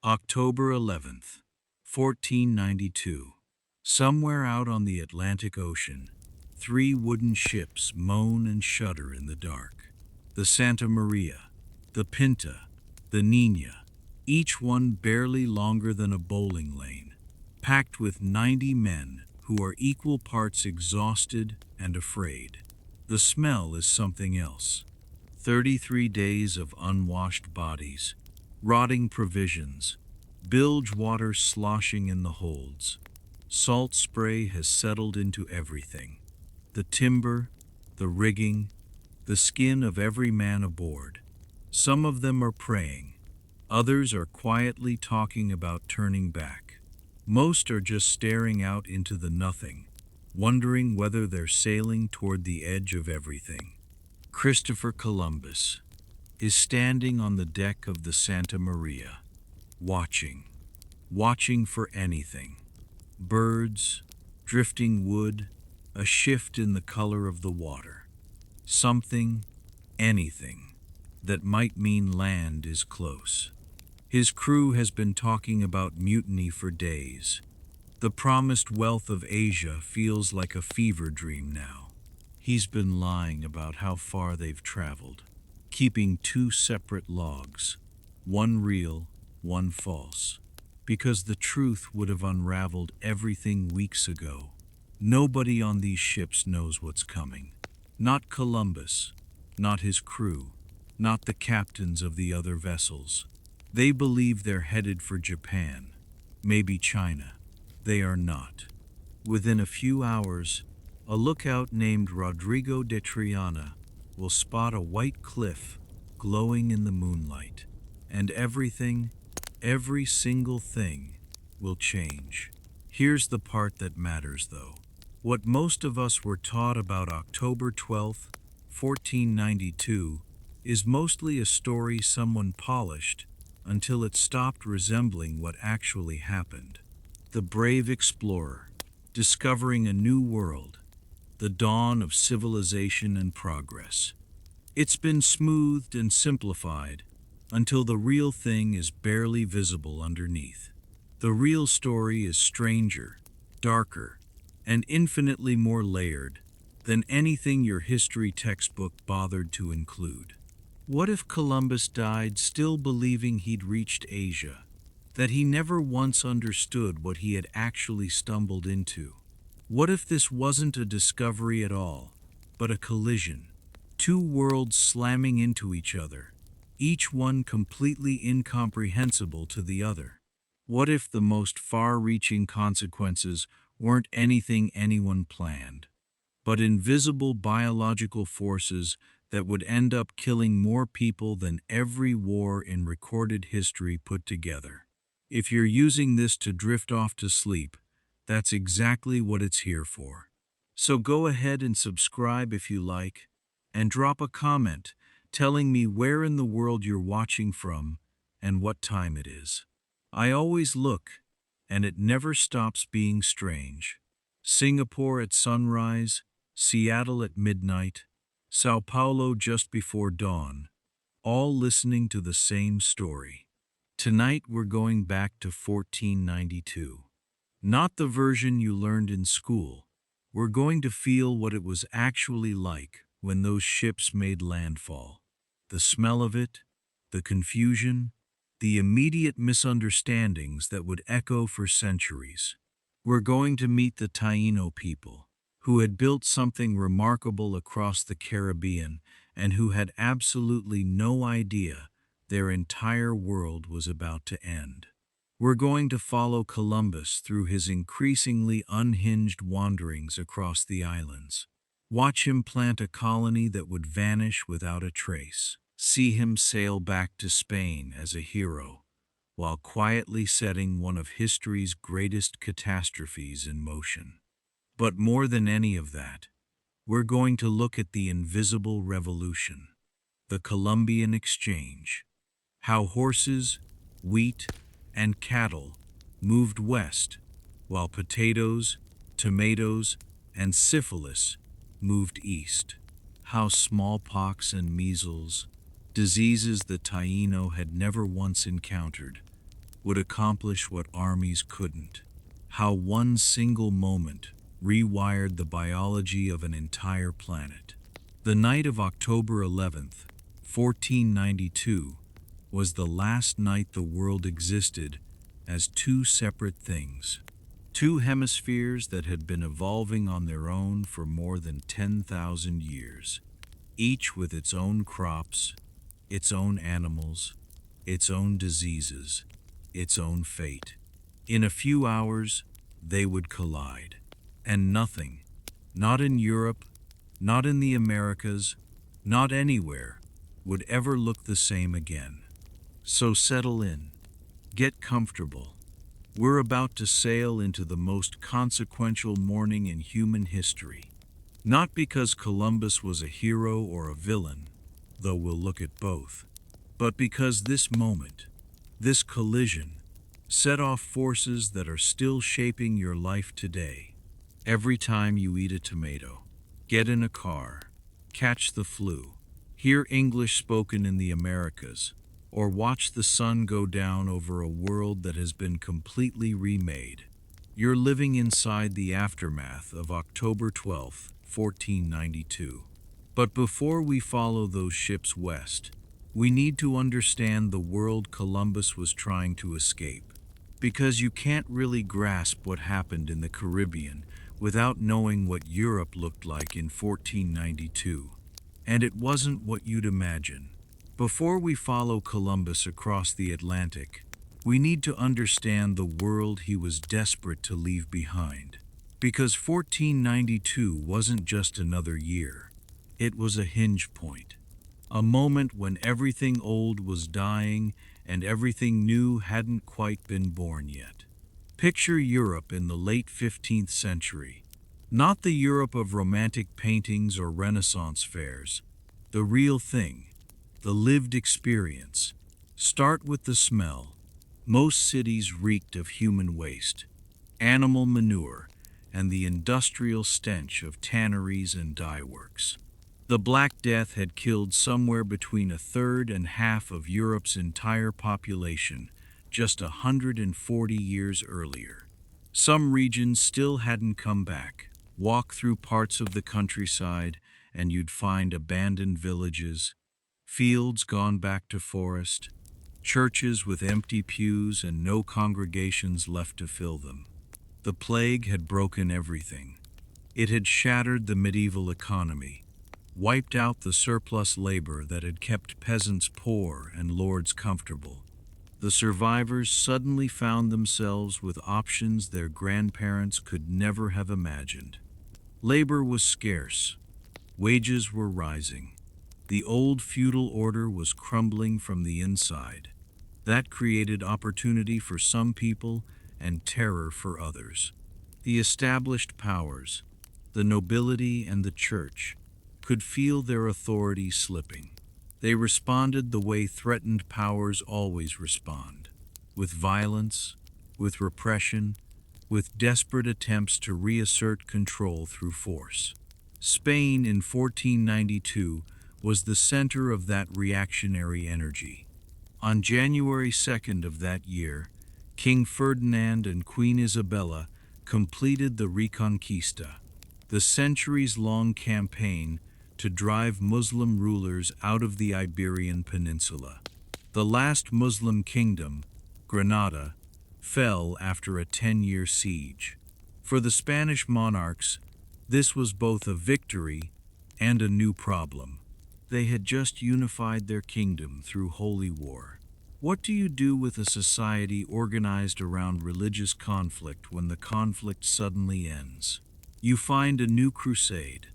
October 11th, 1492. Somewhere out on the Atlantic Ocean, three wooden ships moan and shudder in the dark. The Santa Maria, the Pinta, the Nina, each one barely longer than a bowling lane, packed with 90 men who are equal parts exhausted and afraid. The smell is something else. 33 days of unwashed bodies, rotting provisions, bilge water sloshing in the holds. Salt spray has settled into everything. The timber, the rigging, the skin of every man aboard. Some of them are praying. Others are quietly talking about turning back. Most are just staring out into the nothing, wondering whether they're sailing toward the edge of everything. Christopher Columbus is standing on the deck of the Santa Maria, watching for anything. Birds, drifting wood, a shift in the color of the water. Something, anything, that might mean land is close. His crew has been talking about mutiny for days. The promised wealth of Asia feels like a fever dream now. He's been lying about how far they've traveled, keeping two separate logs, one real, one false, because the truth would have unraveled everything weeks ago. Nobody on these ships knows what's coming. Not Columbus, not his crew, not the captains of the other vessels. They believe they're headed for Japan, maybe China. They are not. Within a few hours, a lookout named Rodrigo de Triana will spot a white cliff glowing in the moonlight, and everything, every single thing, will change. Here's the part that matters, though. What most of us were taught about October 12th, 1492, is mostly a story someone polished until it stopped resembling what actually happened. The brave explorer, discovering a new world, the dawn of civilization and progress. It's been smoothed and simplified until the real thing is barely visible underneath. The real story is stranger, darker, and infinitely more layered than anything your history textbook bothered to include. What if Columbus died still believing he'd reached Asia, that he never once understood what he had actually stumbled into? What if this wasn't a discovery at all, but a collision? Two worlds slamming into each other, each one completely incomprehensible to the other. What if the most far-reaching consequences weren't anything anyone planned, but invisible biological forces that would end up killing more people than every war in recorded history put together? If you're using this to drift off to sleep, that's exactly what it's here for. So go ahead and subscribe if you like, and drop a comment telling me where in the world you're watching from and what time it is. I always look, and it never stops being strange. Singapore at sunrise, Seattle at midnight, Sao Paulo just before dawn, all listening to the same story. Tonight we're going back to 1492. Not the version you learned in school. We're going to feel what it was actually like when those ships made landfall. The smell of it, the confusion, the immediate misunderstandings that would echo for centuries. We're going to meet the Taíno people, who had built something remarkable across the Caribbean and who had absolutely no idea their entire world was about to end. We're going to follow Columbus through his increasingly unhinged wanderings across the islands. Watch him plant a colony that would vanish without a trace. See him sail back to Spain as a hero, while quietly setting one of history's greatest catastrophes in motion. But more than any of that, we're going to look at the invisible revolution, the Columbian Exchange. How horses, wheat, and cattle moved west, while potatoes, tomatoes, and syphilis moved east. How smallpox and measles, diseases the Taíno had never once encountered, would accomplish what armies couldn't. How one single moment rewired the biology of an entire planet. The night of October 11th, 1492, was the last night the world existed as two separate things. Two hemispheres that had been evolving on their own for more than 10,000 years, each with its own crops, its own animals, its own diseases, its own fate. In a few hours, they would collide, and nothing, not in Europe, not in the Americas, not anywhere, would ever look the same again. So settle in, get comfortable. We're about to sail into the most consequential morning in human history. Not because Columbus was a hero or a villain, though we'll look at both, but because this moment, this collision, set off forces that are still shaping your life today. Every time you eat a tomato, get in a car, catch the flu, hear English spoken in the Americas, or watch the sun go down over a world that has been completely remade, you're living inside the aftermath of October 12th, 1492. But before we follow those ships west, we need to understand the world Columbus was trying to escape. Because you can't really grasp what happened in the Caribbean without knowing what Europe looked like in 1492. And it wasn't what you'd imagine. Before we follow Columbus across the Atlantic, we need to understand the world he was desperate to leave behind. Because 1492 wasn't just another year. It was a hinge point. A moment when everything old was dying and everything new hadn't quite been born yet. Picture Europe in the late 15th century. Not the Europe of romantic paintings or Renaissance fairs. The real thing. The lived experience. Start with the smell. Most cities reeked of human waste, animal manure, and the industrial stench of tanneries and dye works. The Black Death had killed somewhere between a third and half of Europe's entire population just 140 years earlier. Some regions still hadn't come back. Walk through parts of the countryside and you'd find abandoned villages, fields gone back to forest, churches with empty pews and no congregations left to fill them. The plague had broken everything. It had shattered the medieval economy, wiped out the surplus labor that had kept peasants poor and lords comfortable. The survivors suddenly found themselves with options their grandparents could never have imagined. Labor was scarce. Wages were rising. The old feudal order was crumbling from the inside. That created opportunity for some people and terror for others. The established powers, the nobility and the church, could feel their authority slipping. They responded the way threatened powers always respond, with violence, with repression, with desperate attempts to reassert control through force. Spain in 1492 was the center of that reactionary energy. On January 2nd of that year, King Ferdinand and Queen Isabella completed the Reconquista, the centuries-long campaign to drive Muslim rulers out of the Iberian Peninsula. The last Muslim kingdom, Granada, fell after a 10-year siege. For the Spanish monarchs, this was both a victory and a new problem. They had just unified their kingdom through holy war. What do you do with a society organized around religious conflict when the conflict suddenly ends? You find a new crusade.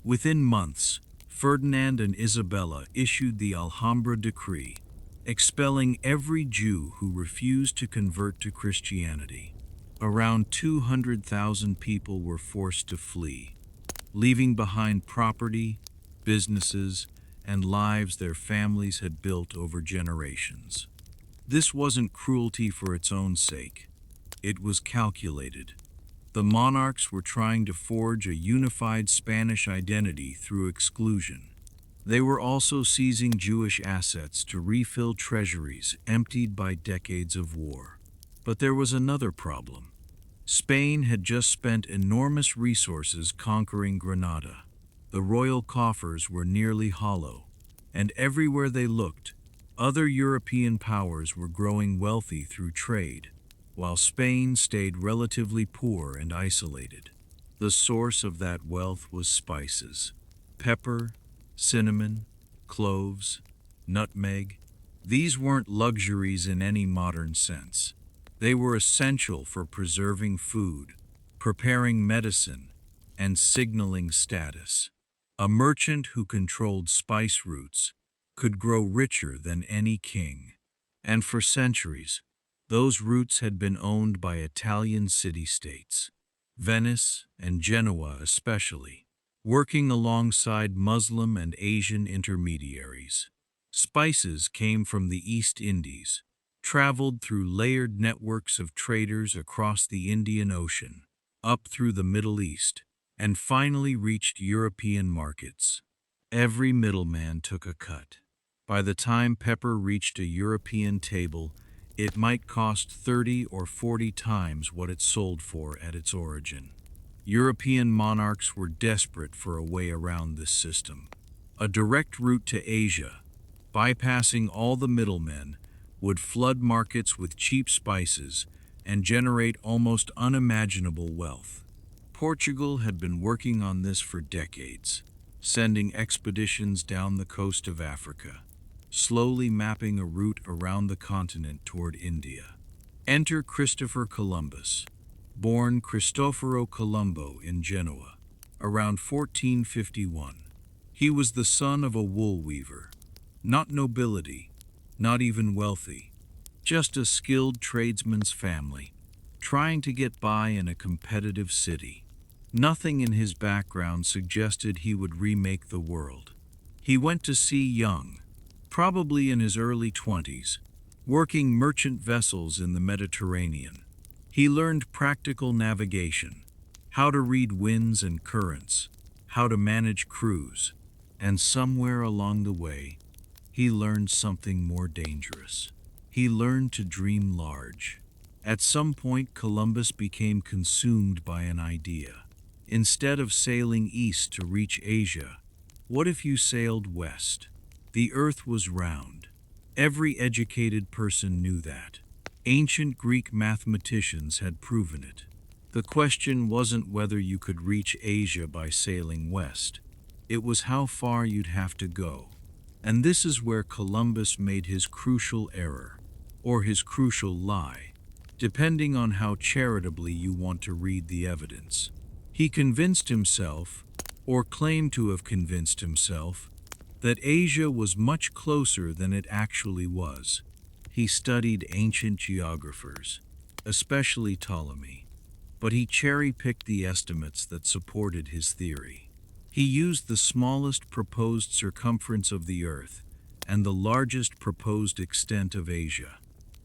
Within months, Ferdinand and Isabella issued the Alhambra Decree, expelling every Jew who refused to convert to Christianity. Around 200,000 people were forced to flee, leaving behind property, businesses, and lives their families had built over generations. This wasn't cruelty for its own sake. It was calculated. The monarchs were trying to forge a unified Spanish identity through exclusion. They were also seizing Jewish assets to refill treasuries emptied by decades of war. But there was another problem. Spain had just spent enormous resources conquering Granada. The royal coffers were nearly hollow, and everywhere they looked, other European powers were growing wealthy through trade, while Spain stayed relatively poor and isolated. The source of that wealth was spices: pepper, cinnamon, cloves, nutmeg. These weren't luxuries in any modern sense. They were essential for preserving food, preparing medicine, and signaling status. A merchant who controlled spice routes could grow richer than any king. And for centuries, those routes had been owned by Italian city-states, Venice and Genoa especially, working alongside Muslim and Asian intermediaries. Spices came from the East Indies, traveled through layered networks of traders across the Indian Ocean, up through the Middle East, and finally reached European markets. Every middleman took a cut. By the time pepper reached a European table, it might cost 30 or 40 times what it sold for at its origin. European monarchs were desperate for a way around this system. A direct route to Asia, bypassing all the middlemen, would flood markets with cheap spices and generate almost unimaginable wealth. Portugal had been working on this for decades, sending expeditions down the coast of Africa, slowly mapping a route around the continent toward India. Enter Christopher Columbus, born Cristoforo Colombo in Genoa, around 1451. He was the son of a wool weaver, not nobility, not even wealthy, just a skilled tradesman's family, trying to get by in a competitive city. Nothing in his background suggested he would remake the world. He went to sea young, probably in his early 20s, working merchant vessels in the Mediterranean. He learned practical navigation, how to read winds and currents, how to manage crews, and somewhere along the way, he learned something more dangerous. He learned to dream large. At some point, Columbus became consumed by an idea. Instead of sailing east to reach Asia, what if you sailed west? The earth was round. Every educated person knew that. Ancient Greek mathematicians had proven it. The question wasn't whether you could reach Asia by sailing west. It was how far you'd have to go. And this is where Columbus made his crucial error, or his crucial lie, depending on how charitably you want to read the evidence. He convinced himself, or claimed to have convinced himself, that Asia was much closer than it actually was. He studied ancient geographers, especially Ptolemy, but he cherry-picked the estimates that supported his theory. He used the smallest proposed circumference of the Earth and the largest proposed extent of Asia.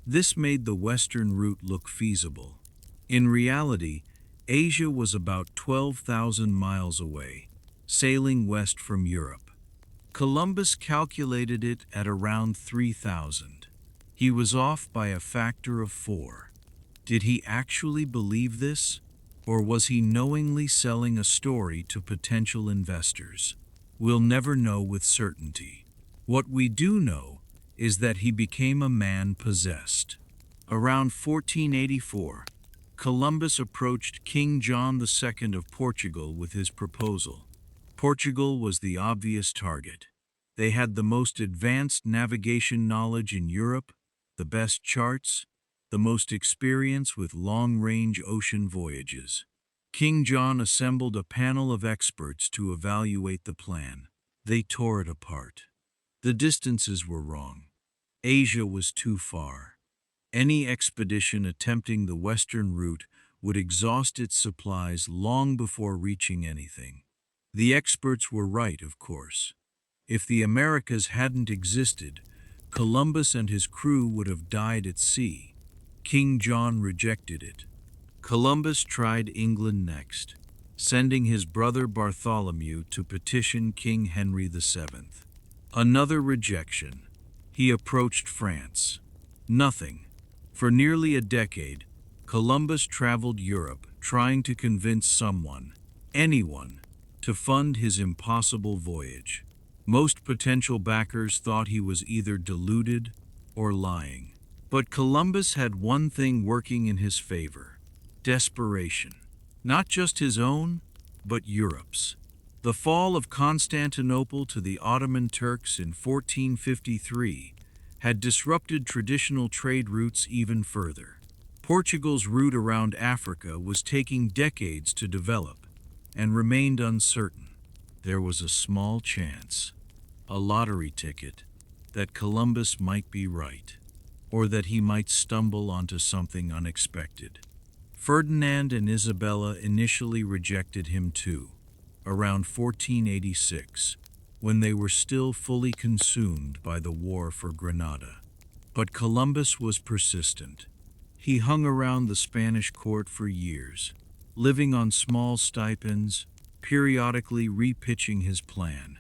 This made the western route look feasible. In reality, Asia was about 12,000 miles away, sailing west from Europe. Columbus calculated it at around 3,000. He was off by a factor of 4. Did he actually believe this? Or was he knowingly selling a story to potential investors? We'll never know with certainty. What we do know is that he became a man possessed. Around 1484, Columbus approached King John II of Portugal with his proposal. Portugal was the obvious target. They had the most advanced navigation knowledge in Europe, the best charts, the most experience with long-range ocean voyages. King John assembled a panel of experts to evaluate the plan. They tore it apart. The distances were wrong. Asia was too far. Any expedition attempting the western route would exhaust its supplies long before reaching anything. The experts were right, of course. If the Americas hadn't existed, Columbus and his crew would have died at sea. King John rejected it. Columbus tried England next, sending his brother Bartholomew to petition King Henry VII. Another rejection. He approached France. Nothing. For nearly a decade, Columbus traveled Europe trying to convince someone, anyone, to fund his impossible voyage. Most potential backers thought he was either deluded or lying. But Columbus had one thing working in his favor: desperation. Not just his own, but Europe's. The fall of Constantinople to the Ottoman Turks in 1453 had disrupted traditional trade routes even further. Portugal's route around Africa was taking decades to develop and remained uncertain. There was a small chance, a lottery ticket, that Columbus might be right, or that he might stumble onto something unexpected. Ferdinand and Isabella initially rejected him too, around 1486, when they were still fully consumed by the war for Granada. But Columbus was persistent. He hung around the Spanish court for years, living on small stipends, periodically repitching his plan.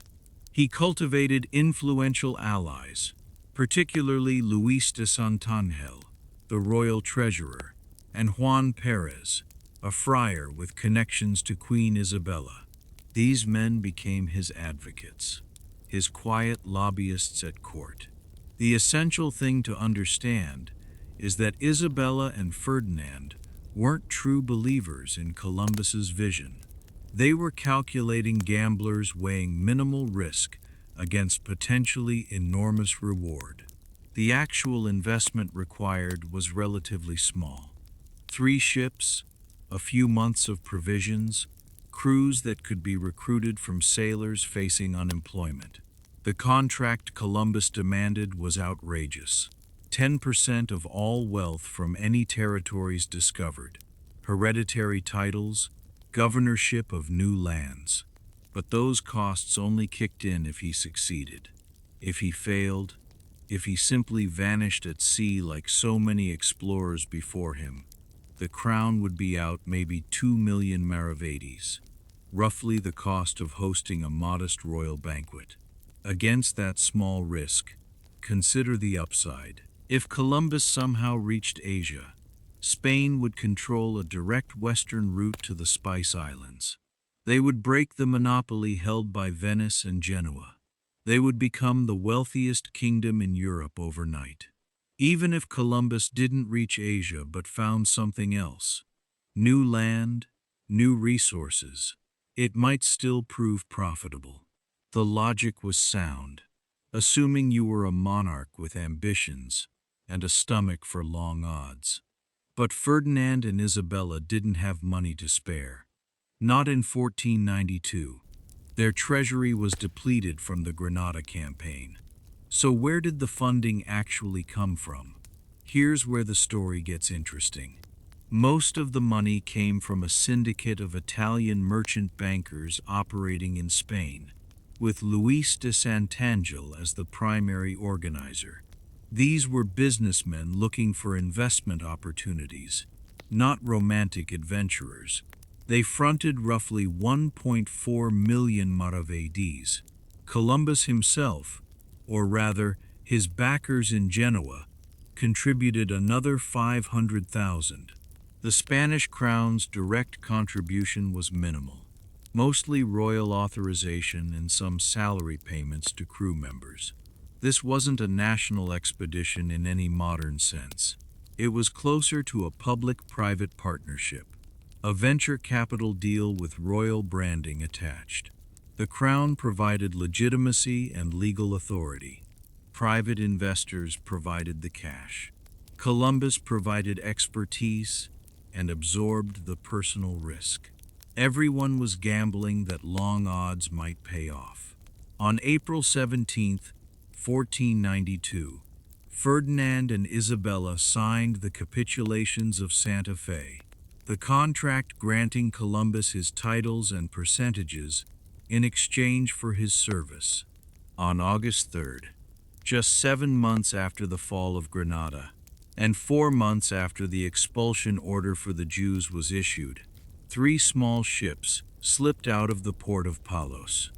He cultivated influential allies, particularly Luis de Santangel, the royal treasurer, and Juan Perez, a friar with connections to Queen Isabella. These men became his advocates, his quiet lobbyists at court. The essential thing to understand is that Isabella and Ferdinand weren't true believers in Columbus's vision. They were calculating gamblers weighing minimal risk against potentially enormous reward. The actual investment required was relatively small: 3 ships, a few months of provisions, crews that could be recruited from sailors facing unemployment. The contract Columbus demanded was outrageous: 10% of all wealth from any territories discovered, hereditary titles, governorship of new lands. But those costs only kicked in if he succeeded. If he failed, if he simply vanished at sea like so many explorers before him, the crown would be out maybe 2 million maravedis, roughly the cost of hosting a modest royal banquet. Against that small risk, consider the upside. If Columbus somehow reached Asia, Spain would control a direct western route to the Spice Islands. They would break the monopoly held by Venice and Genoa. They would become the wealthiest kingdom in Europe overnight. Even if Columbus didn't reach Asia but found something else, new land, new resources, it might still prove profitable. The logic was sound, assuming you were a monarch with ambitions and a stomach for long odds. But Ferdinand and Isabella didn't have money to spare. Not in 1492. Their treasury was depleted from the Granada campaign. So where did the funding actually come from? Here's where the story gets interesting. Most of the money came from a syndicate of Italian merchant bankers operating in Spain, with Luis de Santangel as the primary organizer. These were businessmen looking for investment opportunities, not romantic adventurers. They fronted roughly 1.4 million maravedis. Columbus himself, or rather his backers in Genoa, contributed another 500,000. The Spanish crown's direct contribution was minimal, mostly royal authorization and some salary payments to crew members. This wasn't a national expedition in any modern sense. It was closer to a public-private partnership, a venture capital deal with royal branding attached. The crown provided legitimacy and legal authority. Private investors provided the cash. Columbus provided expertise and absorbed the personal risk. Everyone was gambling that long odds might pay off. On April 17, 1492, Ferdinand and Isabella signed the capitulations of Santa Fe, the contract granting Columbus his titles and percentages in exchange for his service. On August 3rd, just 7 months after the fall of Granada, and 4 months after the expulsion order for the Jews was issued, 3 small ships slipped out of the port of Palos.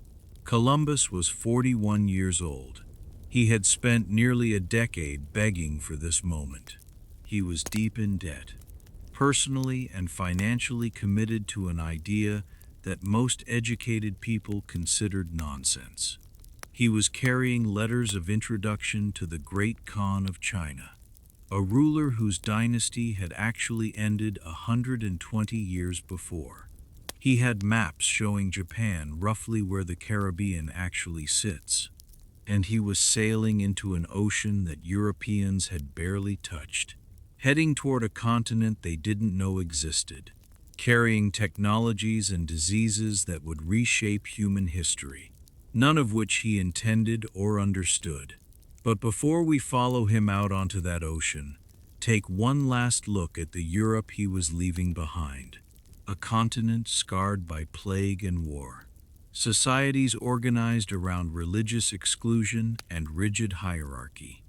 Columbus was 41 years old. He had spent nearly a decade begging for this moment. he was deep in debt, personally and financially committed to an idea that most educated people considered nonsense. He was carrying letters of introduction to the Great Khan of China, a ruler whose dynasty had actually ended 120 years before. He had maps showing Japan roughly where the Caribbean actually sits, and he was sailing into an ocean that Europeans had barely touched, heading toward a continent they didn't know existed, carrying technologies and diseases that would reshape human history, none of which he intended or understood. But before we follow him out onto that ocean, take one last look at the Europe he was leaving behind, a continent scarred by plague and war, societies organized around religious exclusion and rigid hierarchy,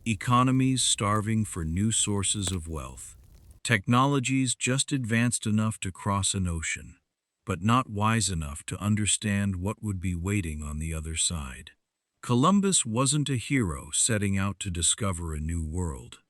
economies starving for new sources of wealth, technologies just advanced enough to cross an ocean, but not wise enough to understand what would be waiting on the other side. Columbus wasn't a hero setting out to discover a new world.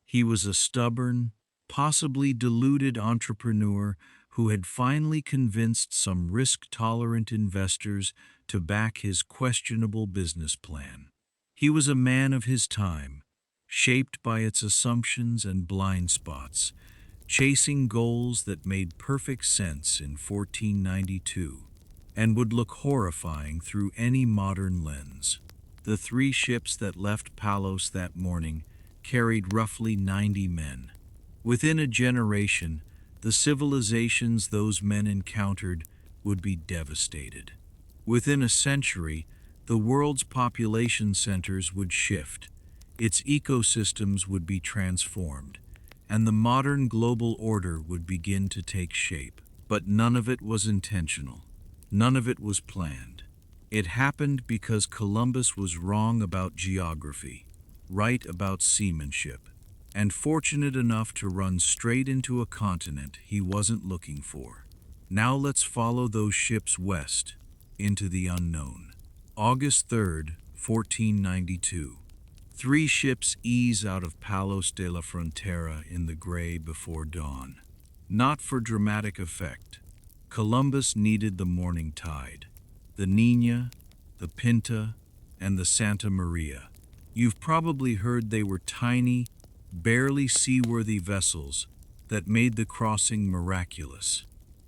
He was a stubborn, possibly deluded entrepreneur who had finally convinced some risk-tolerant investors to back his questionable business plan. He was a man of his time, shaped by its assumptions and blind spots, chasing goals that made perfect sense in 1492 and would look horrifying through any modern lens. The 3 ships that left Palos that morning carried roughly 90 men. Within a generation, the civilizations those men encountered would be devastated. Within a century, the world's population centers would shift, its ecosystems would be transformed, and the modern global order would begin to take shape. But none of it was intentional. None of it was planned. It happened because Columbus was wrong about geography, right about seamanship, and fortunate enough to run straight into a continent he wasn't looking for. Now let's follow those ships west, into the unknown. August 3rd, 1492. 3 ships ease out of Palos de la Frontera in the gray before dawn. Not for dramatic effect. Columbus needed the morning tide. The Niña, the Pinta, and the Santa Maria. You've probably heard they were tiny, barely seaworthy vessels that made the crossing miraculous.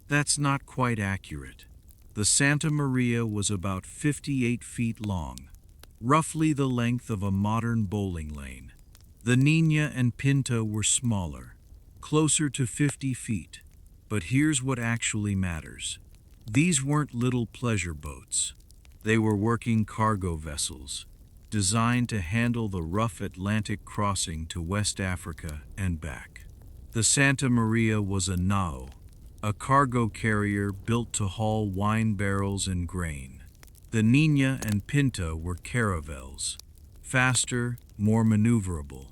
That's not quite accurate. The Santa Maria was about 58 feet long, roughly the length of a modern bowling lane. The Niña and Pinta were smaller, closer to 50 feet. But here's what actually matters. These weren't little pleasure boats. They were working cargo vessels, designed to handle the rough Atlantic crossing to West Africa and back. The Santa Maria was a nao, a cargo carrier built to haul wine barrels and grain. The Niña and Pinta were caravels, faster, more maneuverable,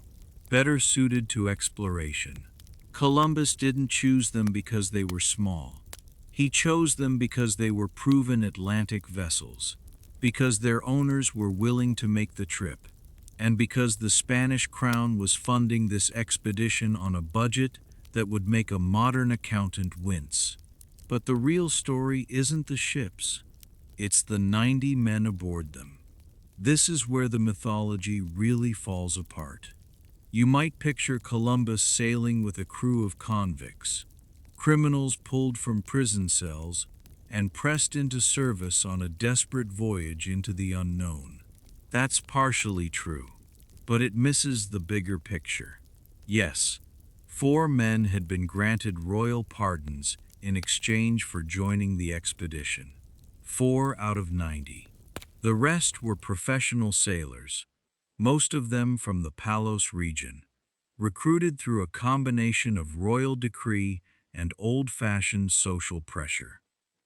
better suited to exploration. Columbus didn't choose them because they were small. He chose them because they were proven Atlantic vessels, because their owners were willing to make the trip, and because the Spanish crown was funding this expedition on a budget that would make a modern accountant wince. But the real story isn't the ships. It's the 90 men aboard them. This is where the mythology really falls apart. You might picture Columbus sailing with a crew of convicts, criminals pulled from prison cells and pressed into service on a desperate voyage into the unknown. That's partially true, but it misses the bigger picture. Yes, 4 men had been granted royal pardons in exchange for joining the expedition. 4 out of 90. The rest were professional sailors, most of them from the Palos region, recruited through a combination of royal decree and old-fashioned social pressure.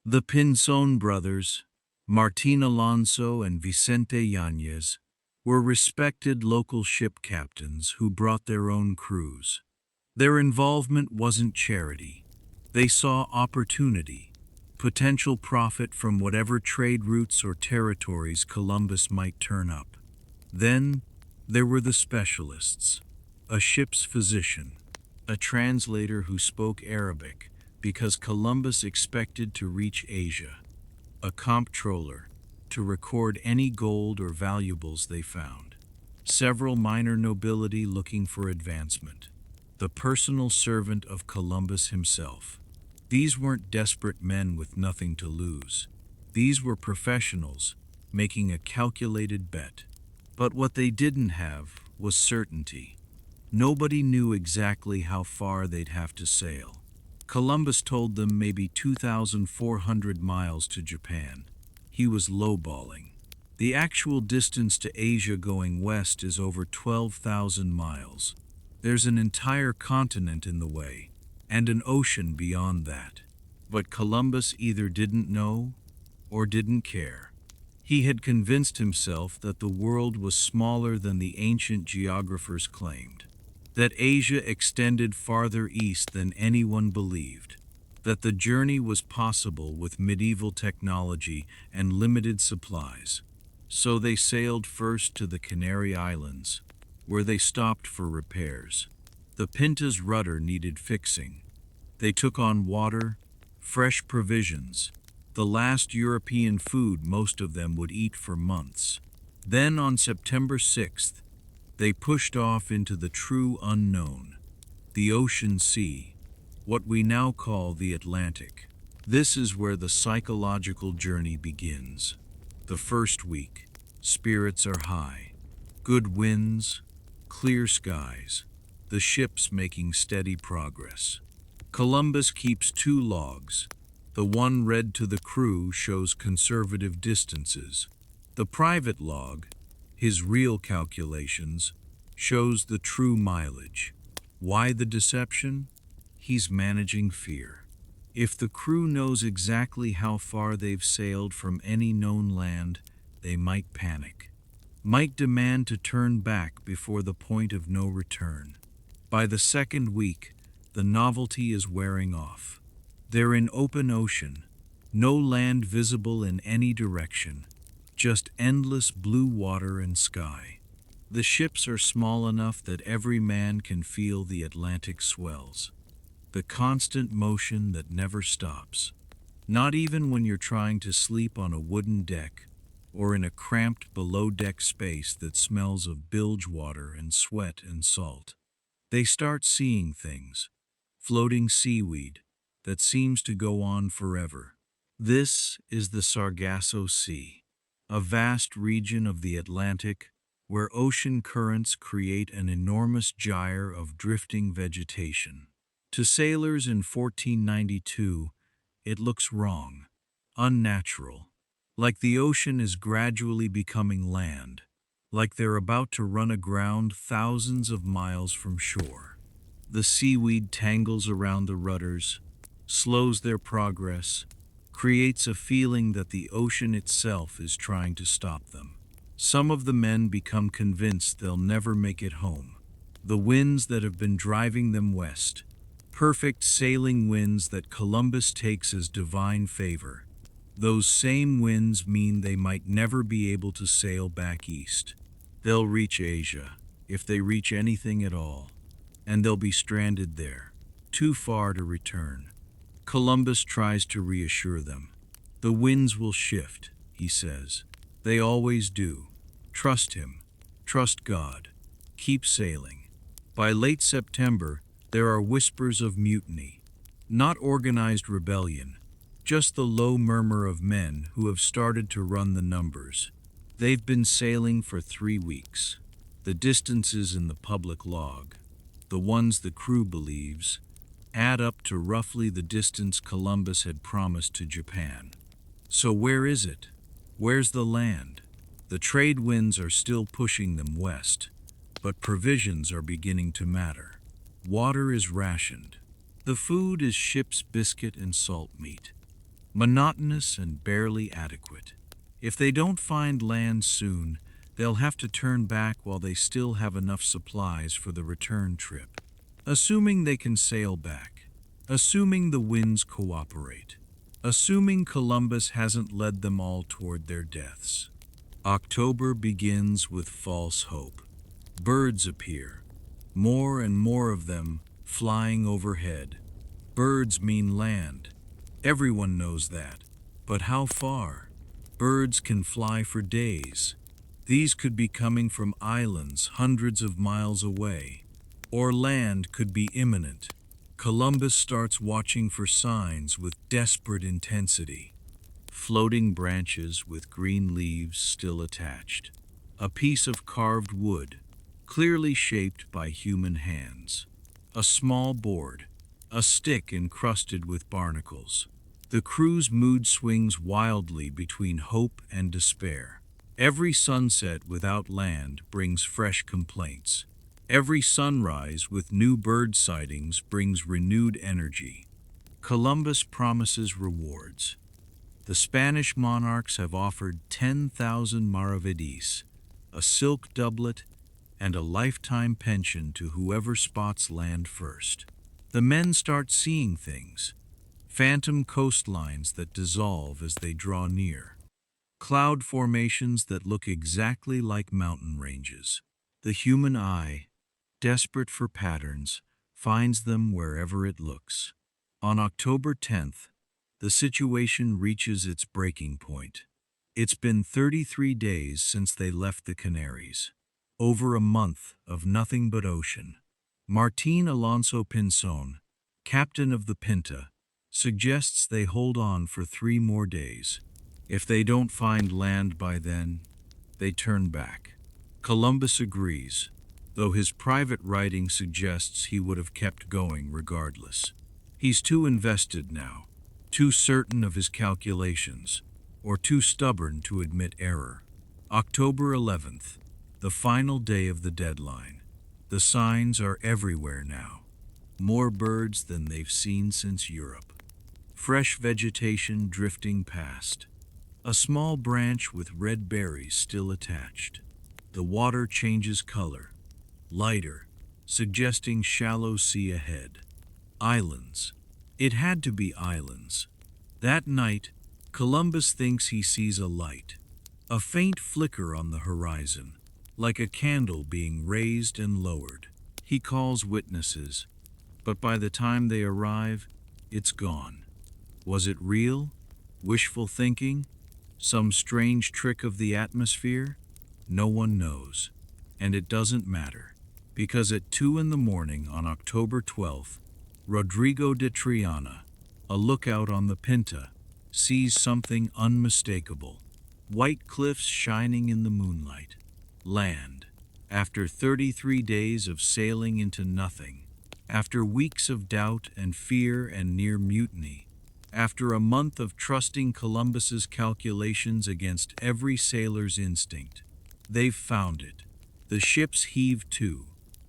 The Pinzon brothers, Martin Alonso and Vicente Yanez, were respected local ship captains who brought their own crews. Their involvement wasn't charity. They saw opportunity, potential profit from whatever trade routes or territories Columbus might turn up. Then, there were the specialists, a ship's physician, a translator who spoke Arabic because Columbus expected to reach Asia, a comptroller to record any gold or valuables they found, several minor nobility looking for advancement, the personal servant of Columbus himself. These weren't desperate men with nothing to lose. These were professionals making a calculated bet. But what they didn't have was certainty. Nobody knew exactly how far they'd have to sail. Columbus told them maybe 2,400 miles to Japan. He was lowballing. The actual distance to Asia going west is over 12,000 miles. There's an entire continent in the way, and an ocean beyond that. But Columbus either didn't know or didn't care. He had convinced himself that the world was smaller than the ancient geographers claimed, that Asia extended farther east than anyone believed, that the journey was possible with medieval technology and limited supplies. So they sailed first to the Canary Islands, where they stopped for repairs. The Pinta's rudder needed fixing. They took on water, fresh provisions, the last European food most of them would eat for months. Then on September 6th, they pushed off into the true unknown, the ocean sea, what we now call the Atlantic. This is where the psychological journey begins. The first week, spirits are high. Good winds, clear skies, the ships making steady progress. Columbus keeps 2 logs. The one read to the crew shows conservative distances. The private log, his real calculations, shows the true mileage. Why the deception? He's managing fear. If the crew knows exactly how far they've sailed from any known land, they might panic, might demand to turn back before the point of no return. By the second week, the novelty is wearing off. They're in open ocean, no land visible in any direction, just endless blue water and sky. The ships are small enough that every man can feel the Atlantic swells, the constant motion that never stops. Not even when you're trying to sleep on a wooden deck or in a cramped below-deck space that smells of bilge water and sweat and salt. They start seeing things, floating seaweed that seems to go on forever. This is the Sargasso Sea, a vast region of the Atlantic where ocean currents create an enormous gyre of drifting vegetation. To sailors in 1492, it looks wrong, unnatural, like the ocean is gradually becoming land, like they're about to run aground thousands of miles from shore. The seaweed tangles around the rudders, slows their progress, creates a feeling that the ocean itself is trying to stop them. Some of the men become convinced they'll never make it home. The winds that have been driving them west, perfect sailing winds that Columbus takes as divine favor, those same winds mean they might never be able to sail back east. They'll reach Asia, if they reach anything at all, and they'll be stranded there, too far to return. Columbus tries to reassure them. The winds will shift, he says. They always do. Trust him. Trust God. Keep sailing. By late September, there are whispers of mutiny. Not organized rebellion, just the low murmur of men who have started to run the numbers. They've been sailing for 3 weeks. The distances in the public log, the ones the crew believes, add up to roughly the distance Columbus had promised to Japan. So where is it? Where's the land? The trade winds are still pushing them west, but provisions are beginning to matter. Water is rationed. The food is ship's biscuit and salt meat, monotonous and barely adequate. If they don't find land soon, they'll have to turn back while they still have enough supplies for the return trip. Assuming they can sail back, assuming the winds cooperate, assuming Columbus hasn't led them all toward their deaths. October begins with false hope. Birds appear, more and more of them flying overhead. Birds mean land. Everyone knows that. But how far? Birds can fly for days. These could be coming from islands hundreds of miles away. Or land could be imminent. Columbus starts watching for signs with desperate intensity. Floating branches with green leaves still attached. A piece of carved wood, clearly shaped by human hands. A small board, a stick encrusted with barnacles. The crew's mood swings wildly between hope and despair. Every sunset without land brings fresh complaints. Every sunrise with new bird sightings brings renewed energy. Columbus promises rewards. The Spanish monarchs have offered 10,000 maravedis, a silk doublet, and a lifetime pension to whoever spots land first. The men start seeing things, phantom coastlines that dissolve as they draw near, cloud formations that look exactly like mountain ranges. The human eye, desperate for patterns, finds them wherever it looks. On October 10th, the situation reaches its breaking point. It's been 33 days since they left the Canaries. Over a month of nothing but ocean. Martín Alonso Pinzón, captain of the Pinta, suggests they hold on for 3 more days. If they don't find land by then, they turn back. Columbus agrees, though his private writing suggests he would have kept going regardless. He's too invested now, too certain of his calculations, or too stubborn to admit error. October 11th, the final day of the deadline. The signs are everywhere now. More birds than they've seen since Europe. Fresh vegetation drifting past. A small branch with red berries still attached. The water changes color, lighter, suggesting shallow sea ahead. Islands. It had to be islands. That night, Columbus thinks he sees a light. A faint flicker on the horizon, like a candle being raised and lowered. He calls witnesses, but by the time they arrive, it's gone. Was it real? Wishful thinking? Some strange trick of the atmosphere? No one knows. And it doesn't matter, because at 2 in the morning on October 12th, Rodrigo de Triana, a lookout on the Pinta, sees something unmistakable. White cliffs shining in the moonlight. Land. After 33 days of sailing into nothing, after weeks of doubt and fear and near mutiny, after a month of trusting Columbus's calculations against every sailor's instinct, they've found it. The ships heave to,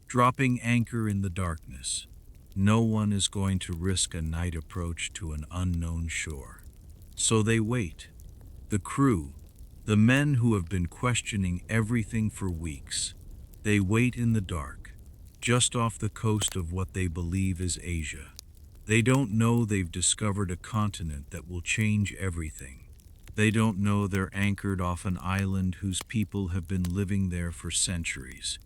dropping anchor in the darkness. No one is going to risk a night approach to an unknown shore. So they wait. The crew, the men who have been questioning everything for weeks, they wait in the dark, just off the coast of what they believe is Asia. They don't know they've discovered a continent that will change everything. They don't know they're anchored off an island whose people have been living there for centuries.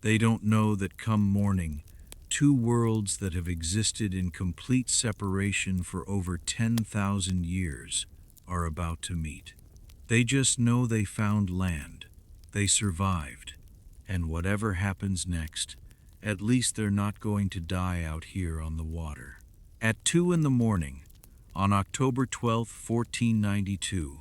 They don't know that come morning, 2 worlds that have existed in complete separation for over 10,000 years are about to meet. They just know they found land. They survived. And whatever happens next, at least they're not going to die out here on the water. At 2 in the morning, on October 12, 1492,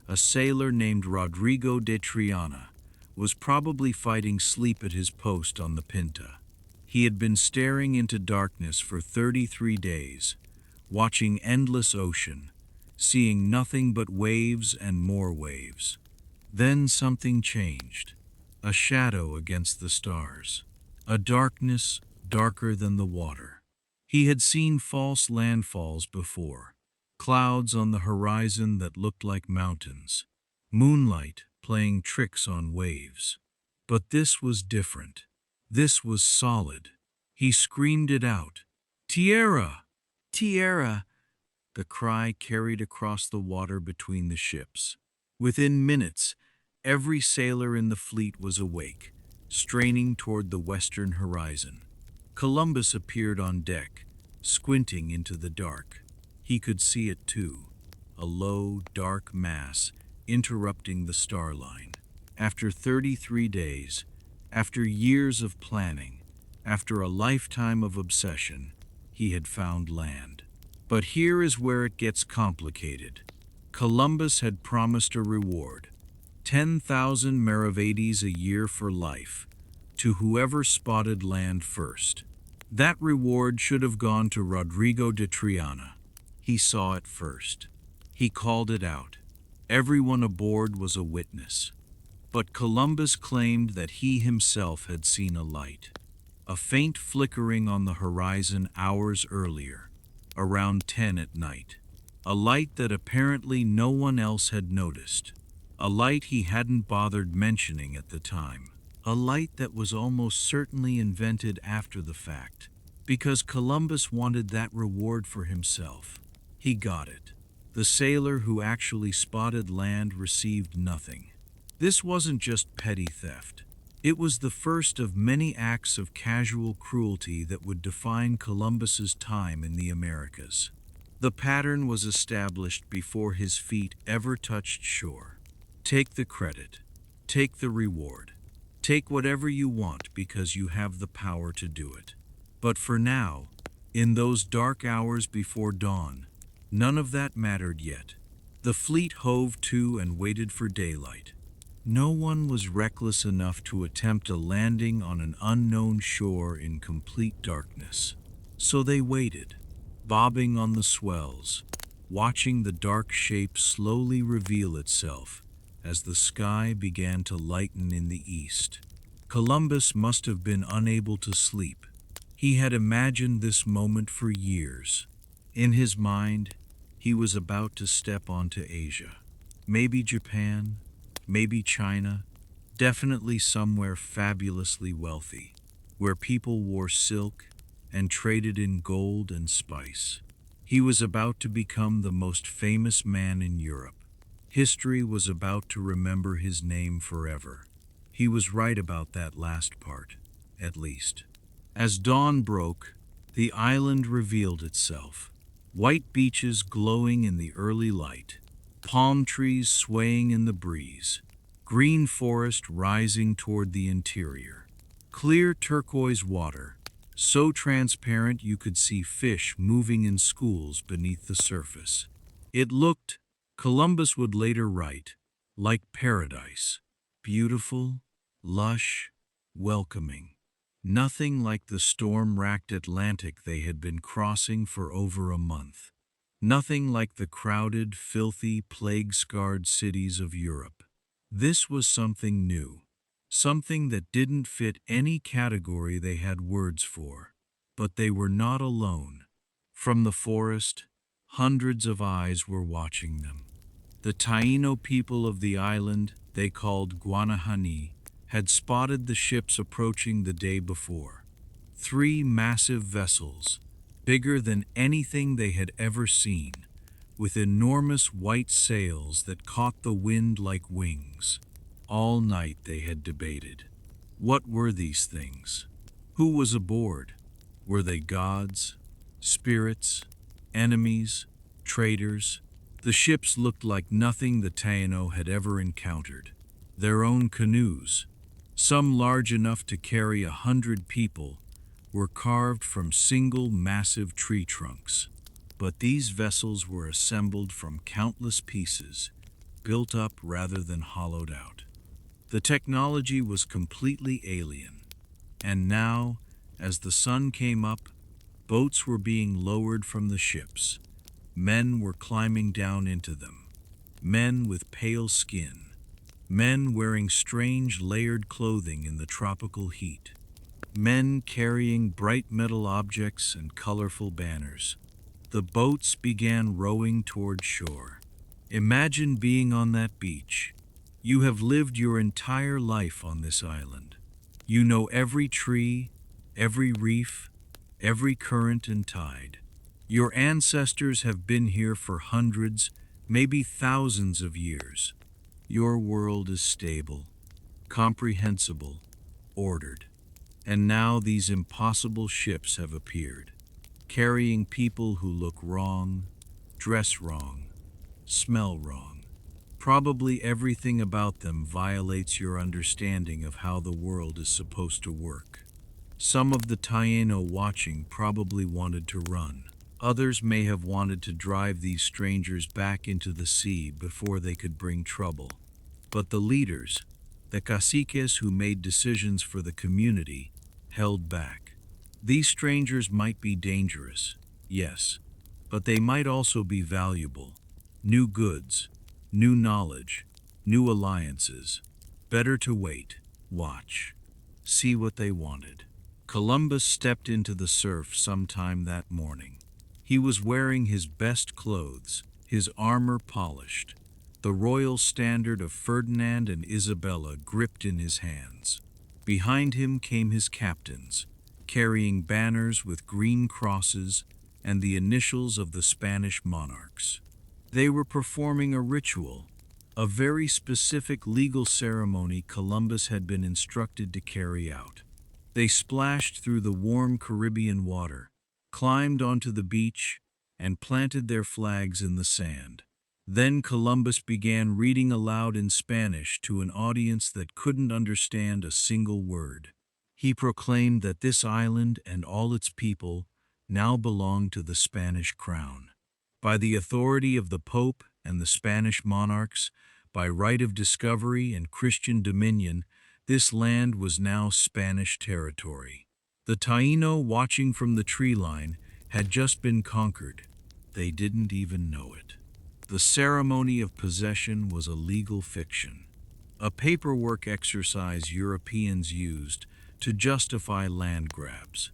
a sailor named Rodrigo de Triana was probably fighting sleep at his post on the Pinta. He had been staring into darkness for 33 days, watching endless ocean, seeing nothing but waves and more waves. Then something changed. A shadow against the stars. A darkness darker than the water. He had seen false landfalls before. Clouds on the horizon that looked like mountains. Moonlight playing tricks on waves. But this was different. This was solid. He screamed it out. "Tierra! Tierra!" The cry carried across the water between the ships. Within minutes, every sailor in the fleet was awake, straining toward the western horizon. Columbus appeared on deck, squinting into the dark. He could see it too, a low, dark mass interrupting the star line. After 33 days, after years of planning, after a lifetime of obsession, he had found land. But here is where it gets complicated. Columbus had promised a reward, 10,000 maravedis a year for life, to whoever spotted land first. That reward should have gone to Rodrigo de Triana. He saw it first. He called it out. Everyone aboard was a witness. But Columbus claimed that he himself had seen a light, a faint flickering on the horizon hours earlier, around 10 at night. A light that apparently no one else had noticed. A light he hadn't bothered mentioning at the time. A light that was almost certainly invented after the fact, because Columbus wanted that reward for himself. He got it. The sailor who actually spotted land received nothing. This wasn't just petty theft. It was the first of many acts of casual cruelty that would define Columbus's time in the Americas. The pattern was established before his feet ever touched shore. Take the credit. Take the reward. Take whatever you want because you have the power to do it. But for now, in those dark hours before dawn, none of that mattered yet. The fleet hove to and waited for daylight. No one was reckless enough to attempt a landing on an unknown shore in complete darkness. So they waited, bobbing on the swells, watching the dark shape slowly reveal itself as the sky began to lighten in the east. Columbus must have been unable to sleep. He had imagined this moment for years. In his mind, he was about to step onto Asia. Maybe Japan, maybe China, definitely somewhere fabulously wealthy, where people wore silk and traded in gold and spice. He was about to become the most famous man in Europe. History was about to remember his name forever. He was right about that last part, at least. As dawn broke, the island revealed itself. White beaches glowing in the early light, palm trees swaying in the breeze, green forest rising toward the interior, clear turquoise water, so transparent you could see fish moving in schools beneath the surface. It looked, Columbus would later write, like paradise, beautiful, lush, welcoming. Nothing like the storm-racked Atlantic they had been crossing for over a month. Nothing like the crowded, filthy, plague-scarred cities of Europe. This was something new, something that didn't fit any category they had words for. But they were not alone. From the forest, hundreds of eyes were watching them. The Taíno people of the island, they called Guanahani, had spotted the ships approaching the day before. 3 massive vessels, bigger than anything they had ever seen, with enormous white sails that caught the wind like wings. All night they had debated. What were these things? Who was aboard? Were they gods, spirits, enemies, traitors? The ships looked like nothing the Taíno had ever encountered. Their own canoes, some large enough to carry 100 people, were carved from single massive tree trunks. But these vessels were assembled from countless pieces, built up rather than hollowed out. The technology was completely alien. And now, as the sun came up, boats were being lowered from the ships. Men were climbing down into them. Men with pale skin. Men wearing strange layered clothing in the tropical heat. Men carrying bright metal objects and colorful banners. The boats began rowing toward shore. Imagine being on that beach. You have lived your entire life on this island. You know every tree, every reef, every current and tide. Your ancestors have been here for hundreds, maybe thousands of years. Your world is stable, comprehensible, ordered. And now these impossible ships have appeared, carrying people who look wrong, dress wrong, smell wrong. Probably everything about them violates your understanding of how the world is supposed to work. Some of the Taíno watching probably wanted to run. Others may have wanted to drive these strangers back into the sea before they could bring trouble. But the leaders, the caciques who made decisions for the community, held back. These strangers might be dangerous, yes, but they might also be valuable. New goods, new knowledge, new alliances. Better to wait, watch, see what they wanted. Columbus stepped into the surf sometime that morning. He was wearing his best clothes, his armor polished, the royal standard of Ferdinand and Isabella gripped in his hands. Behind him came his captains, carrying banners with green crosses and the initials of the Spanish monarchs. They were performing a ritual, a very specific legal ceremony Columbus had been instructed to carry out. They splashed through the warm Caribbean water, climbed onto the beach, and planted their flags in the sand. Then Columbus began reading aloud in Spanish to an audience that couldn't understand a single word. He proclaimed that this island and all its people now belonged to the Spanish crown. By the authority of the Pope and the Spanish monarchs, by right of discovery and Christian dominion, this land was now Spanish territory. The Taíno, watching from the tree line, had just been conquered. They didn't even know it. The ceremony of possession was a legal fiction, a paperwork exercise Europeans used to justify land grabs.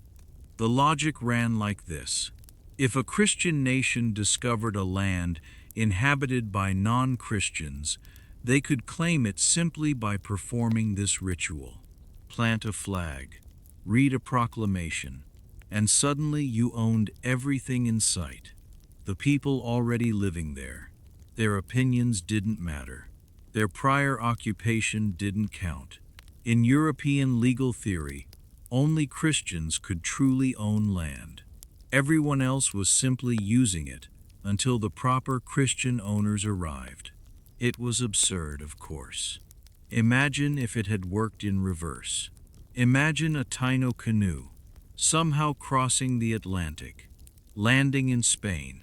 The logic ran like this: if a Christian nation discovered a land inhabited by non-Christians, they could claim it simply by performing this ritual. Plant a flag, read a proclamation, and suddenly you owned everything in sight. The people already living there. Their opinions didn't matter. Their prior occupation didn't count. In European legal theory, only Christians could truly own land. Everyone else was simply using it until the proper Christian owners arrived. It was absurd, of course. Imagine if it had worked in reverse. Imagine a Taíno canoe, somehow crossing the Atlantic, landing in Spain,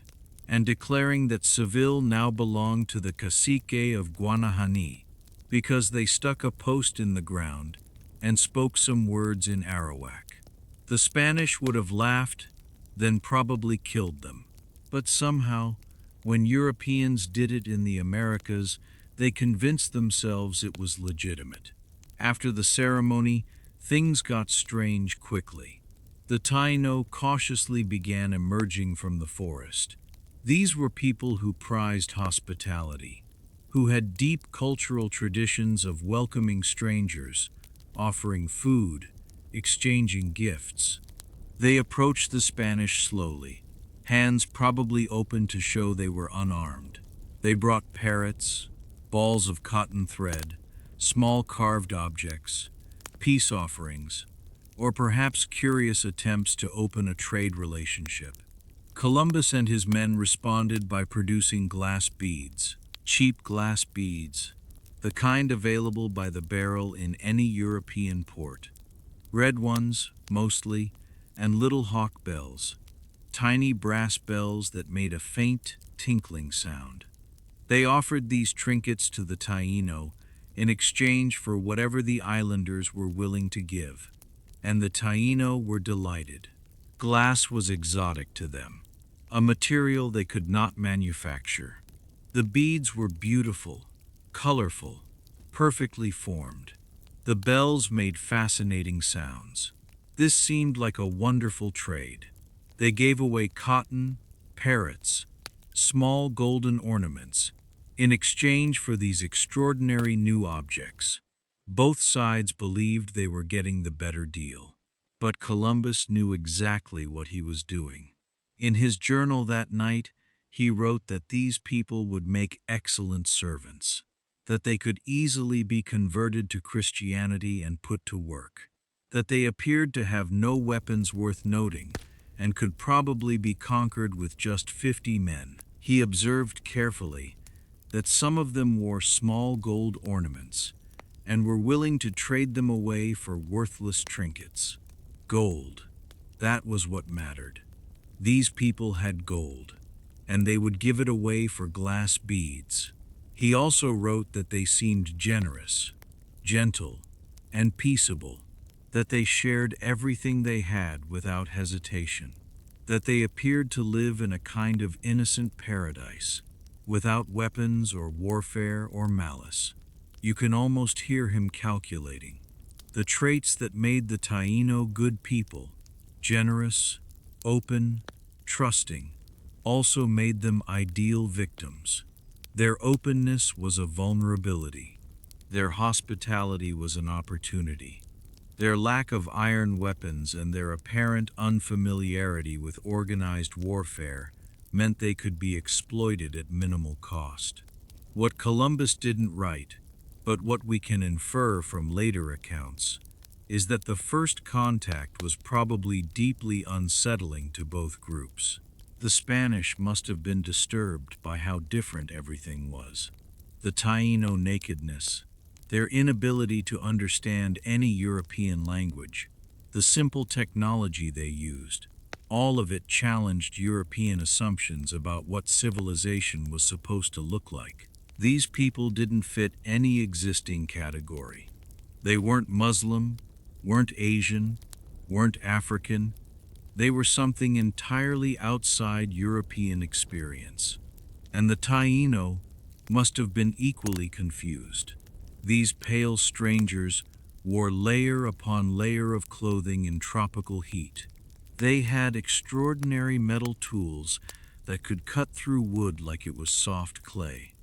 and declaring that Seville now belonged to the cacique of Guanahani because they stuck a post in the ground and spoke some words in Arawak. The Spanish would have laughed, then probably killed them. But somehow, when Europeans did it in the Americas, they convinced themselves it was legitimate. After the ceremony, things got strange quickly. The Taíno cautiously began emerging from the forest. These were people who prized hospitality, who had deep cultural traditions of welcoming strangers, offering food, exchanging gifts. They approached the Spanish slowly, hands probably open to show they were unarmed. They brought parrots, balls of cotton thread, small carved objects, peace offerings, or perhaps curious attempts to open a trade relationship. Columbus and his men responded by producing glass beads, cheap glass beads, the kind available by the barrel in any European port. Red ones, mostly, and little hawk bells, tiny brass bells that made a faint, tinkling sound. They offered these trinkets to the Taíno in exchange for whatever the islanders were willing to give, and the Taíno were delighted. Glass was exotic to them, a material they could not manufacture. The beads were beautiful, colorful, perfectly formed. The bells made fascinating sounds. This seemed like a wonderful trade. They gave away cotton, parrots, small golden ornaments, in exchange for these extraordinary new objects. Both sides believed they were getting the better deal. But Columbus knew exactly what he was doing. In his journal that night, he wrote that these people would make excellent servants, that they could easily be converted to Christianity and put to work. that they appeared to have no weapons worth noting and could probably be conquered with just 50 men. He observed carefully that some of them wore small gold ornaments and were willing to trade them away for worthless trinkets. Gold, that was what mattered. These people had gold, and they would give it away for glass beads. He also wrote that they seemed generous, gentle, and peaceable, that they shared everything they had without hesitation, that they appeared to live in a kind of innocent paradise, without weapons or warfare or malice. You can almost hear him calculating. The traits that made the Taíno good people, generous, open, trusting, also made them ideal victims. Their openness was a vulnerability. Their hospitality was an opportunity. Their lack of iron weapons and their apparent unfamiliarity with organized warfare meant they could be exploited at minimal cost. What Columbus didn't write, but what we can infer from later accounts, is that the first contact was probably deeply unsettling to both groups. The Spanish must have been disturbed by how different everything was. The Taíno nakedness, their inability to understand any European language, the simple technology they used, all of it challenged European assumptions about what civilization was supposed to look like. These people didn't fit any existing category. They weren't Muslim, weren't Asian, weren't African. They were something entirely outside European experience. And the Taíno must have been equally confused. These pale strangers wore layer upon layer of clothing in tropical heat. They had extraordinary metal tools that could cut through wood like it was soft clay.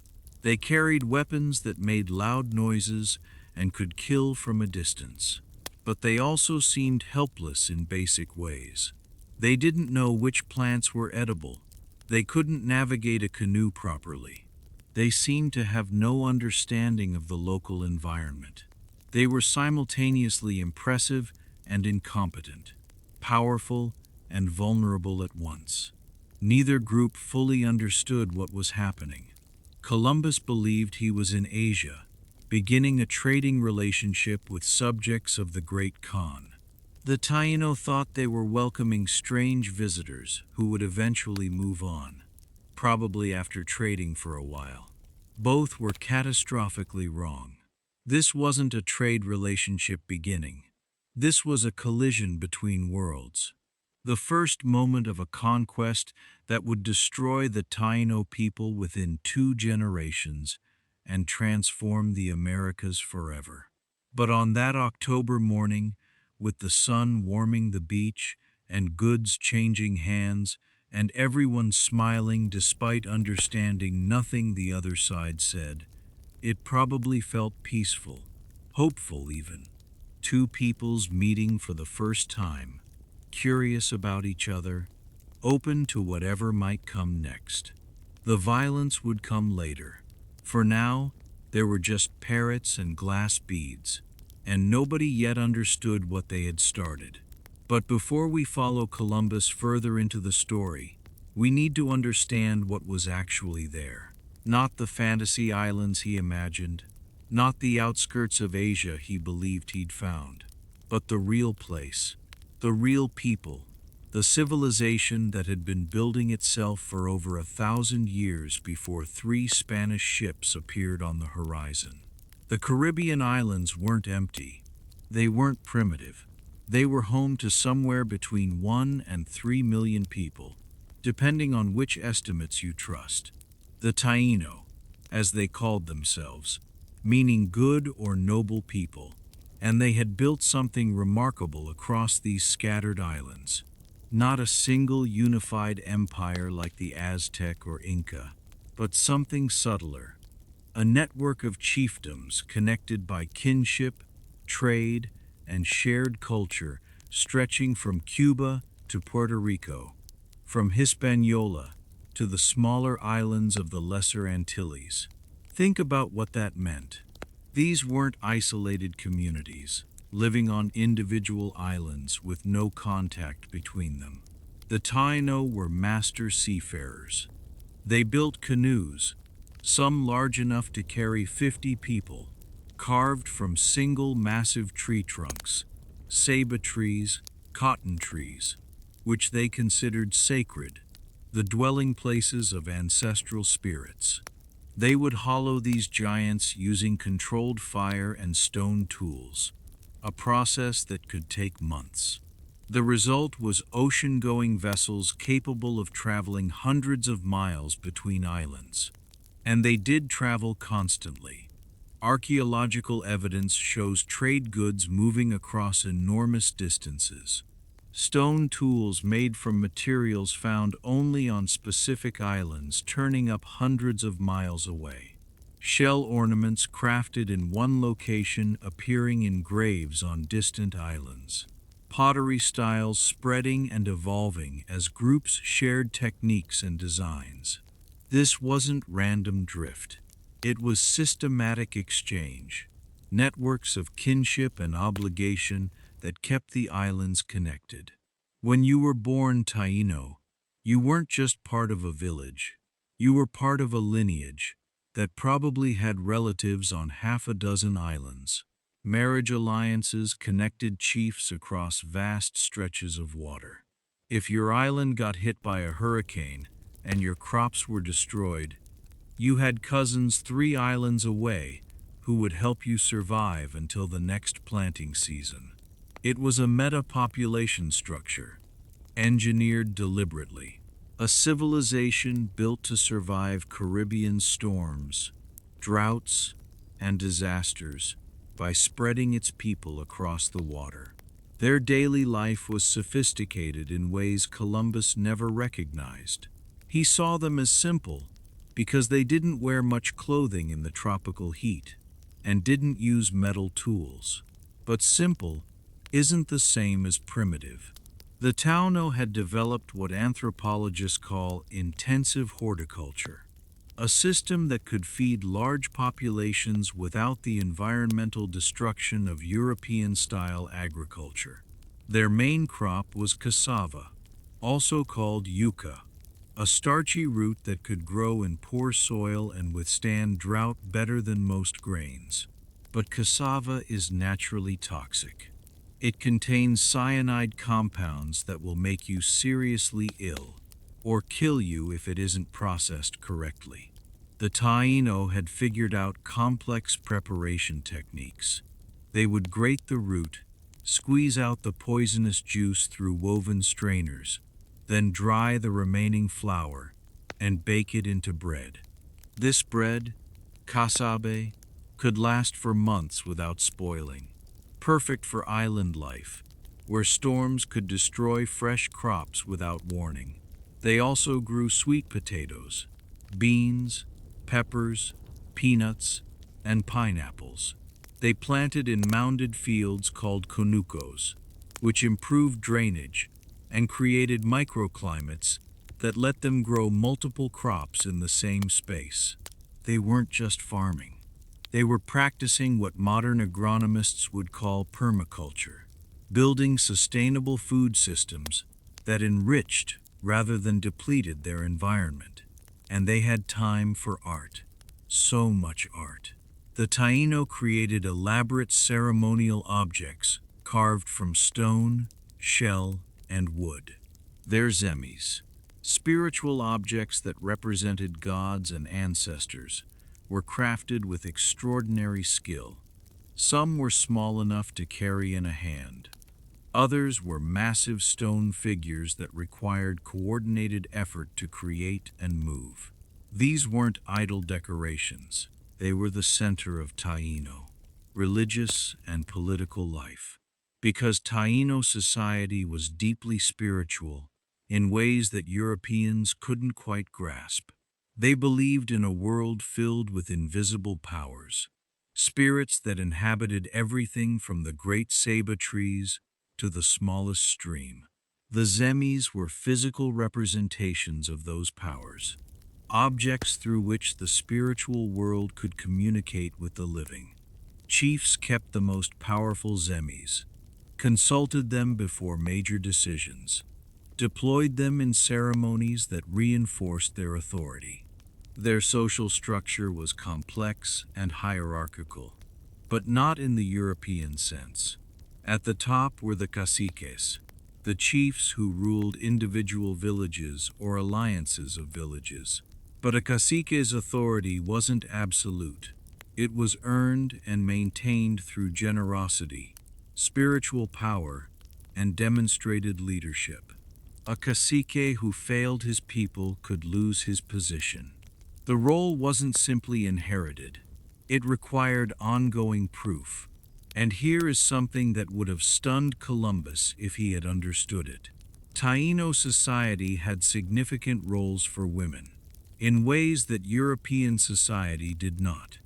They carried weapons that made loud noises and could kill from a distance. But they also seemed helpless in basic ways. They didn't know which plants were edible. They couldn't navigate a canoe properly. They seemed to have no understanding of the local environment. They were simultaneously impressive and incompetent, powerful and vulnerable at once. Neither group fully understood what was happening. Columbus believed he was in Asia, beginning a trading relationship with subjects of the Great Khan. The Taíno thought they were welcoming strange visitors who would eventually move on, probably after trading for a while. Both were catastrophically wrong. This wasn't a trade relationship beginning. This was a collision between worlds. The first moment of a conquest that would destroy the Taíno people within 2 generations and transform the Americas forever. But on that October morning, with the sun warming the beach and goods changing hands and everyone smiling despite understanding nothing the other side said, it probably felt peaceful, hopeful even. 2 peoples meeting for the first time, curious about each other, open to whatever might come next. The violence would come later. For now, there were just parrots and glass beads, and nobody yet understood what they had started. But before we follow Columbus further into the story, we need to understand what was actually there. Not the fantasy islands he imagined, not the outskirts of Asia he believed he'd found, but the real place, the real people, the civilization that had been building itself for over 1,000 years before 3 Spanish ships appeared on the horizon. The Caribbean islands weren't empty. They weren't primitive. They were home to somewhere between 1 and 3 million people, depending on which estimates you trust. The Taíno, as they called themselves, meaning good or noble people, and they had built something remarkable across these scattered islands. Not a single unified empire like the Aztec or Inca, but something subtler, a network of chiefdoms connected by kinship, trade, and shared culture stretching from Cuba to Puerto Rico, from Hispaniola to the smaller islands of the Lesser Antilles. Think about what that meant. These weren't isolated communities. living on individual islands with no contact between them. The Taíno were master seafarers. They built canoes, some large enough to carry 50 people, carved from single massive tree trunks, ceiba trees, cotton trees, which they considered sacred, the dwelling places of ancestral spirits. They would hollow these giants using controlled fire and stone tools, a process that could take months. The result was ocean-going vessels capable of traveling hundreds of miles between islands. And they did travel constantly. Archaeological evidence shows trade goods moving across enormous distances. Stone tools made from materials found only on specific islands turning up hundreds of miles away. Shell ornaments crafted in one location appearing in graves on distant islands. Pottery styles spreading and evolving as groups shared techniques and designs. This wasn't random drift. It was systematic exchange, networks of kinship and obligation that kept the islands connected. When you were born Taíno, you weren't just part of a village. You were part of a lineage that probably had relatives on half a dozen islands. Marriage alliances connected chiefs across vast stretches of water. If your island got hit by a hurricane and your crops were destroyed, you had cousins 3 islands away who would help you survive until the next planting season. It was a meta-population structure, engineered deliberately, a civilization built to survive Caribbean storms, droughts, and disasters by spreading its people across the water. Their daily life was sophisticated in ways Columbus never recognized. He saw them as simple because they didn't wear much clothing in the tropical heat and didn't use metal tools. But simple isn't the same as primitive. The Taíno had developed what anthropologists call intensive horticulture, a system that could feed large populations without the environmental destruction of European-style agriculture. Their main crop was cassava, also called yucca, a starchy root that could grow in poor soil and withstand drought better than most grains. But cassava is naturally toxic. It contains cyanide compounds that will make you seriously ill, or kill you if it isn't processed correctly. The Taíno had figured out complex preparation techniques. They would grate the root, squeeze out the poisonous juice through woven strainers, then dry the remaining flour and bake it into bread. This bread, casabe, could last for months without spoiling, perfect for island life, where storms could destroy fresh crops without warning. They also grew sweet potatoes, beans, peppers, peanuts, and pineapples. They planted in mounded fields called conucos, which improved drainage and created microclimates that let them grow multiple crops in the same space. They weren't just farming. They were practicing what modern agronomists would call permaculture, building sustainable food systems that enriched rather than depleted their environment. And they had time for art. So much art. The Taíno created elaborate ceremonial objects carved from stone, shell, and wood. Their zemis, spiritual objects that represented gods and ancestors, were crafted with extraordinary skill. Some were small enough to carry in a hand. Others were massive stone figures that required coordinated effort to create and move. These weren't idle decorations. They were the center of Taíno, religious and political life. Because Taíno society was deeply spiritual in ways that Europeans couldn't quite grasp. They believed in a world filled with invisible powers, spirits that inhabited everything from the great ceiba trees to the smallest stream. The zemis were physical representations of those powers, objects through which the spiritual world could communicate with the living. Chiefs kept the most powerful zemis, consulted them before major decisions, deployed them in ceremonies that reinforced their authority. Their social structure was complex and hierarchical, but not in the European sense. At the top were the caciques, the chiefs who ruled individual villages or alliances of villages. But a cacique's authority wasn't absolute. It was earned and maintained through generosity, spiritual power, and demonstrated leadership. A cacique who failed his people could lose his position. The role wasn't simply inherited. It required ongoing proof. And here is something that would have stunned Columbus if he had understood it. Taíno society had significant roles for women, in ways that European society did not.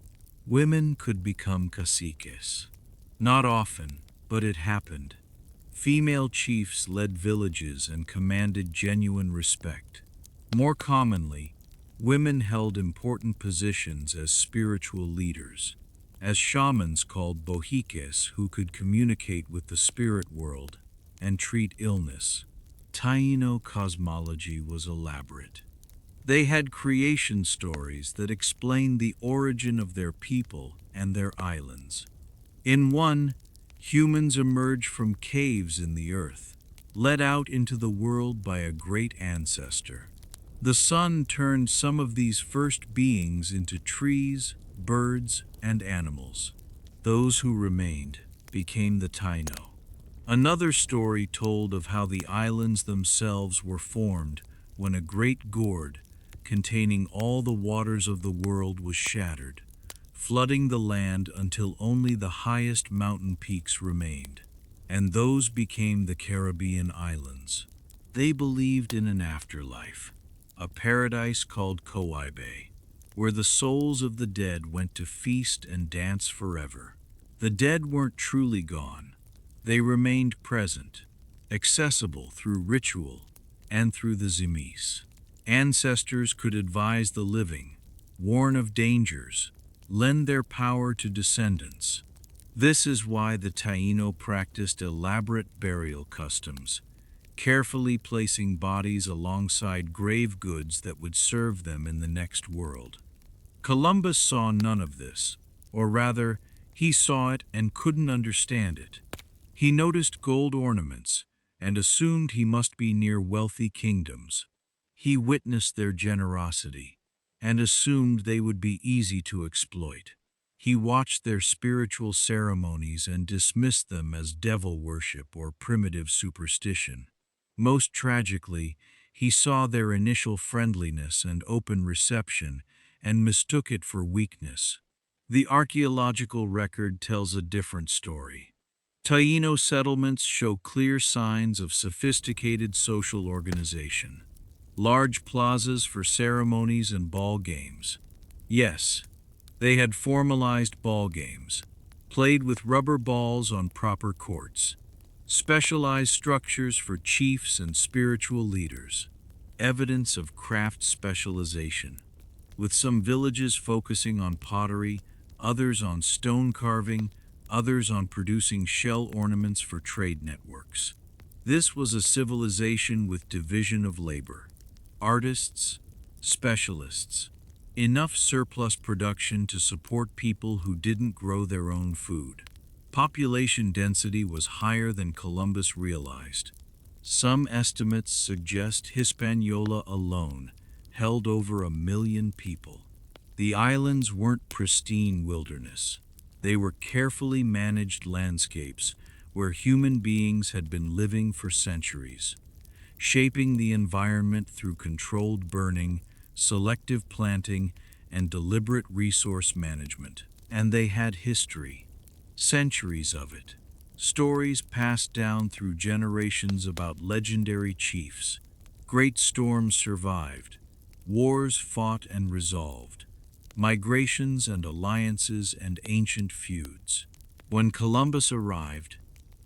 Women could become caciques. Not often, but it happened. Female chiefs led villages and commanded genuine respect. More commonly, women held important positions as spiritual leaders, as shamans called bohiques who could communicate with the spirit world and treat illness. Taíno cosmology was elaborate. They had creation stories that explained the origin of their people and their islands. In one, humans emerged from caves in the earth, led out into the world by a great ancestor. The sun turned some of these first beings into trees, birds, and animals. Those who remained became the Taíno. Another story told of how the islands themselves were formed when a great gourd, containing all the waters of the world, was shattered, flooding the land until only the highest mountain peaks remained, and those became the Caribbean islands. They believed in an afterlife, a paradise called Coibe, where the souls of the dead went to feast and dance forever. The dead weren't truly gone. They remained present, accessible through ritual and through the zemis. Ancestors could advise the living, warn of dangers, lend their power to descendants. This is why the Taíno practiced elaborate burial customs, carefully placing bodies alongside grave goods that would serve them in the next world. Columbus saw none of this, or rather, he saw it and couldn't understand it. He noticed gold ornaments and assumed he must be near wealthy kingdoms. He witnessed their generosity and assumed they would be easy to exploit. He watched their spiritual ceremonies and dismissed them as devil worship or primitive superstition. Most tragically, he saw their initial friendliness and open reception and mistook it for weakness. The archaeological record tells a different story. Taíno settlements show clear signs of sophisticated social organization. Large plazas for ceremonies and ball games. Yes, they had formalized ball games, played with rubber balls on proper courts. Specialized structures for chiefs and spiritual leaders. Evidence of craft specialization, with some villages focusing on pottery, others on stone carving, others on producing shell ornaments for trade networks. This was a civilization with division of labor. Artists, specialists, enough surplus production to support people who didn't grow their own food. Population density was higher than Columbus realized. Some estimates suggest Hispaniola alone held over 1 million people. The islands weren't pristine wilderness. They were carefully managed landscapes where human beings had been living for centuries, shaping the environment through controlled burning, selective planting, and deliberate resource management. And they had history, centuries of it. Stories passed down through generations about legendary chiefs. Great storms survived, wars fought and resolved, migrations and alliances and ancient feuds. When Columbus arrived,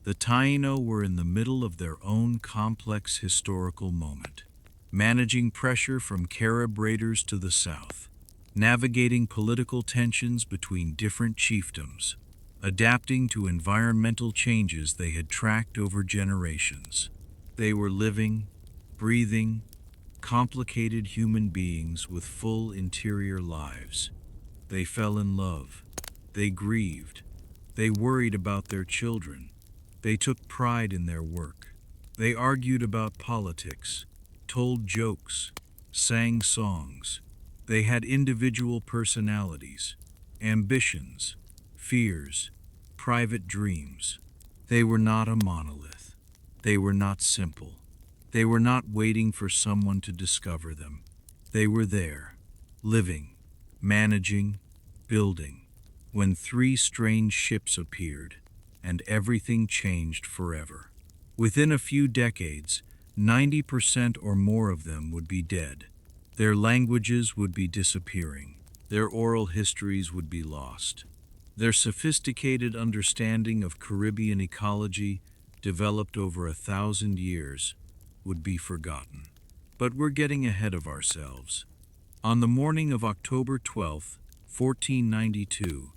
the Taíno were in the middle of their own complex historical moment, managing pressure from Carib raiders to the south, navigating political tensions between different chiefdoms, adapting to environmental changes they had tracked over generations. They were living, breathing, complicated human beings with full interior lives. They fell in love. They grieved. They worried about their children. They took pride in their work. They argued about politics, told jokes, sang songs. They had individual personalities, ambitions, fears, private dreams. They were not a monolith. They were not simple. They were not waiting for someone to discover them. They were there, living, managing, building, when three strange ships appeared, and everything changed forever. Within a few decades, 90% or more of them would be dead. Their languages would be disappearing. Their oral histories would be lost. Their sophisticated understanding of Caribbean ecology, developed over 1,000 years, would be forgotten. But we're getting ahead of ourselves. On the morning of October 12, 1492,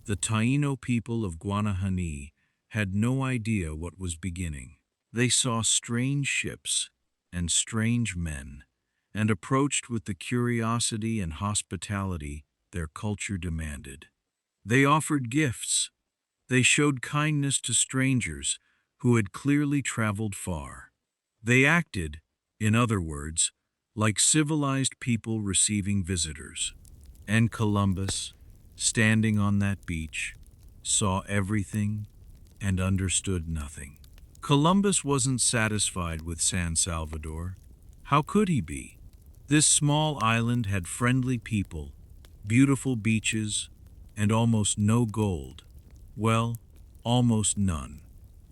the Taíno people of Guanahani had no idea what was beginning. They saw strange ships and strange men, and approached with the curiosity and hospitality their culture demanded. They offered gifts. They showed kindness to strangers who had clearly traveled far. They acted, in other words, like civilized people receiving visitors. And Columbus, standing on that beach, saw everything and understood nothing. Columbus wasn't satisfied with San Salvador. How could he be? This small island had friendly people, beautiful beaches, and almost no gold. Well, almost none.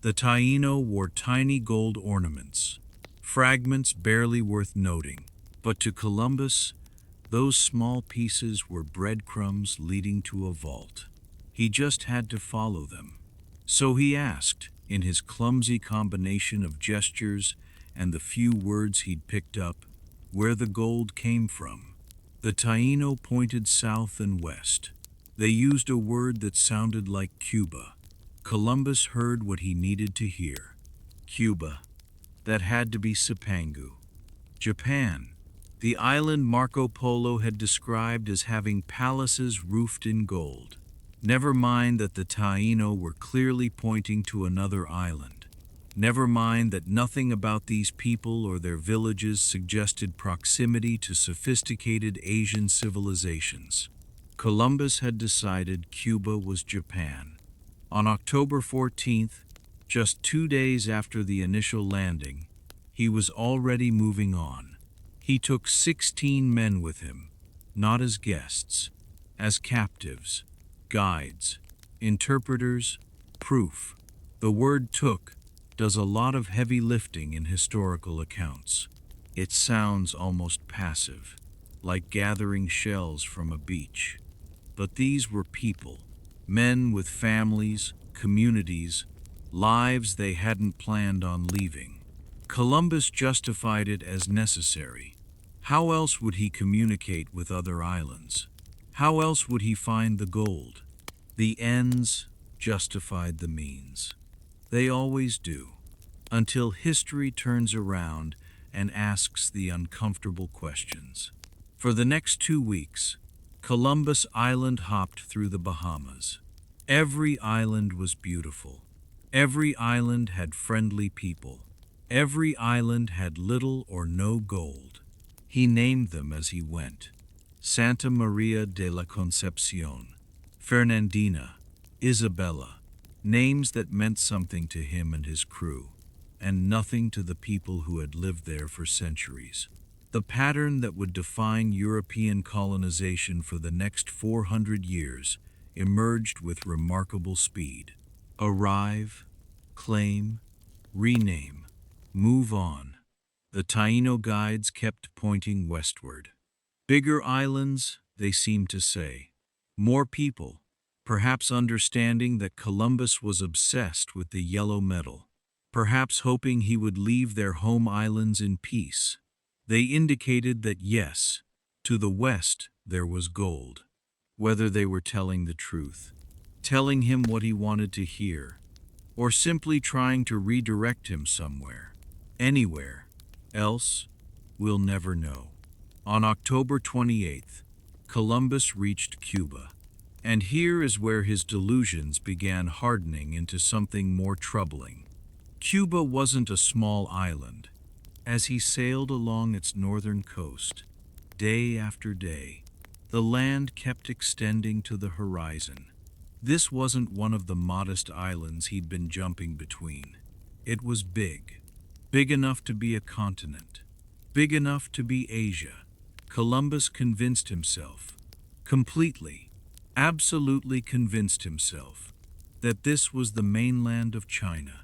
The Taíno wore tiny gold ornaments, fragments barely worth noting. But to Columbus, those small pieces were breadcrumbs leading to a vault. He just had to follow them. So he asked, in his clumsy combination of gestures and the few words he'd picked up, where the gold came from. The Taíno pointed south and west. They used a word that sounded like Cuba. Columbus heard what he needed to hear. Cuba. That had to be Cipangu. Japan. The island Marco Polo had described as having palaces roofed in gold. Never mind that the Taíno were clearly pointing to another island. Never mind that nothing about these people or their villages suggested proximity to sophisticated Asian civilizations. Columbus had decided Cuba was Japan. On October 14th, just 2 days after the initial landing, he was already moving on. He took 16 men with him, not as guests, as captives, guides, interpreters, proof. The word took does a lot of heavy lifting in historical accounts. It sounds almost passive, like gathering shells from a beach. But these were people, men with families, communities, lives they hadn't planned on leaving. Columbus justified it as necessary. How else would he communicate with other islands? How else would he find the gold? The ends justified the means. They always do, until history turns around and asks the uncomfortable questions. For the next 2 weeks, Columbus Island hopped through the Bahamas. Every island was beautiful. Every island had friendly people. Every island had little or no gold. He named them as he went. Santa Maria de la Concepcion, Fernandina, Isabella, names that meant something to him and his crew, and nothing to the people who had lived there for centuries. The pattern that would define European colonization for the next 400 years emerged with remarkable speed. Arrive, claim, rename, move on. The Taíno guides kept pointing westward. Bigger islands, they seemed to say. More people, perhaps understanding that Columbus was obsessed with the yellow metal, perhaps hoping he would leave their home islands in peace. They indicated that yes, to the west there was gold. Whether they were telling the truth, telling him what he wanted to hear, or simply trying to redirect him somewhere, anywhere else, we'll never know. On October 28th, Columbus reached Cuba. And here is where his delusions began hardening into something more troubling. Cuba wasn't a small island. As he sailed along its northern coast, day after day, the land kept extending to the horizon. This wasn't one of the modest islands he'd been jumping between. It was big. Big enough to be a continent. Big enough to be Asia. Columbus convinced himself, completely, absolutely convinced himself, that this was the mainland of China,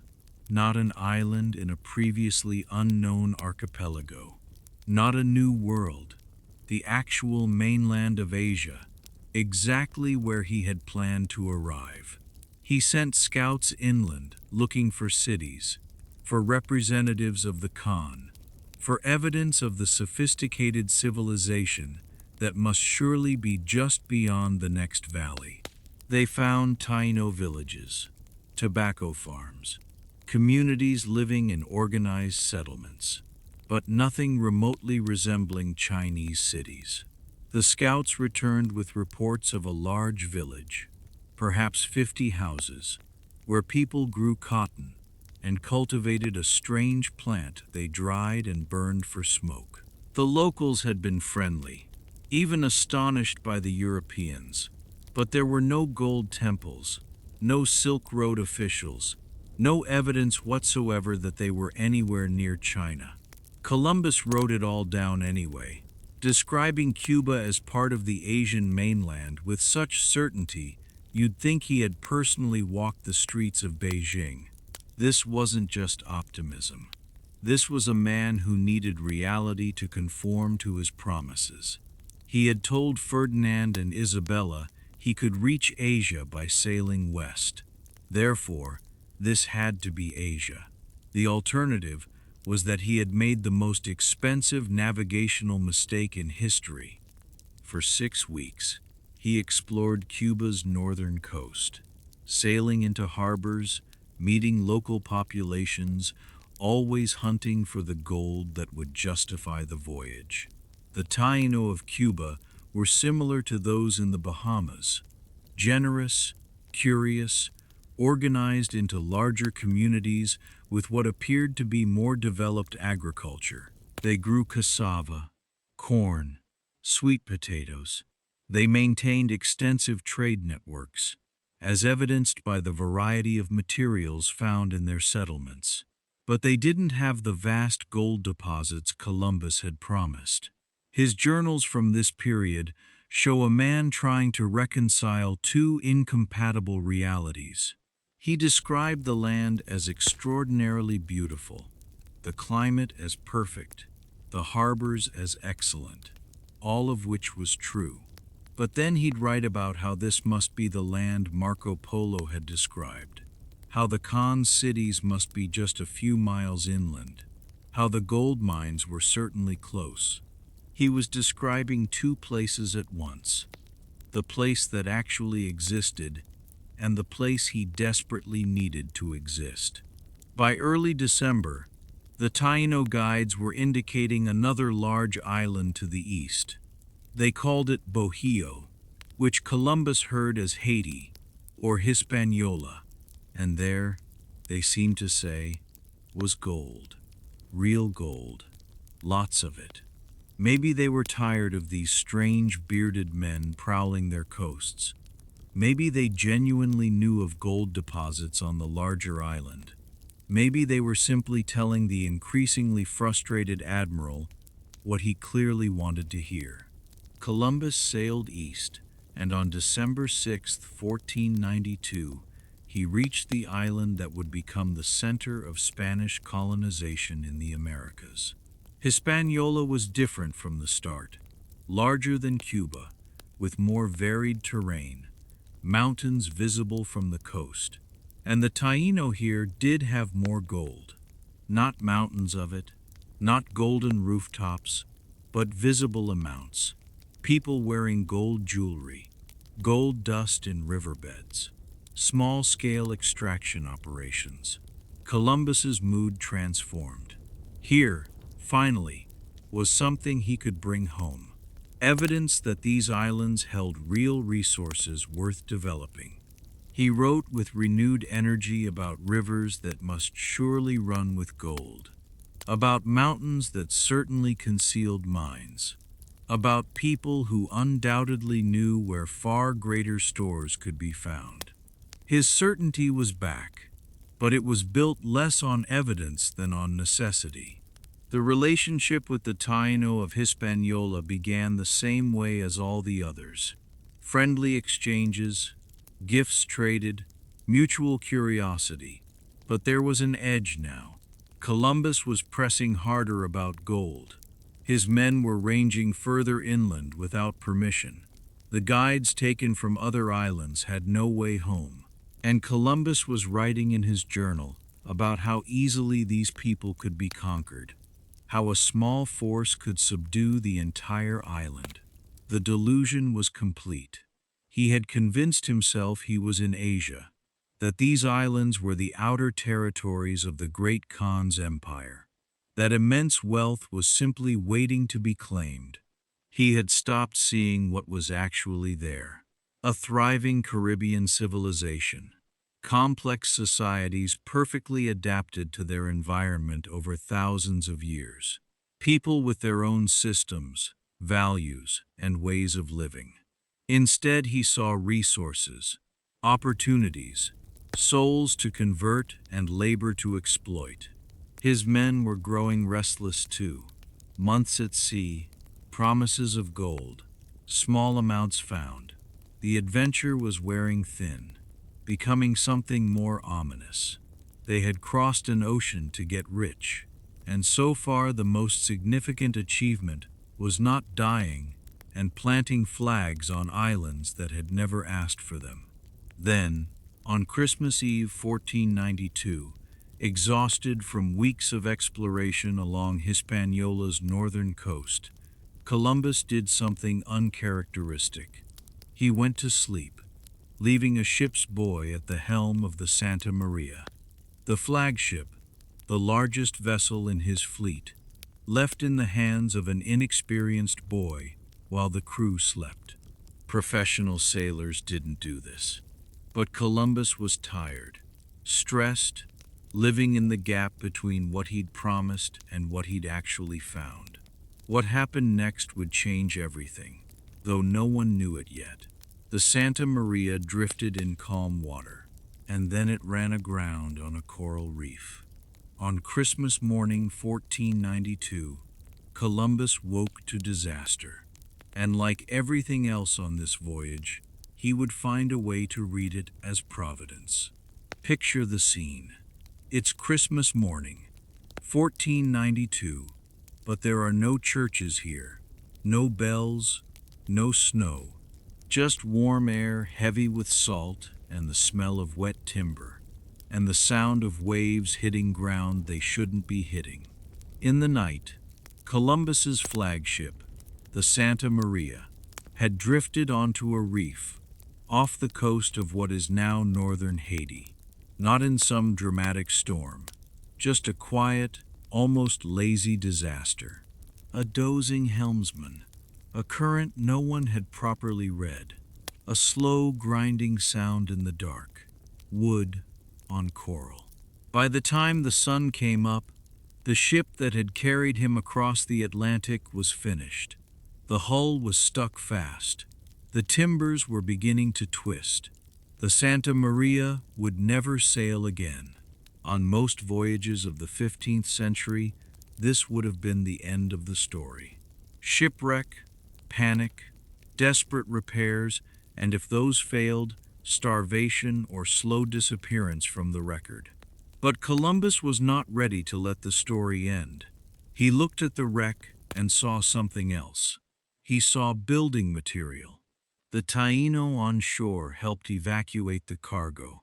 not an island in a previously unknown archipelago, not a new world, the actual mainland of Asia, exactly where he had planned to arrive. He sent scouts inland looking for cities, for representatives of the Khan, for evidence of the sophisticated civilization that must surely be just beyond the next valley. They found Taíno villages, tobacco farms, communities living in organized settlements, but nothing remotely resembling Chinese cities. The scouts returned with reports of a large village, perhaps 50 houses, where people grew cotton and cultivated a strange plant they dried and burned for smoke. The locals had been friendly, even astonished by the Europeans, but there were no gold temples, no Silk Road officials, no evidence whatsoever that they were anywhere near China. Columbus wrote it all down anyway, describing Cuba as part of the Asian mainland with such certainty you'd think he had personally walked the streets of Beijing. This wasn't just optimism. This was a man who needed reality to conform to his promises. He had told Ferdinand and Isabella he could reach Asia by sailing west. Therefore, this had to be Asia. The alternative was that he had made the most expensive navigational mistake in history. For 6 weeks, he explored Cuba's northern coast, sailing into harbors, meeting local populations, always hunting for the gold that would justify the voyage. The Taíno of Cuba were similar to those in the Bahamas, generous, curious, organized into larger communities with what appeared to be more developed agriculture. They grew cassava, corn, sweet potatoes. They maintained extensive trade networks, as evidenced by the variety of materials found in their settlements. But they didn't have the vast gold deposits Columbus had promised. His journals from this period show a man trying to reconcile two incompatible realities. He described the land as extraordinarily beautiful, the climate as perfect, the harbors as excellent, all of which was true. But then he'd write about how this must be the land Marco Polo had described, how the Khan cities must be just a few miles inland, how the gold mines were certainly close. He was describing two places at once, the place that actually existed and the place he desperately needed to exist. By early December, the Taíno guides were indicating another large island to the east. They called it Bohio, which Columbus heard as Haiti or Hispaniola, and there, they seemed to say, was gold, real gold, lots of it. Maybe they were tired of these strange bearded men prowling their coasts. Maybe they genuinely knew of gold deposits on the larger island. Maybe they were simply telling the increasingly frustrated admiral what he clearly wanted to hear. Columbus sailed east, and on December 6, 1492, he reached the island that would become the center of Spanish colonization in the Americas. Hispaniola was different from the start, larger than Cuba, with more varied terrain, mountains visible from the coast. And the Taíno here did have more gold. Not mountains of it, not golden rooftops, but visible amounts. People wearing gold jewelry, gold dust in riverbeds. small-scale extraction operations. Columbus's mood transformed. Here, finally, was something he could bring home. Evidence that these islands held real resources worth developing. He wrote with renewed energy about rivers that must surely run with gold, about mountains that certainly concealed mines, about people who undoubtedly knew where far greater stores could be found. His certainty was back, but it was built less on evidence than on necessity. The relationship with the Taíno of Hispaniola began the same way as all the others. Friendly exchanges, gifts traded, mutual curiosity. But there was an edge now. Columbus was pressing harder about gold. His men were ranging further inland without permission. The guides taken from other islands had no way home. And Columbus was writing in his journal about how easily these people could be conquered, how a small force could subdue the entire island. The delusion was complete. He had convinced himself he was in Asia, that these islands were the outer territories of the great Khan's empire, that immense wealth was simply waiting to be claimed. He had stopped seeing what was actually there. A thriving Caribbean civilization, complex societies perfectly adapted to their environment over thousands of years, people with their own systems, values, and ways of living. Instead, he saw resources, opportunities, souls to convert and labor to exploit. His men were growing restless too. Months at sea, promises of gold, small amounts found. The adventure was wearing thin, becoming something more ominous. They had crossed an ocean to get rich, and so far the most significant achievement was not dying and planting flags on islands that had never asked for them. Then, on Christmas Eve 1492, exhausted from weeks of exploration along Hispaniola's northern coast, Columbus did something uncharacteristic. He went to sleep, leaving a ship's boy at the helm of the Santa Maria. The flagship, the largest vessel in his fleet, left in the hands of an inexperienced boy while the crew slept. Professional sailors didn't do this. But Columbus was tired, stressed, living in the gap between what he'd promised and what he'd actually found. What happened next would change everything, though no one knew it yet. The Santa Maria drifted in calm water, and then it ran aground on a coral reef. On Christmas morning 1492, Columbus woke to disaster, and like everything else on this voyage, he would find a way to read it as providence. Picture the scene. It's Christmas morning, 1492, but there are no churches here, no bells, no snow, just warm air heavy with salt and the smell of wet timber, and the sound of waves hitting ground they shouldn't be hitting. In the night, Columbus's flagship, the Santa Maria, had drifted onto a reef off the coast of what is now northern Haiti. Not in some dramatic storm, just a quiet, almost lazy disaster. A dozing helmsman, a current no one had properly read, a slow grinding sound in the dark, wood on coral. By the time the sun came up, the ship that had carried him across the Atlantic was finished. The hull was stuck fast. The timbers were beginning to twist. The Santa Maria would never sail again. On most voyages of the 15th century, this would have been the end of the story. Shipwreck, panic, desperate repairs, and if those failed, starvation or slow disappearance from the record. But Columbus was not ready to let the story end. He looked at the wreck and saw something else. He saw building material. The Taíno on shore helped evacuate the cargo.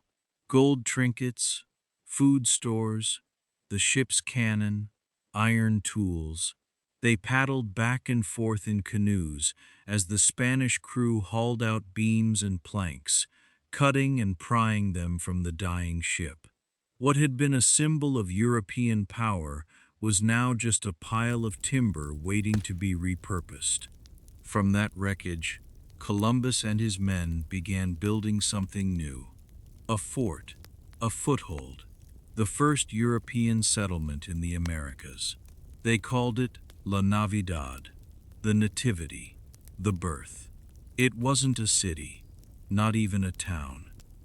Gold trinkets, food stores, the ship's cannon, iron tools. They paddled back and forth in canoes as the Spanish crew hauled out beams and planks, cutting and prying them from the dying ship. What had been a symbol of European power was now just a pile of timber waiting to be repurposed. From that wreckage, Columbus and his men began building something new. A fort, a foothold, the first European settlement in the Americas. They called it La Navidad, the Nativity, the birth. It wasn't a city, not even a town.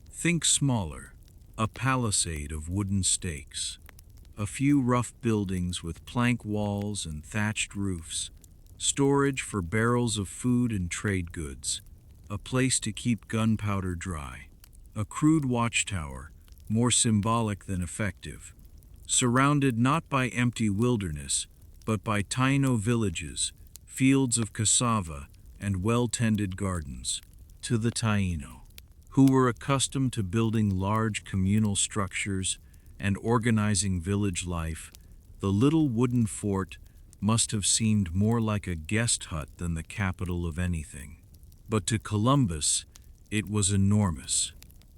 Think smaller, a palisade of wooden stakes. A few rough buildings with plank walls and thatched roofs, storage for barrels of food and trade goods, a place to keep gunpowder dry, a crude watchtower, more symbolic than effective, surrounded not by empty wilderness, but by Taíno villages, fields of cassava, and well-tended gardens. To the Taíno, who were accustomed to building large communal structures and organizing village life, the little wooden fort must have seemed more like a guest hut than the capital of anything. But to Columbus, it was enormous.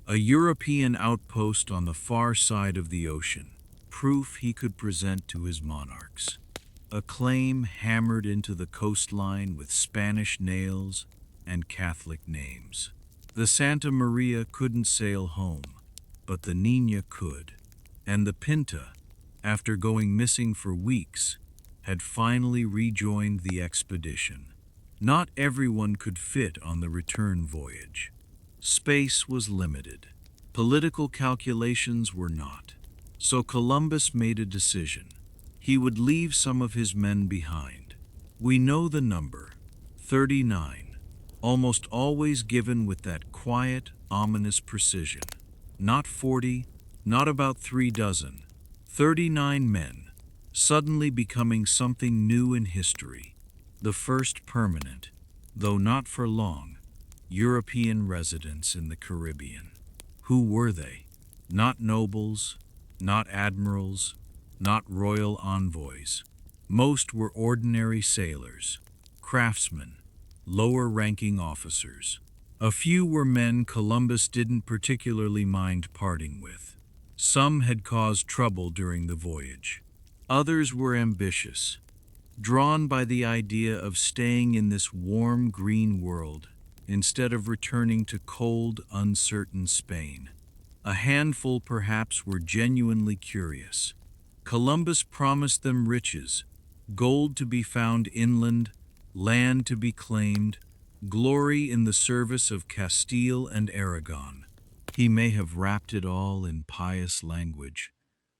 A European outpost on the far side of the ocean, proof he could present to his monarchs. A claim hammered into the coastline with Spanish nails and Catholic names. The Santa Maria couldn't sail home, but the Niña could. And the Pinta, after going missing for weeks, had finally rejoined the expedition. Not everyone could fit on the return voyage. Space was limited. Political calculations were not. So Columbus made a decision. He would leave some of his men behind. We know the number, 39, almost always given with that quiet, ominous precision. Not 40, not about 3 dozen, 39 men, suddenly becoming something new in history. The first permanent, though not for long, European residents in the Caribbean. Who were they? Not nobles, not admirals, not royal envoys. Most were ordinary sailors, craftsmen, lower-ranking officers. A few were men Columbus didn't particularly mind parting with. Some had caused trouble during the voyage. Others were ambitious, drawn by the idea of staying in this warm green world instead of returning to cold, uncertain Spain. A handful perhaps were genuinely curious. Columbus promised them riches, gold to be found inland, land to be claimed, glory in the service of Castile and Aragon. He may have wrapped it all in pious language,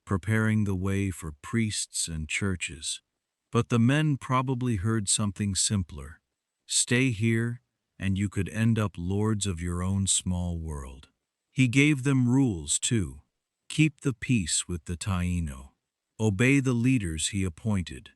preparing the way for priests and churches. But the men probably heard something simpler. Stay here, and you could end up lords of your own small world. He gave them rules, too. Keep the peace with the Taíno. Obey the leaders he appointed.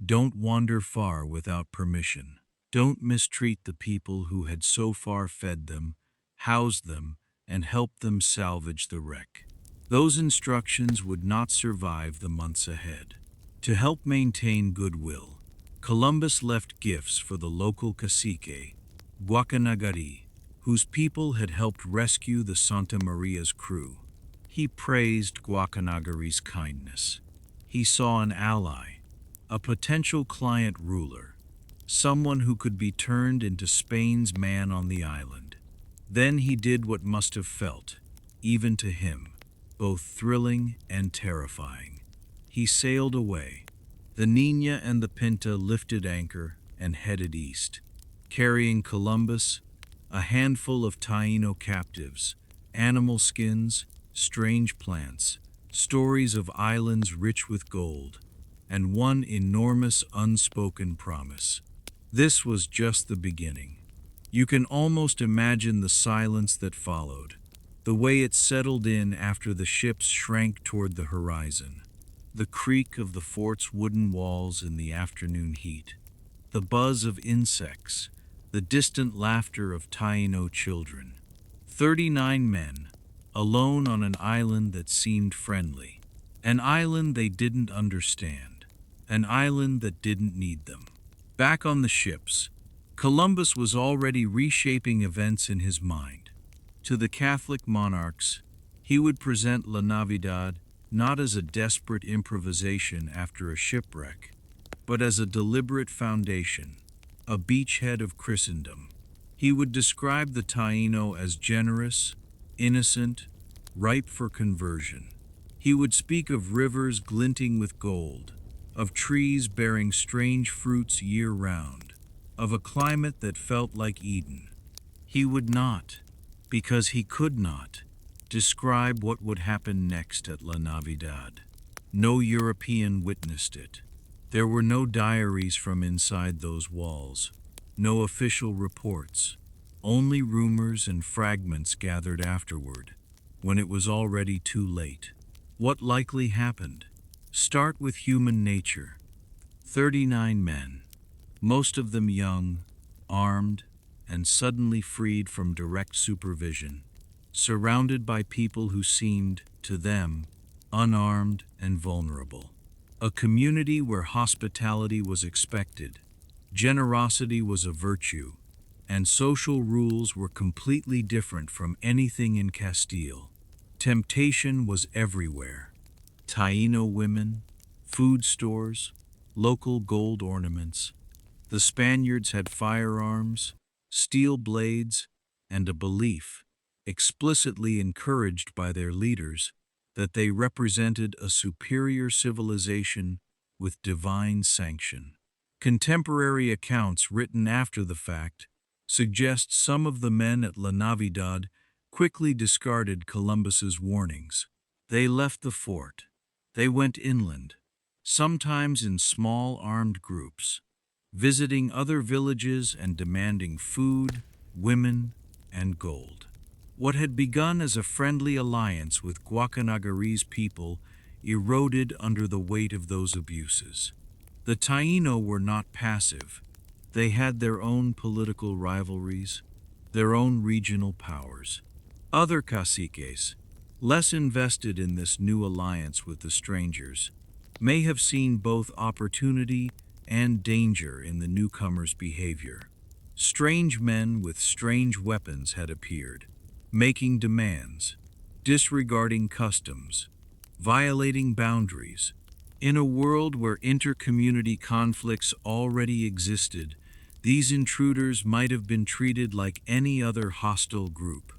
Don't wander far without permission. Don't mistreat the people who had so far fed them, housed them, and helped them salvage the wreck. Those instructions would not survive the months ahead. To help maintain goodwill, Columbus left gifts for the local cacique, Guacanagari, whose people had helped rescue the Santa Maria's crew. He praised Guacanagari's kindness. He saw an ally, a potential client ruler, someone who could be turned into Spain's man on the island. Then he did what must have felt, even to him, both thrilling and terrifying. He sailed away. The Niña and the Pinta lifted anchor and headed east, carrying Columbus, a handful of Taíno captives, animal skins, strange plants, stories of islands rich with gold, and one enormous unspoken promise. This was just the beginning. You can almost imagine the silence that followed, the way it settled in after the ships shrank toward the horizon, the creak of the fort's wooden walls in the afternoon heat, the buzz of insects, the distant laughter of Taíno children. 39 men, alone on an island that seemed friendly, an island they didn't understand, an island that didn't need them. Back on the ships, Columbus was already reshaping events in his mind. To the Catholic monarchs, he would present La Navidad not as a desperate improvisation after a shipwreck, but as a deliberate foundation, a beachhead of Christendom. He would describe the Taíno as generous, innocent, ripe for conversion. He would speak of rivers glinting with gold, of trees bearing strange fruits year-round, of a climate that felt like Eden. He would not, because he could not, describe what would happen next at La Navidad. No European witnessed it. There were no diaries from inside those walls, no official reports, only rumors and fragments gathered afterward, when it was already too late. What likely happened? Start with human nature. 39 men, most of them young, armed, and suddenly freed from direct supervision, surrounded by people who seemed, to them, unarmed and vulnerable. A community where hospitality was expected, generosity was a virtue, and social rules were completely different from anything in Castile. Temptation was everywhere. Taíno women, food stores, local gold ornaments. The Spaniards had firearms, steel blades, and a belief, explicitly encouraged by their leaders, that they represented a superior civilization with divine sanction. Contemporary accounts written after the fact suggest some of the men at La Navidad quickly discarded Columbus's warnings. They left the fort. They went inland, sometimes in small armed groups, visiting other villages and demanding food, women, and gold. What had begun as a friendly alliance with Guacanagari's people eroded under the weight of those abuses. The Taíno were not passive. They had their own political rivalries, their own regional powers. Other caciques, less invested in this new alliance with the strangers, may have seen both opportunity and danger in the newcomers' behavior. Strange men with strange weapons had appeared, making demands, disregarding customs, violating boundaries. In a world where inter-community conflicts already existed, these intruders might have been treated like any other hostile group,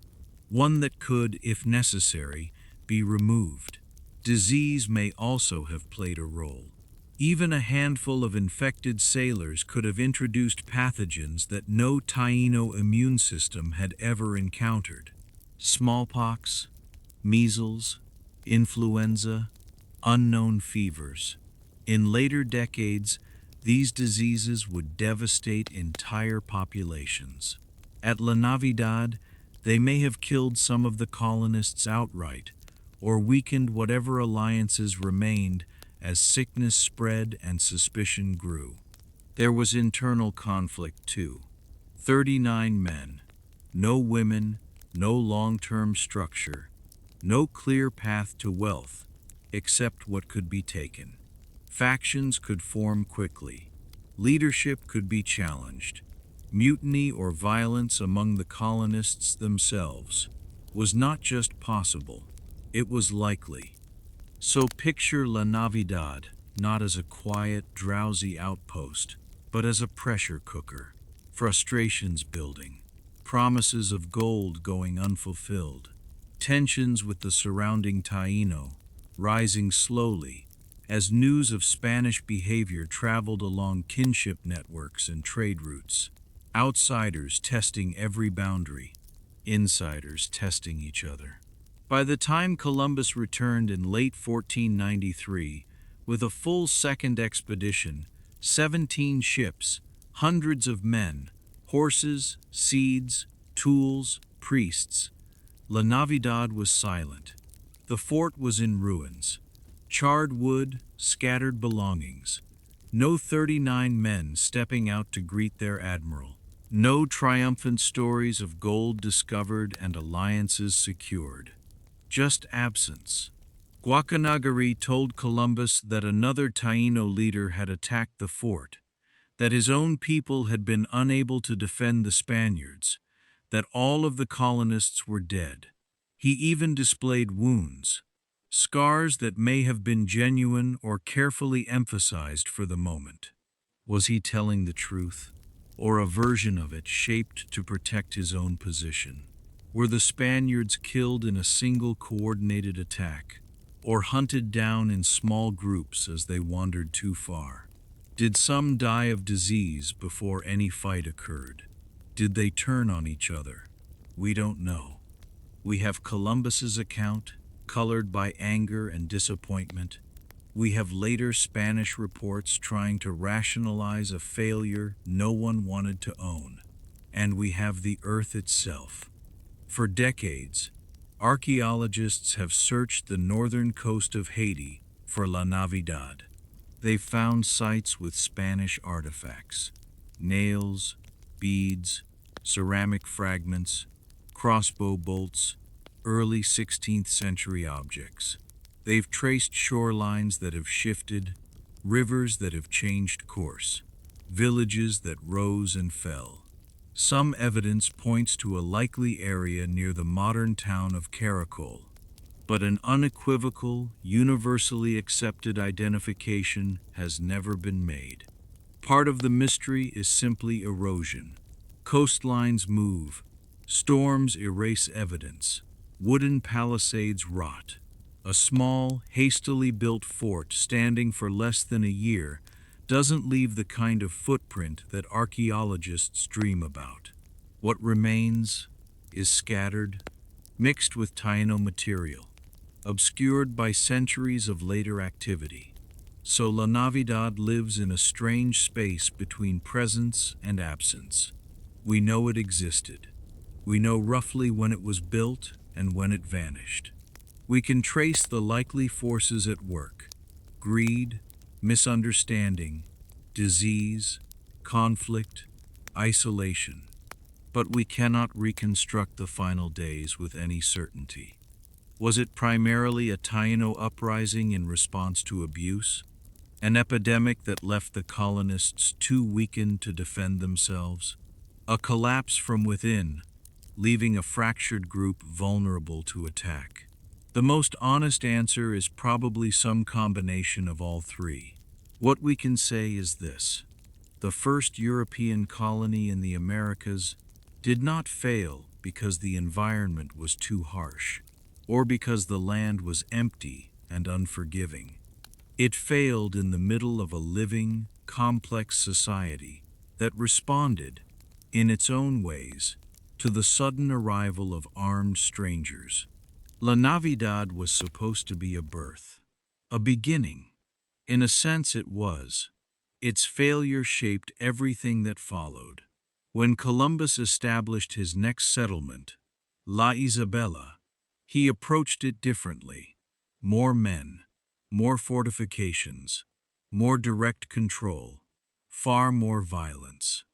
one that could, if necessary, be removed. Disease may also have played a role. Even a handful of infected sailors could have introduced pathogens that no Taíno immune system had ever encountered. Smallpox, measles, influenza, unknown fevers. In later decades, these diseases would devastate entire populations. At La Navidad, they may have killed some of the colonists outright, or weakened whatever alliances remained as sickness spread and suspicion grew. There was internal conflict too. 39 men, no women, no long-term structure, no clear path to wealth, except what could be taken. Factions could form quickly. Leadership could be challenged. Mutiny or violence among the colonists themselves was not just possible, it was likely. So picture La Navidad not as a quiet, drowsy outpost, but as a pressure cooker, frustrations building, promises of gold going unfulfilled, tensions with the surrounding Taíno rising slowly as news of Spanish behavior traveled along kinship networks and trade routes. Outsiders testing every boundary, insiders testing each other. By the time Columbus returned in late 1493, with a full second expedition, 17 ships, hundreds of men, horses, seeds, tools, priests, La Navidad was silent. The fort was in ruins. Charred wood, scattered belongings. No 39 men stepping out to greet their admiral. No triumphant stories of gold discovered and alliances secured. Just absence. Guacanagari told Columbus that another Taíno leader had attacked the fort, that his own people had been unable to defend the Spaniards, that all of the colonists were dead. He even displayed wounds, scars that may have been genuine or carefully emphasized for the moment. Was he telling the truth, or a version of it shaped to protect his own position? Were the Spaniards killed in a single coordinated attack, or hunted down in small groups as they wandered too far? Did some die of disease before any fight occurred? Did they turn on each other? We don't know. We have Columbus's account, colored by anger and disappointment. We have later Spanish reports trying to rationalize a failure no one wanted to own. And we have the Earth itself. For decades, archaeologists have searched the northern coast of Haiti for La Navidad. They've found sites with Spanish artifacts, nails, beads, ceramic fragments, crossbow bolts, early 16th century objects. They've traced shorelines that have shifted, rivers that have changed course, villages that rose and fell. Some evidence points to a likely area near the modern town of Caracol, but an unequivocal, universally accepted identification has never been made. Part of the mystery is simply erosion. Coastlines move, storms erase evidence, wooden palisades rot. A small, hastily built fort standing for less than a year doesn't leave the kind of footprint that archaeologists dream about. What remains is scattered, mixed with Taíno material, obscured by centuries of later activity. So La Navidad lives in a strange space between presence and absence. We know it existed. We know roughly when it was built and when it vanished. We can trace the likely forces at work: greed, misunderstanding, disease, conflict, isolation. But we cannot reconstruct the final days with any certainty. Was it primarily a Taíno uprising in response to abuse? An epidemic that left the colonists too weakened to defend themselves? A collapse from within, leaving a fractured group vulnerable to attack? The most honest answer is probably some combination of all three. What we can say is this: the first European colony in the Americas did not fail because the environment was too harsh, or because the land was empty and unforgiving. It failed in the middle of a living, complex society that responded, in its own ways, to the sudden arrival of armed strangers. La Navidad was supposed to be a birth, a beginning. In a sense it was. Its failure shaped everything that followed. When Columbus established his next settlement, La Isabela, he approached it differently. More men, more fortifications, more direct control, far more violence.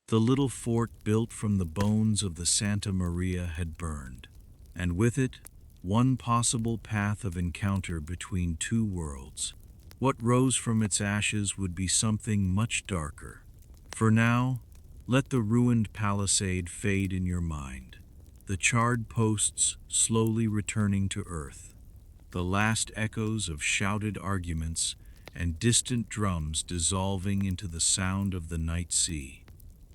The little fort built from the bones of the Santa Maria had burned, and with it, one possible path of encounter between two worlds. What rose from its ashes would be something much darker. For now, let the ruined palisade fade in your mind, the charred posts slowly returning to earth, the last echoes of shouted arguments and distant drums dissolving into the sound of the night sea.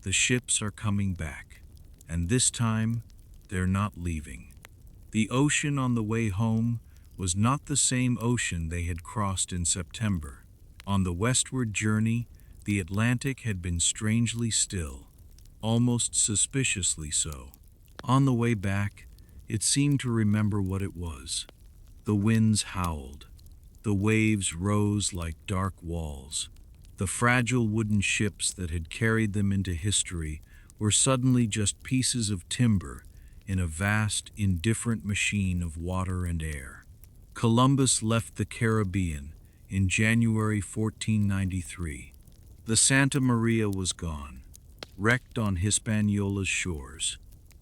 The ships are coming back, and this time, they're not leaving. The ocean on the way home was not the same ocean they had crossed in September. On the westward journey, the Atlantic had been strangely still, almost suspiciously so. On the way back, it seemed to remember what it was. The winds howled. The waves rose like dark walls. The fragile wooden ships that had carried them into history were suddenly just pieces of timber in a vast, indifferent machine of water and air. Columbus left the Caribbean in January 1493. The Santa Maria was gone, wrecked on Hispaniola's shores.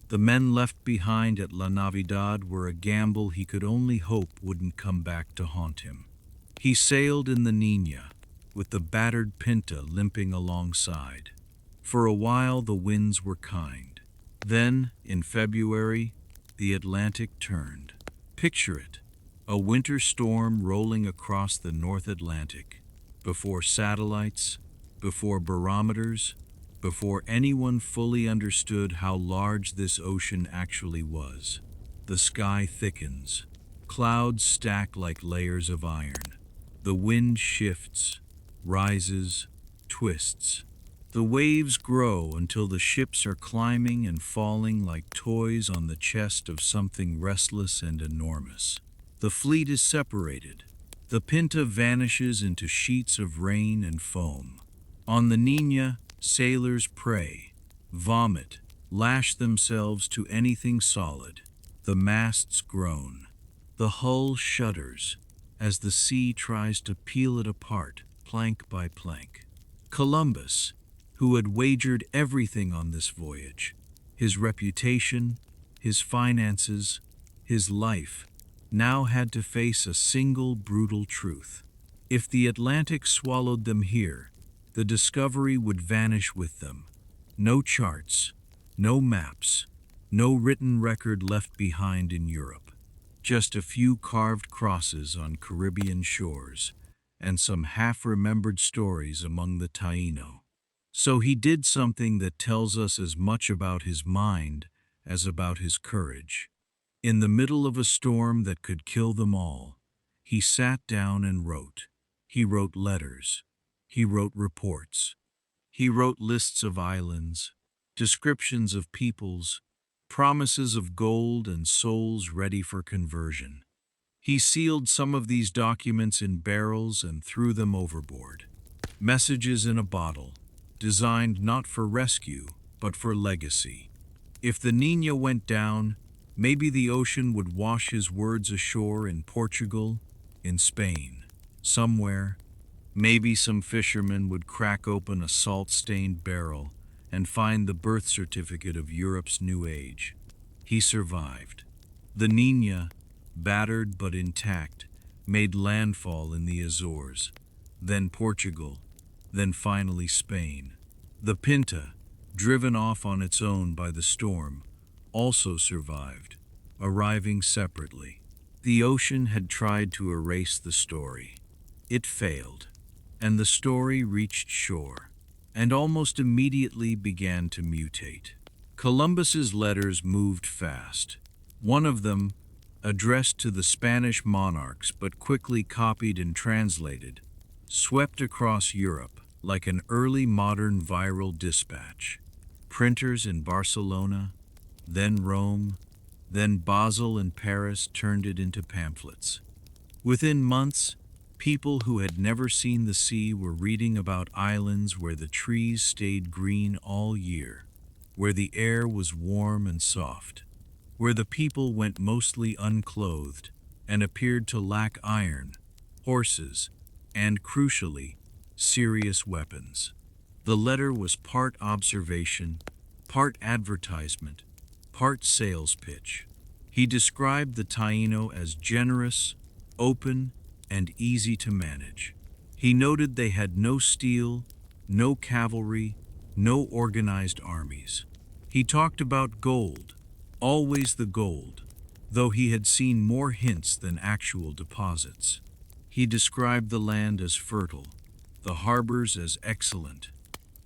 The men left behind at La Navidad were a gamble he could only hope wouldn't come back to haunt him. He sailed in the Niña, with the battered Pinta limping alongside. For a while the winds were kind. Then, in February, the Atlantic turned. Picture it, a winter storm rolling across the North Atlantic. Before satellites, before barometers, before anyone fully understood how large this ocean actually was. The sky thickens. Clouds stack like layers of iron. The wind shifts, rises, twists. The waves grow until the ships are climbing and falling like toys on the chest of something restless and enormous. The fleet is separated. The Pinta vanishes into sheets of rain and foam. On the Niña, sailors pray, vomit, lash themselves to anything solid. The masts groan. The hull shudders as the sea tries to peel it apart, plank by plank. Columbus, who had wagered everything on this voyage, his reputation, his finances, his life, now had to face a single brutal truth. If the Atlantic swallowed them here, the discovery would vanish with them. No charts, no maps, no written record left behind in Europe. Just a few carved crosses on Caribbean shores, and some half-remembered stories among the Taíno. So he did something that tells us as much about his mind as about his courage. In the middle of a storm that could kill them all, he sat down and wrote. He wrote letters. He wrote reports. He wrote lists of islands, descriptions of peoples, promises of gold and souls ready for conversion. He sealed some of these documents in barrels and threw them overboard. Messages in a bottle, designed not for rescue, but for legacy. If the Niña went down, maybe the ocean would wash his words ashore in Portugal, in Spain, somewhere. Maybe some fisherman would crack open a salt-stained barrel and find the birth certificate of Europe's new age. He survived. The Niña, battered but intact, made landfall in the Azores, then Portugal, then finally Spain. The Pinta, driven off on its own by the storm, also survived, arriving separately. The ocean had tried to erase the story. It failed, and the story reached shore, and almost immediately began to mutate. Columbus's letters moved fast. One of them, addressed to the Spanish monarchs but quickly copied and translated, swept across Europe like an early modern viral dispatch. Printers in Barcelona, then Rome, then Basel and Paris turned it into pamphlets. Within months, people who had never seen the sea were reading about islands where the trees stayed green all year, where the air was warm and soft, where the people went mostly unclothed and appeared to lack iron, horses, and, crucially, serious weapons. The letter was part observation, part advertisement, part sales pitch. He described the Taíno as generous, open, and easy to manage. He noted they had no steel, no cavalry, no organized armies. He talked about gold, always the gold, though he had seen more hints than actual deposits. He described the land as fertile, the harbors as excellent,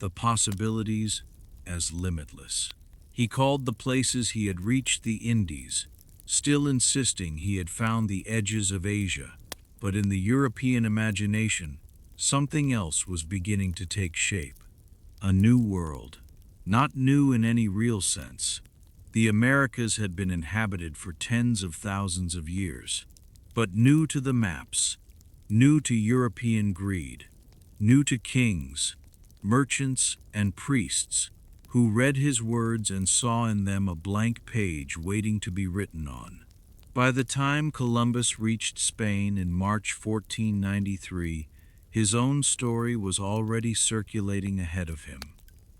the possibilities as limitless. He called the places he had reached the Indies, still insisting he had found the edges of Asia, but in the European imagination, something else was beginning to take shape. A new world, not new in any real sense. The Americas had been inhabited for tens of thousands of years, but new to the maps, new to European greed, new to kings, merchants, and priests, who read his words and saw in them a blank page waiting to be written on. By the time Columbus reached Spain in March 1493, his own story was already circulating ahead of him.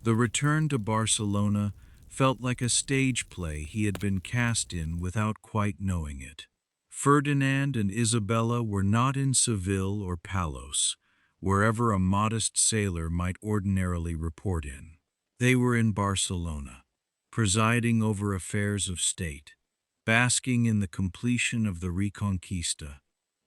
The return to Barcelona felt like a stage play he had been cast in without quite knowing it. Ferdinand and Isabella were not in Seville or Palos, wherever a modest sailor might ordinarily report in. They were in Barcelona. presiding over affairs of state, basking in the completion of the Reconquista,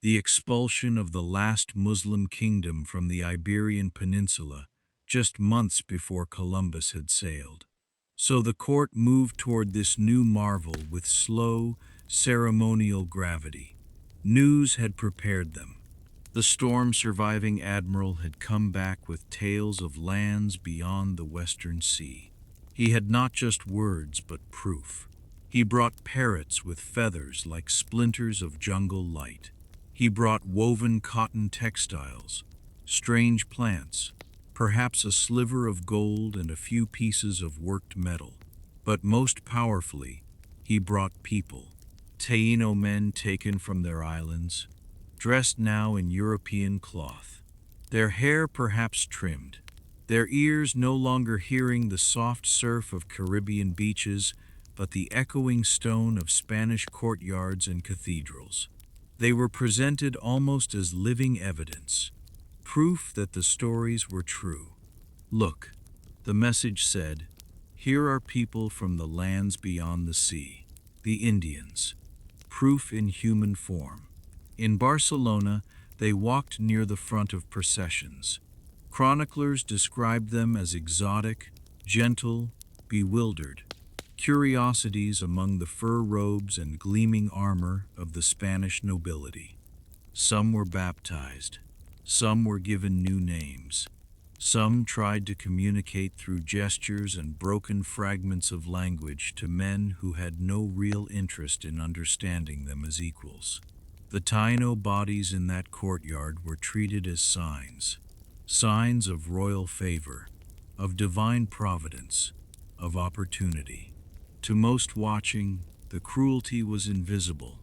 the expulsion of the last Muslim kingdom from the Iberian Peninsula just months before Columbus had sailed. So the court moved toward this new marvel with slow, ceremonial gravity. News had prepared them. The storm-surviving admiral had come back with tales of lands beyond the Western Sea. He had not just words, but proof. He brought parrots with feathers like splinters of jungle light. He brought woven cotton textiles, strange plants, perhaps a sliver of gold and a few pieces of worked metal. But most powerfully, he brought people. Taíno men taken from their islands, dressed now in European cloth, their hair perhaps trimmed, their ears no longer hearing the soft surf of Caribbean beaches, but the echoing stone of Spanish courtyards and cathedrals. They were presented almost as living evidence, proof that the stories were true. Look, the message said, here are people from the lands beyond the sea, the Indians, proof in human form. In Barcelona, they walked near the front of processions. Chroniclers described them as exotic, gentle, bewildered, curiosities among the fur robes and gleaming armor of the Spanish nobility. Some were baptized, some were given new names, some tried to communicate through gestures and broken fragments of language to men who had no real interest in understanding them as equals. The Taíno bodies in that courtyard were treated as signs, signs of royal favor, of divine providence, of opportunity. To most watching, the cruelty was invisible.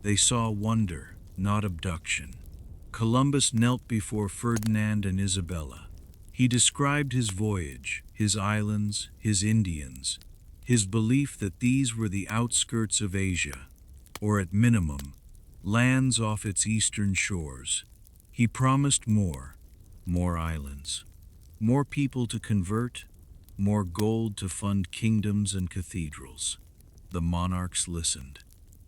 They saw wonder, not abduction. Columbus knelt before Ferdinand and Isabella. He described his voyage, his islands, his Indians, his belief that these were the outskirts of Asia, or at minimum, lands off its eastern shores. He promised more islands, more people to convert, more gold to fund kingdoms and cathedrals. The monarchs listened.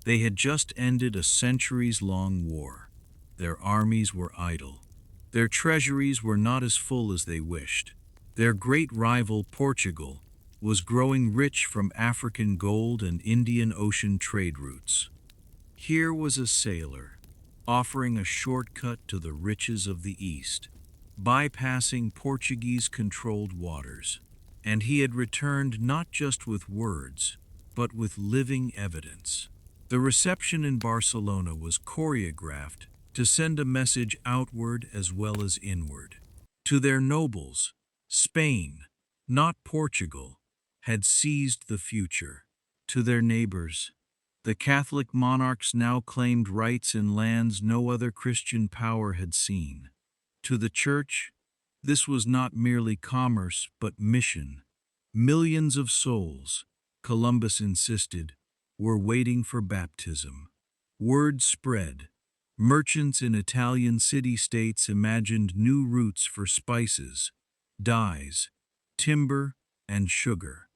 They had just ended a centuries-long war. Their armies were idle. Their treasuries were not as full as they wished. Their great rival, Portugal, was growing rich from African gold and Indian Ocean trade routes. Here was a sailor, offering a shortcut to the riches of the East, bypassing Portuguese-controlled waters. And he had returned not just with words, but with living evidence. The reception in Barcelona was choreographed to send a message outward as well as inward. To their nobles, Spain, not Portugal, had seized the future. To their neighbors, the Catholic monarchs now claimed rights in lands no other Christian power had seen. To the Church, this was not merely commerce but mission. Millions of souls, Columbus insisted, were waiting for baptism. Word spread. Merchants in Italian city-states imagined new routes for spices, dyes, timber, and sugar.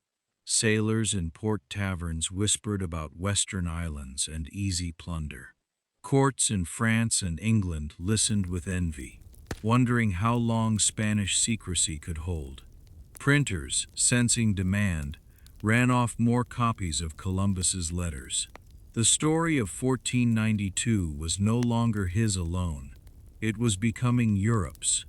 Sailors in port taverns whispered about western islands and easy plunder. Courts in France and England listened with envy, wondering how long Spanish secrecy could hold. Printers, sensing demand, ran off more copies of Columbus's letters. The story of 1492 was no longer his alone. It was becoming Europe's.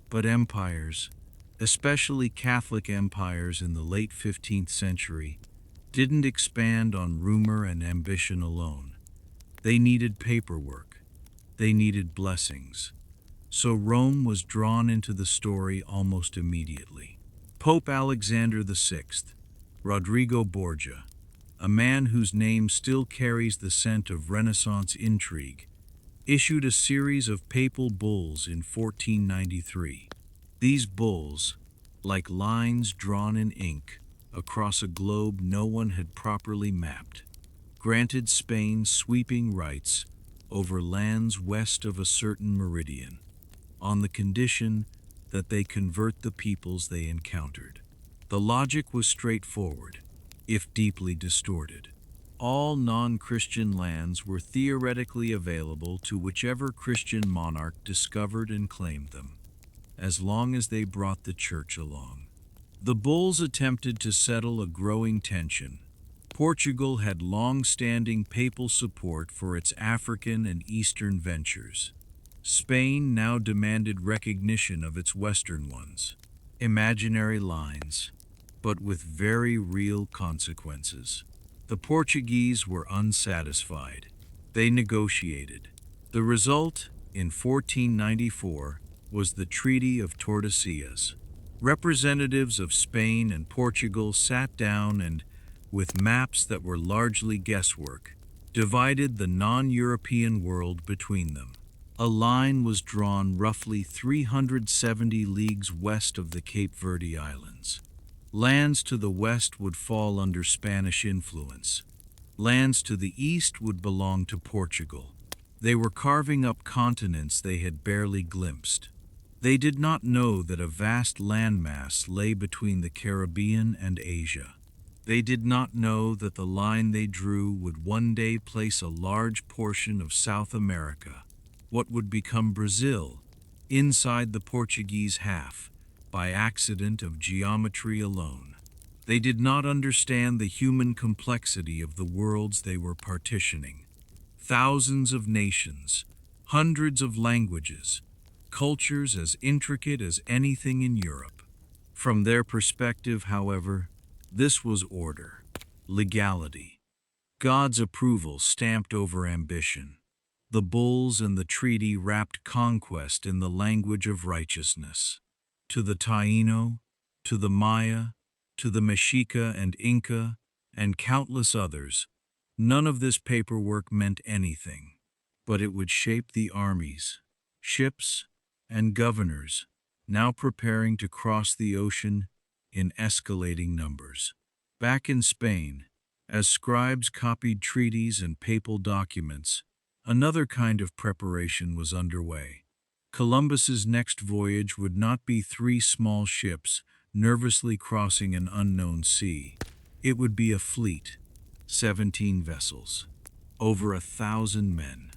But empires, especially Catholic empires in the late 15th century, didn't expand on rumor and ambition alone. They needed paperwork. They needed blessings. So Rome was drawn into the story almost immediately. Pope Alexander VI, Rodrigo Borgia, a man whose name still carries the scent of Renaissance intrigue, issued a series of papal bulls in 1493. These bulls, like lines drawn in ink across a globe no one had properly mapped, granted Spain sweeping rights over lands west of a certain meridian, on the condition that they convert the peoples they encountered. The logic was straightforward. if deeply distorted. All non-Christian lands were theoretically available to whichever Christian monarch discovered and claimed them, as long as they brought the church along. The bulls attempted to settle a growing tension. Portugal had long-standing papal support for its African and Eastern ventures. Spain now demanded recognition of its Western ones. Imaginary lines, but with very real consequences. The Portuguese were unsatisfied. They negotiated. The result, in 1494, was the Treaty of Tordesillas. Representatives of Spain and Portugal sat down and, with maps that were largely guesswork, divided the non-European world between them. A line was drawn roughly 370 leagues west of the Cape Verde Islands. Lands to the west would fall under Spanish influence. Lands to the east would belong to Portugal. They were carving up continents they had barely glimpsed. They did not know that a vast landmass lay between the Caribbean and Asia. They did not know that the line they drew would one day place a large portion of South America, what would become Brazil, inside the Portuguese half, by accident of geometry alone. They did not understand the human complexity of the worlds they were partitioning. Thousands of nations, hundreds of languages, cultures as intricate as anything in Europe. From their perspective, however, this was order, legality, God's approval stamped over ambition. The bulls and the treaty wrapped conquest in the language of righteousness. To the Taíno, to the Maya, to the Mexica and Inca, and countless others, none of this paperwork meant anything, but it would shape the armies, ships, and governors now preparing to cross the ocean in escalating numbers. Back in Spain, as scribes copied treaties and papal documents, another kind of preparation was underway. Columbus's next voyage would not be 3 small ships nervously crossing an unknown sea. It would be a fleet, 17 vessels, over 1,000 men,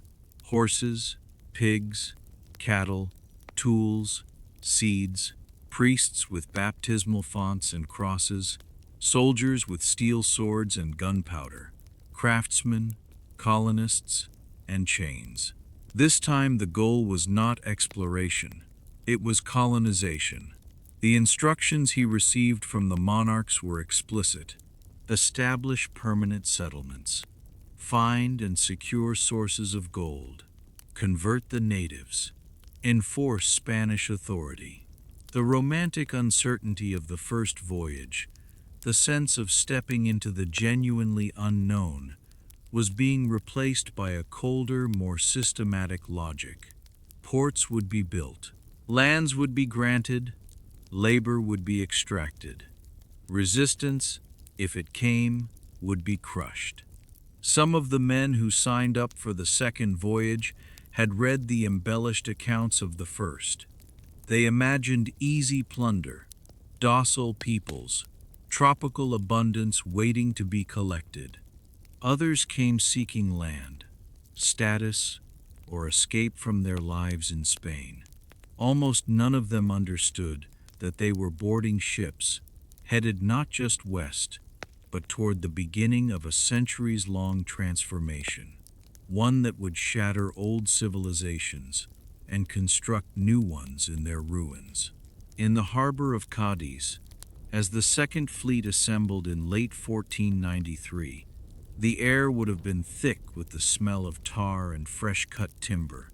horses, pigs, cattle, tools, seeds, priests with baptismal fonts and crosses, soldiers with steel swords and gunpowder, craftsmen, colonists, and chains. This time the goal was not exploration, it was colonization. The instructions he received from the monarchs were explicit. Establish permanent settlements. Find and secure sources of gold. Convert the natives. Enforce Spanish authority. The romantic uncertainty of the first voyage, the sense of stepping into the genuinely unknown, was being replaced by a colder, more systematic logic. Ports would be built. Lands would be granted. Labor would be extracted. Resistance, if it came, would be crushed. Some of the men who signed up for the second voyage had read the embellished accounts of the first. They imagined easy plunder, docile peoples, tropical abundance waiting to be collected. Others came seeking land, status, or escape from their lives in Spain. Almost none of them understood that they were boarding ships, headed not just west, but toward the beginning of a centuries-long transformation, one that would shatter old civilizations and construct new ones in their ruins. In the harbor of Cadiz, as the Second Fleet assembled in late 1493, the air would have been thick with the smell of tar and fresh-cut timber,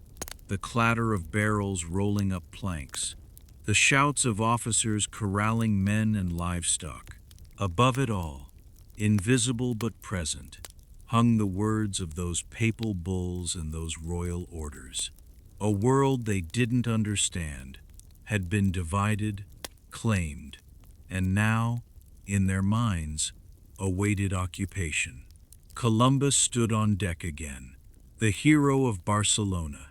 the clatter of barrels rolling up planks, the shouts of officers corralling men and livestock. Above it all, invisible but present, hung the words of those papal bulls and those royal orders. A world they didn't understand had been divided, claimed, and now, in their minds, awaited occupation. Columbus stood on deck again, the hero of Barcelona,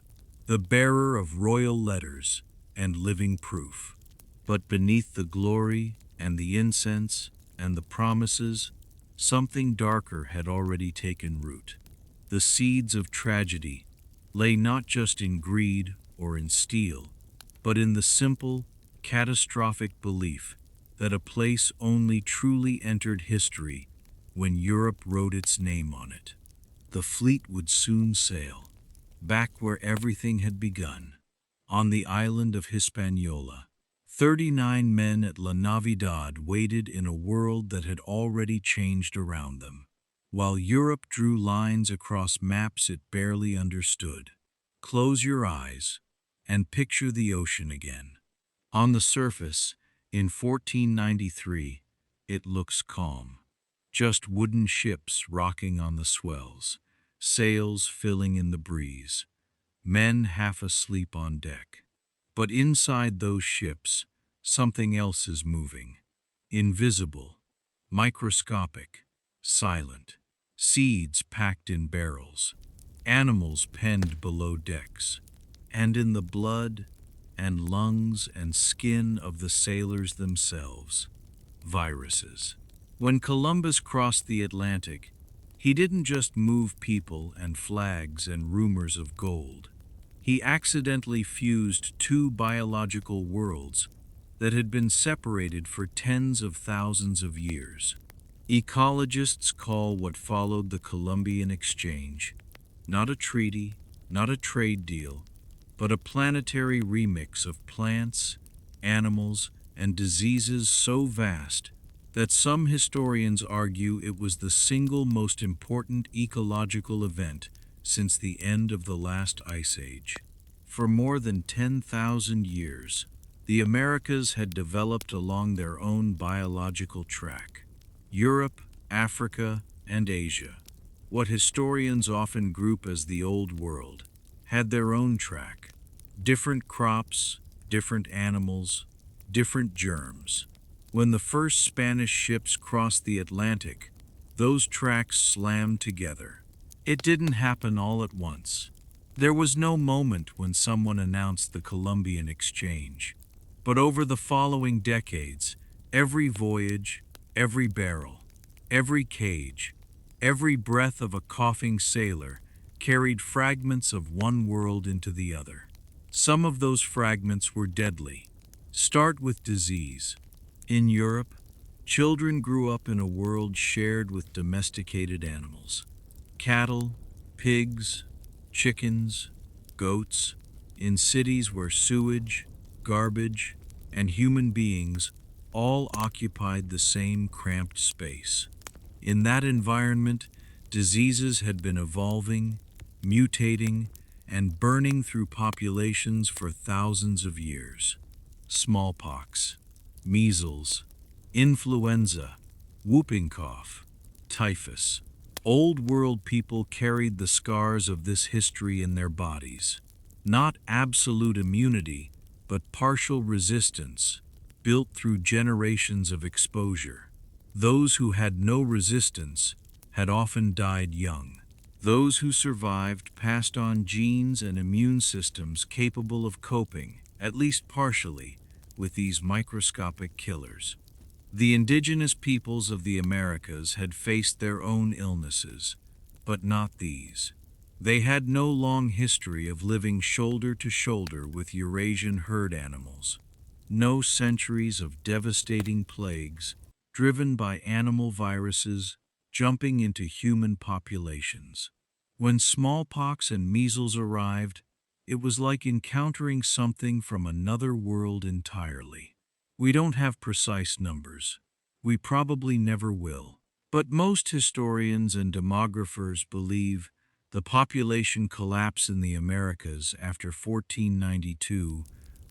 the bearer of royal letters and living proof. But beneath the glory and the incense and the promises, something darker had already taken root. The seeds of tragedy lay not just in greed or in steel, but in the simple, catastrophic belief that a place only truly entered history when Europe wrote its name on it. The fleet would soon sail, back where everything had begun, on the island of Hispaniola. 39 men at La Navidad waited in a world that had already changed around them, while Europe drew lines across maps it barely understood. Close your eyes and picture the ocean again. On the surface, in 1493, it looks calm. Just wooden ships rocking on the swells, sails filling in the breeze, men half asleep on deck. But inside those ships, something else is moving. Invisible, microscopic, silent. Seeds packed in barrels, animals penned below decks, and in the blood and lungs and skin of the sailors themselves, viruses. When Columbus crossed the Atlantic, he didn't just move people and flags and rumors of gold. He accidentally fused two biological worlds that had been separated for tens of thousands of years. Ecologists call what followed the Columbian Exchange not a treaty, not a trade deal, but a planetary remix of plants, animals, and diseases so vast that some historians argue it was the single most important ecological event since the end of the last ice age. For more than 10,000 years, the Americas had developed along their own biological track. Europe, Africa, and Asia, what historians often group as the Old World, had their own track. Different crops, different animals, different germs. When the first Spanish ships crossed the Atlantic, those tracks slammed together. It didn't happen all at once. There was no moment when someone announced the Columbian Exchange. But over the following decades, every voyage, every barrel, every cage, every breath of a coughing sailor carried fragments of one world into the other. Some of those fragments were deadly. Start with disease. In Europe, children grew up in a world shared with domesticated animals. Cattle, pigs, chickens, goats, in cities where sewage, garbage, and human beings all occupied the same cramped space. In that environment, diseases had been evolving, mutating, and burning through populations for thousands of years. Smallpox, measles, influenza, whooping cough, typhus. Old world people carried the scars of this history in their bodies. Not absolute immunity, but partial resistance, built through generations of exposure. Those who had no resistance had often died young. Those who survived passed on genes and immune systems capable of coping, at least partially, with these microscopic killers. The indigenous peoples of the Americas had faced their own illnesses, but not these. They had no long history of living shoulder to shoulder with Eurasian herd animals. No centuries of devastating plagues, driven by animal viruses, jumping into human populations. When smallpox and measles arrived, it was like encountering something from another world entirely. We don't have precise numbers. We probably never will. But most historians and demographers believe the population collapse in the Americas after 1492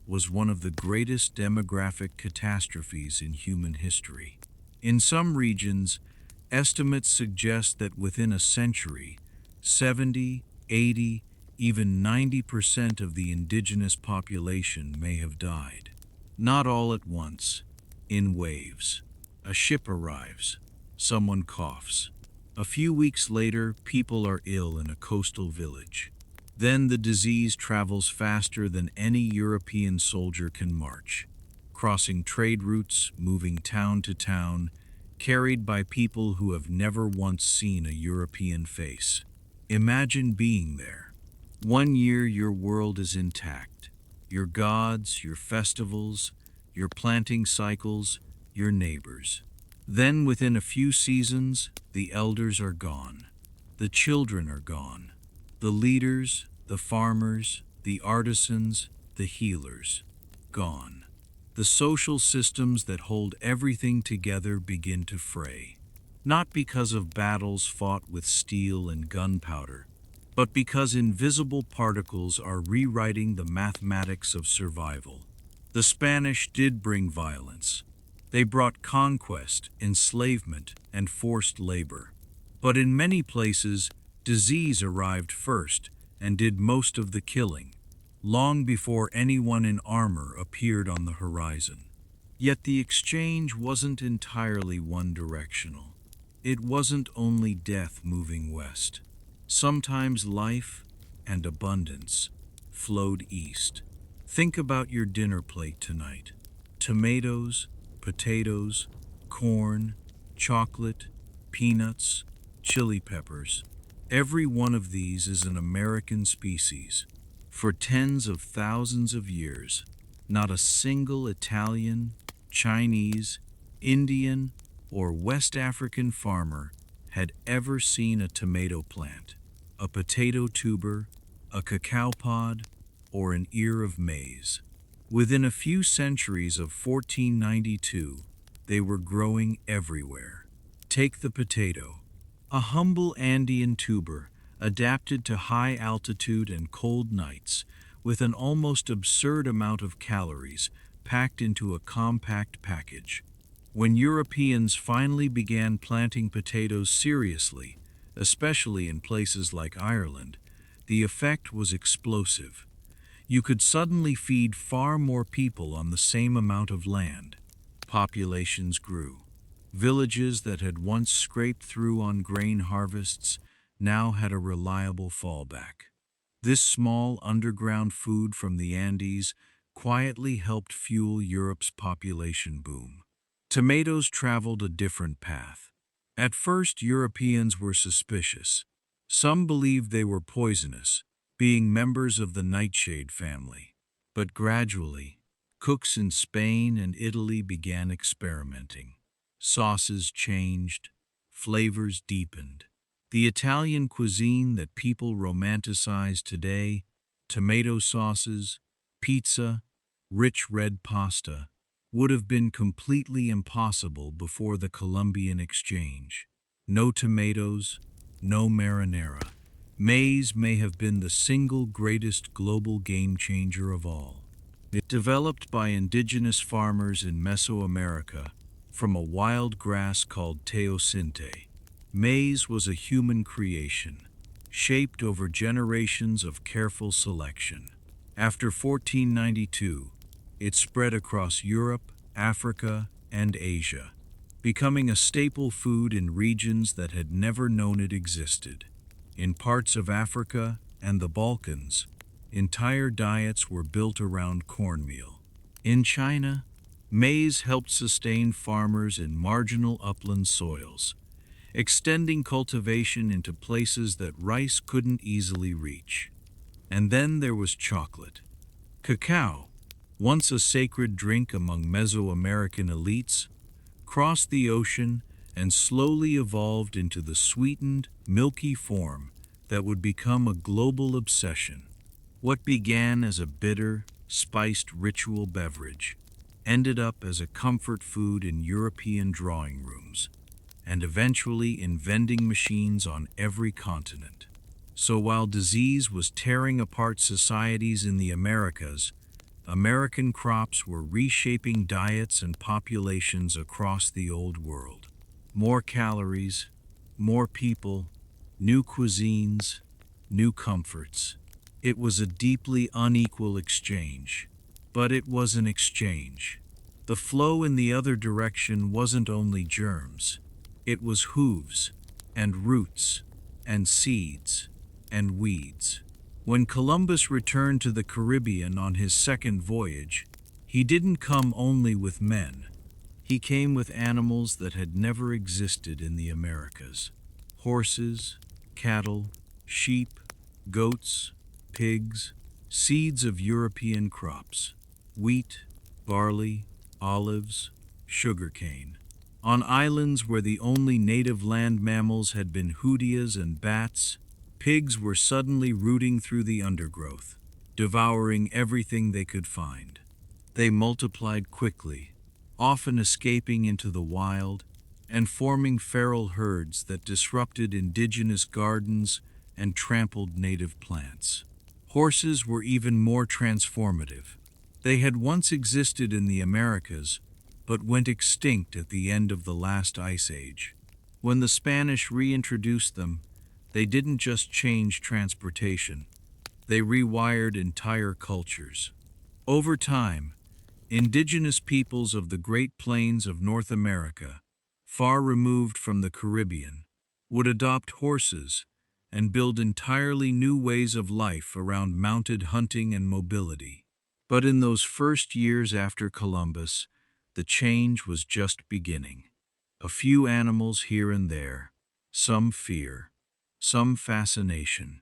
was one of the greatest demographic catastrophes in human history. In some regions, estimates suggest that within a century, 70, 80, even 90% of the indigenous population may have died. Not all at once, in waves. A ship arrives, someone coughs. A few weeks later, people are ill in a coastal village. Then the disease travels faster than any European soldier can march, crossing trade routes, moving town to town, carried by people who have never once seen a European face. Imagine being there. One year your world is intact. Your gods, your festivals, your planting cycles, your neighbors. Then within a few seasons, the elders are gone. The children are gone. The leaders, the farmers, the artisans, the healers, gone. The social systems that hold everything together begin to fray. Not because of battles fought with steel and gunpowder, but because invisible particles are rewriting the mathematics of survival. The Spanish did bring violence. They brought conquest, enslavement, and forced labor. But in many places, disease arrived first and did most of the killing, long before anyone in armor appeared on the horizon. Yet the exchange wasn't entirely one-directional. It wasn't only death moving west. Sometimes life and abundance flowed east. Think about your dinner plate tonight. Tomatoes, potatoes, corn, chocolate, peanuts, chili peppers. Every one of these is an American species. For tens of thousands of years, not a single Italian, Chinese, Indian, or West African farmer had ever seen a tomato plant, a potato tuber, a cacao pod, or an ear of maize. Within a few centuries of 1492, they were growing everywhere. Take the potato, a humble Andean tuber adapted to high altitude and cold nights, with an almost absurd amount of calories packed into a compact package. When Europeans finally began planting potatoes seriously, especially in places like Ireland, the effect was explosive. You could suddenly feed far more people on the same amount of land. Populations grew. Villages that had once scraped through on grain harvests now had a reliable fallback. This small underground food from the Andes quietly helped fuel Europe's population boom. Tomatoes traveled a different path. At first, Europeans were suspicious. Some believed they were poisonous, being members of the nightshade family. But gradually, cooks in Spain and Italy began experimenting. Sauces changed, flavors deepened. The Italian cuisine that people romanticize today, tomato sauces, pizza, rich red pasta, would have been completely impossible before the Columbian Exchange. No tomatoes, no marinara. Maize may have been the single greatest global game changer of all. It developed by indigenous farmers in Mesoamerica from a wild grass called teosinte. Maize was a human creation, shaped over generations of careful selection. After 1492, it spread across Europe, Africa, and Asia, becoming a staple food in regions that had never known it existed. In parts of Africa and the Balkans, entire diets were built around cornmeal. In China, maize helped sustain farmers in marginal upland soils, extending cultivation into places that rice couldn't easily reach. And then there was chocolate. Cacao, once a sacred drink among Mesoamerican elites, crossed the ocean and slowly evolved into the sweetened, milky form that would become a global obsession. What began as a bitter, spiced ritual beverage ended up as a comfort food in European drawing rooms, and eventually in vending machines on every continent. So while disease was tearing apart societies in the Americas, American crops were reshaping diets and populations across the old world. More calories, more people, new cuisines, new comforts. It was a deeply unequal exchange, but it was an exchange. The flow in the other direction wasn't only germs. It was hooves, and roots, and seeds, and weeds. When Columbus returned to the Caribbean on his second voyage, he didn't come only with men. He came with animals that had never existed in the Americas: horses, cattle, sheep, goats, pigs, seeds of European crops, wheat, barley, olives, sugarcane. On islands where the only native land mammals had been hootias and bats, pigs were suddenly rooting through the undergrowth, devouring everything they could find. They multiplied quickly, often escaping into the wild and forming feral herds that disrupted indigenous gardens and trampled native plants. Horses were even more transformative. They had once existed in the Americas, but went extinct at the end of the last ice age. When the Spanish reintroduced them, they didn't just change transportation, they rewired entire cultures. Over time, indigenous peoples of the Great Plains of North America, far removed from the Caribbean, would adopt horses and build entirely new ways of life around mounted hunting and mobility. But in those first years after Columbus, the change was just beginning. A few animals here and there, some fear, some fascination,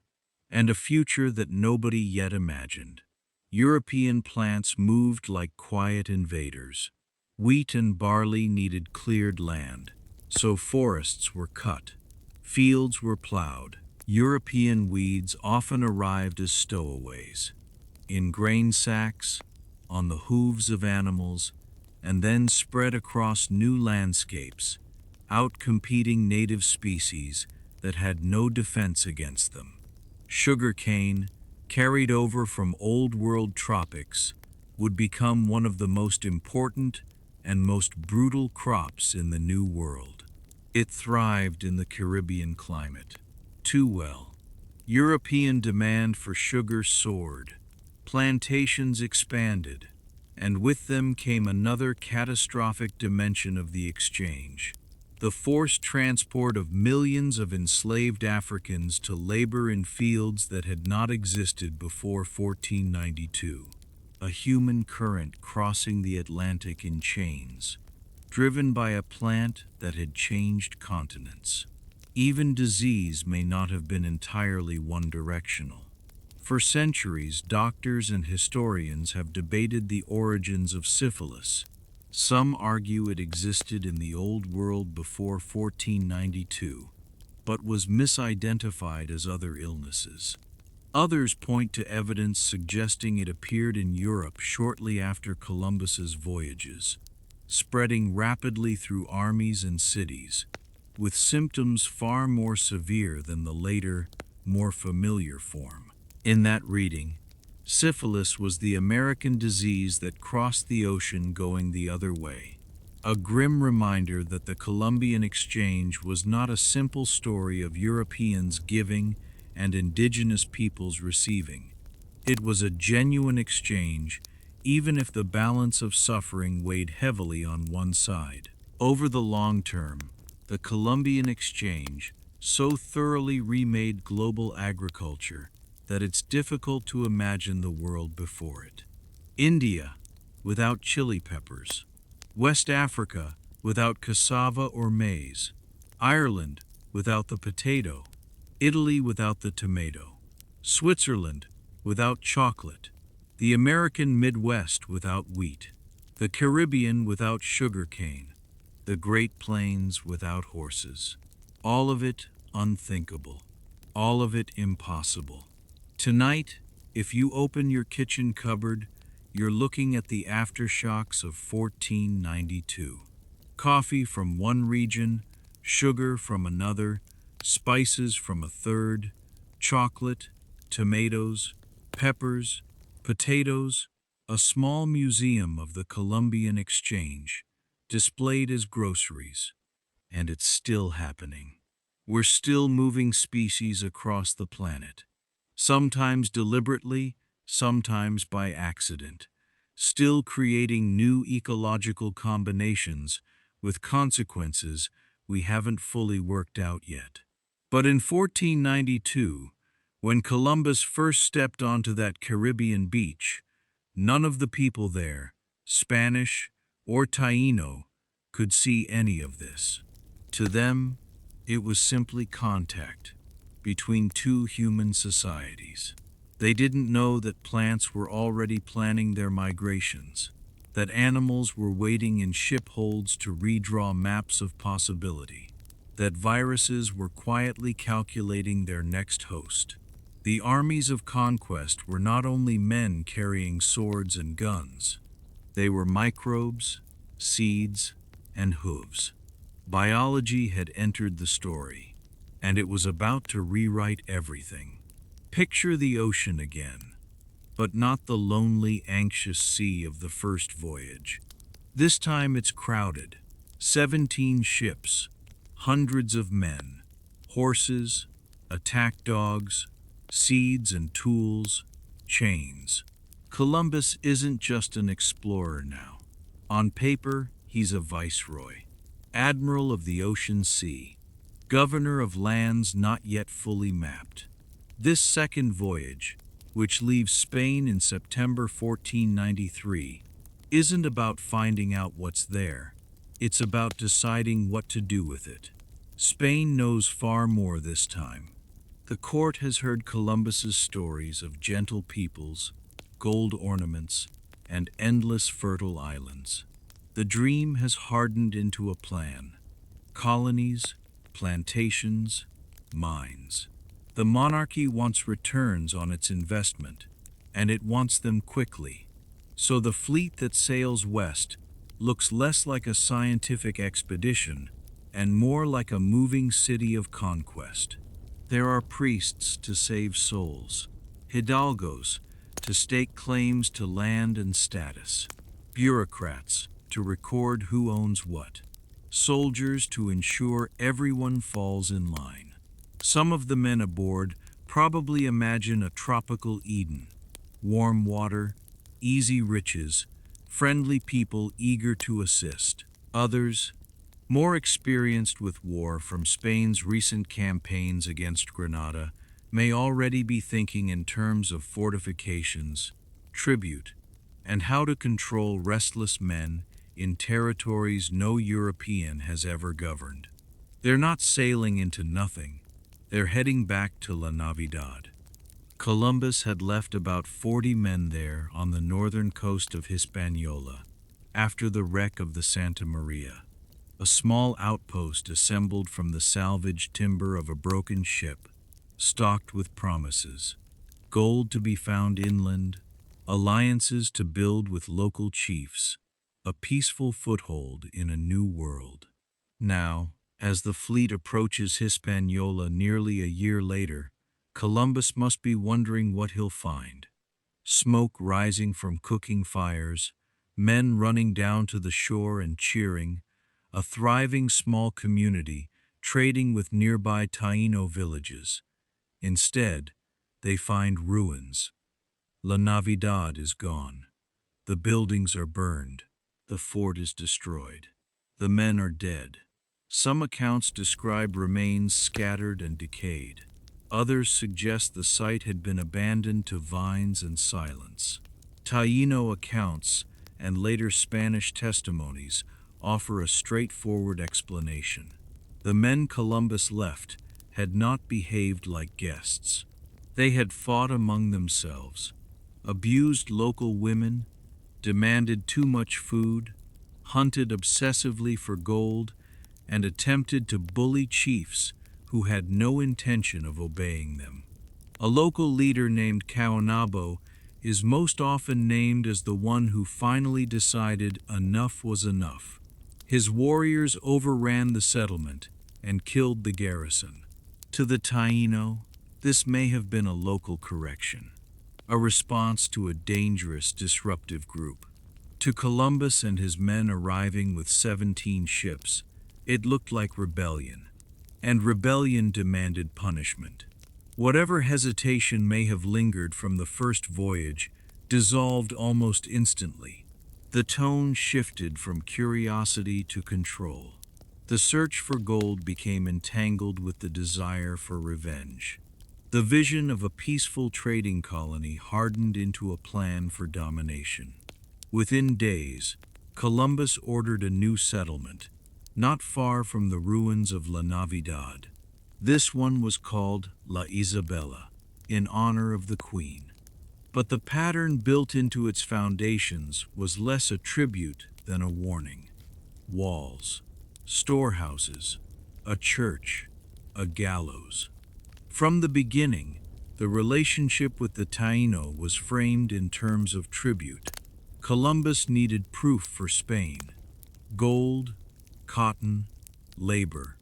and a future that nobody yet imagined. European plants moved like quiet invaders. Wheat and barley needed cleared land, so forests were cut, fields were plowed. European weeds often arrived as stowaways, in grain sacks, on the hooves of animals, and then spread across new landscapes, outcompeting native species that had no defense against them. Sugarcane, carried over from Old World tropics, would become one of the most important and most brutal crops in the New World. It thrived in the Caribbean climate too well. European demand for sugar soared, plantations expanded, and with them came another catastrophic dimension of the exchange: the forced transport of millions of enslaved Africans to labor in fields that had not existed before 1492. A human current crossing the Atlantic in chains, driven by a plant that had changed continents. Even disease may not have been entirely one-directional. For centuries, doctors and historians have debated the origins of syphilis. Some argue it existed in the Old World before 1492, but was misidentified as other illnesses. Others point to evidence suggesting it appeared in Europe shortly after Columbus's voyages, spreading rapidly through armies and cities, with symptoms far more severe than the later, more familiar form. In that reading, syphilis was the American disease that crossed the ocean going the other way. A grim reminder that the Columbian Exchange was not a simple story of Europeans giving and indigenous peoples receiving. It was a genuine exchange, even if the balance of suffering weighed heavily on one side. Over the long term, the Columbian Exchange so thoroughly remade global agriculture that it's difficult to imagine the world before it. India, without chili peppers. West Africa, without cassava or maize. Ireland, without the potato. Italy, without the tomato. Switzerland, without chocolate. The American Midwest, without wheat. The Caribbean, without sugarcane. The Great Plains, without horses. All of it unthinkable. All of it impossible. Tonight, if you open your kitchen cupboard, you're looking at the aftershocks of 1492. Coffee from one region, sugar from another, spices from a third, chocolate, tomatoes, peppers, potatoes, a small museum of the Columbian Exchange, displayed as groceries. And it's still happening. We're still moving species across the planet, sometimes deliberately, sometimes by accident, still creating new ecological combinations with consequences we haven't fully worked out yet. But in 1492, when Columbus first stepped onto that Caribbean beach, none of the people there, Spanish or Taíno, could see any of this. To them, it was simply contact between two human societies. They didn't know that plants were already planning their migrations, that animals were waiting in ship holds to redraw maps of possibility, that viruses were quietly calculating their next host. The armies of conquest were not only men carrying swords and guns, they were microbes, seeds, and hooves. Biology had entered the story, and it was about to rewrite everything. Picture the ocean again, but not the lonely, anxious sea of the first voyage. This time it's crowded. 17 ships, hundreds of men, horses, attack dogs, seeds and tools, chains. Columbus isn't just an explorer now. On paper, he's a viceroy, admiral of the ocean sea, governor of lands not yet fully mapped. This second voyage, which leaves Spain in September 1493, isn't about finding out what's there. It's about deciding what to do with it. Spain knows far more this time. The court has heard Columbus's stories of gentle peoples, gold ornaments, and endless fertile islands. The dream has hardened into a plan. Colonies, plantations, mines. The monarchy wants returns on its investment, and it wants them quickly. So the fleet that sails west looks less like a scientific expedition and more like a moving city of conquest. There are priests to save souls, hidalgos to stake claims to land and status, bureaucrats to record who owns what, soldiers to ensure everyone falls in line. Some of the men aboard probably imagine a tropical Eden, warm water, easy riches, friendly people eager to assist. Others, more experienced with war from Spain's recent campaigns against Granada, may already be thinking in terms of fortifications, tribute, and how to control restless men in territories no European has ever governed. They're not sailing into nothing. They're heading back to La Navidad. Columbus had left about 40 men there on the northern coast of Hispaniola after the wreck of the Santa Maria, a small outpost assembled from the salvaged timber of a broken ship, stocked with promises, gold to be found inland, alliances to build with local chiefs, a peaceful foothold in a new world. Now, as the fleet approaches Hispaniola nearly a year later, Columbus must be wondering what he'll find. Smoke rising from cooking fires, men running down to the shore and cheering, a thriving small community trading with nearby Taíno villages. Instead, they find ruins. La Navidad is gone. The buildings are burned. The fort is destroyed. The men are dead. Some accounts describe remains scattered and decayed. Others suggest the site had been abandoned to vines and silence. Taíno accounts and later Spanish testimonies offer a straightforward explanation. The men Columbus left had not behaved like guests. They had fought among themselves, abused local women, demanded too much food, hunted obsessively for gold, and attempted to bully chiefs who had no intention of obeying them. A local leader named Caonabo is most often named as the one who finally decided enough was enough. His warriors overran the settlement and killed the garrison. To the Taíno, this may have been a local correction, a response to a dangerous, disruptive group. To Columbus and his men arriving with 17 ships, it looked like rebellion, and rebellion demanded punishment. Whatever hesitation may have lingered from the first voyage dissolved almost instantly. The tone shifted from curiosity to control. The search for gold became entangled with the desire for revenge. The vision of a peaceful trading colony hardened into a plan for domination. Within days, Columbus ordered a new settlement, not far from the ruins of La Navidad. This one was called La Isabela, in honor of the Queen. But the pattern built into its foundations was less a tribute than a warning. Walls, storehouses, a church, a gallows. From the beginning, the relationship with the Taíno was framed in terms of tribute. Columbus needed proof for Spain: gold, cotton, labor.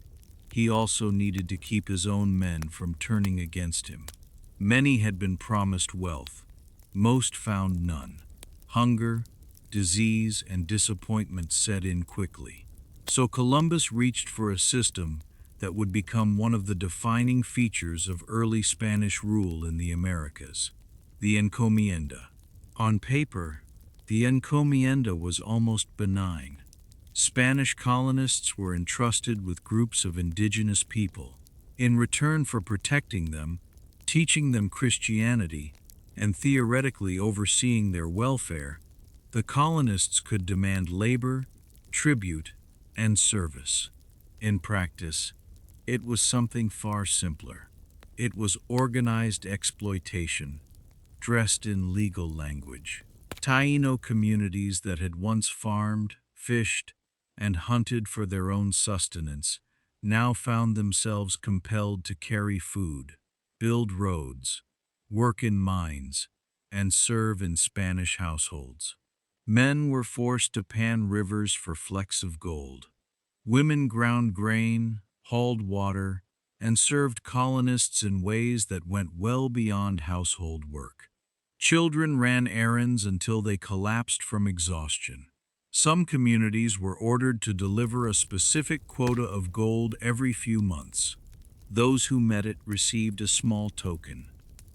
He also needed to keep his own men from turning against him. Many had been promised wealth. Most found none. Hunger, disease, and disappointment set in quickly. So Columbus reached for a system that would become one of the defining features of early Spanish rule in the Americas: the encomienda. On paper, the encomienda was almost benign. Spanish colonists were entrusted with groups of indigenous people. In return for protecting them, teaching them Christianity, and theoretically overseeing their welfare, the colonists could demand labor, tribute, and service. In practice, it was something far simpler. It was organized exploitation, dressed in legal language. Taíno communities that had once farmed, fished, and hunted for their own sustenance now found themselves compelled to carry food, build roads, work in mines, and serve in Spanish households. Men were forced to pan rivers for flecks of gold. Women ground grain, hauled water, and served colonists in ways that went well beyond household work. Children ran errands until they collapsed from exhaustion. Some communities were ordered to deliver a specific quota of gold every few months. Those who met it received a small token,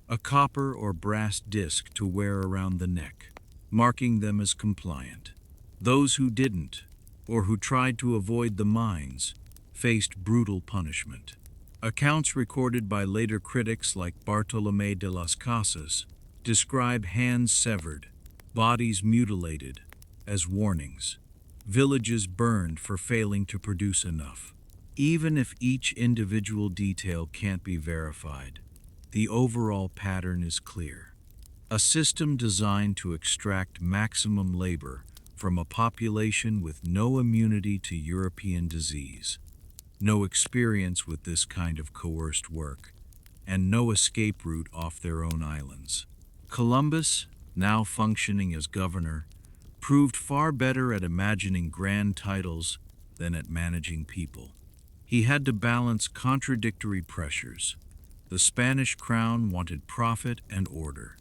a copper or brass disc to wear around the neck, marking them as compliant. Those who didn't, or who tried to avoid the mines, faced brutal punishment. Accounts recorded by later critics like Bartolomé de las Casas describe hands severed, bodies mutilated, as warnings. Villages burned for failing to produce enough. Even if each individual detail can't be verified, the overall pattern is clear. A system designed to extract maximum labor from a population with no immunity to European disease, no experience with this kind of coerced work, and no escape route off their own islands. Columbus, now functioning as governor, proved far better at imagining grand titles than at managing people. He had to balance contradictory pressures. The Spanish crown wanted profit and order.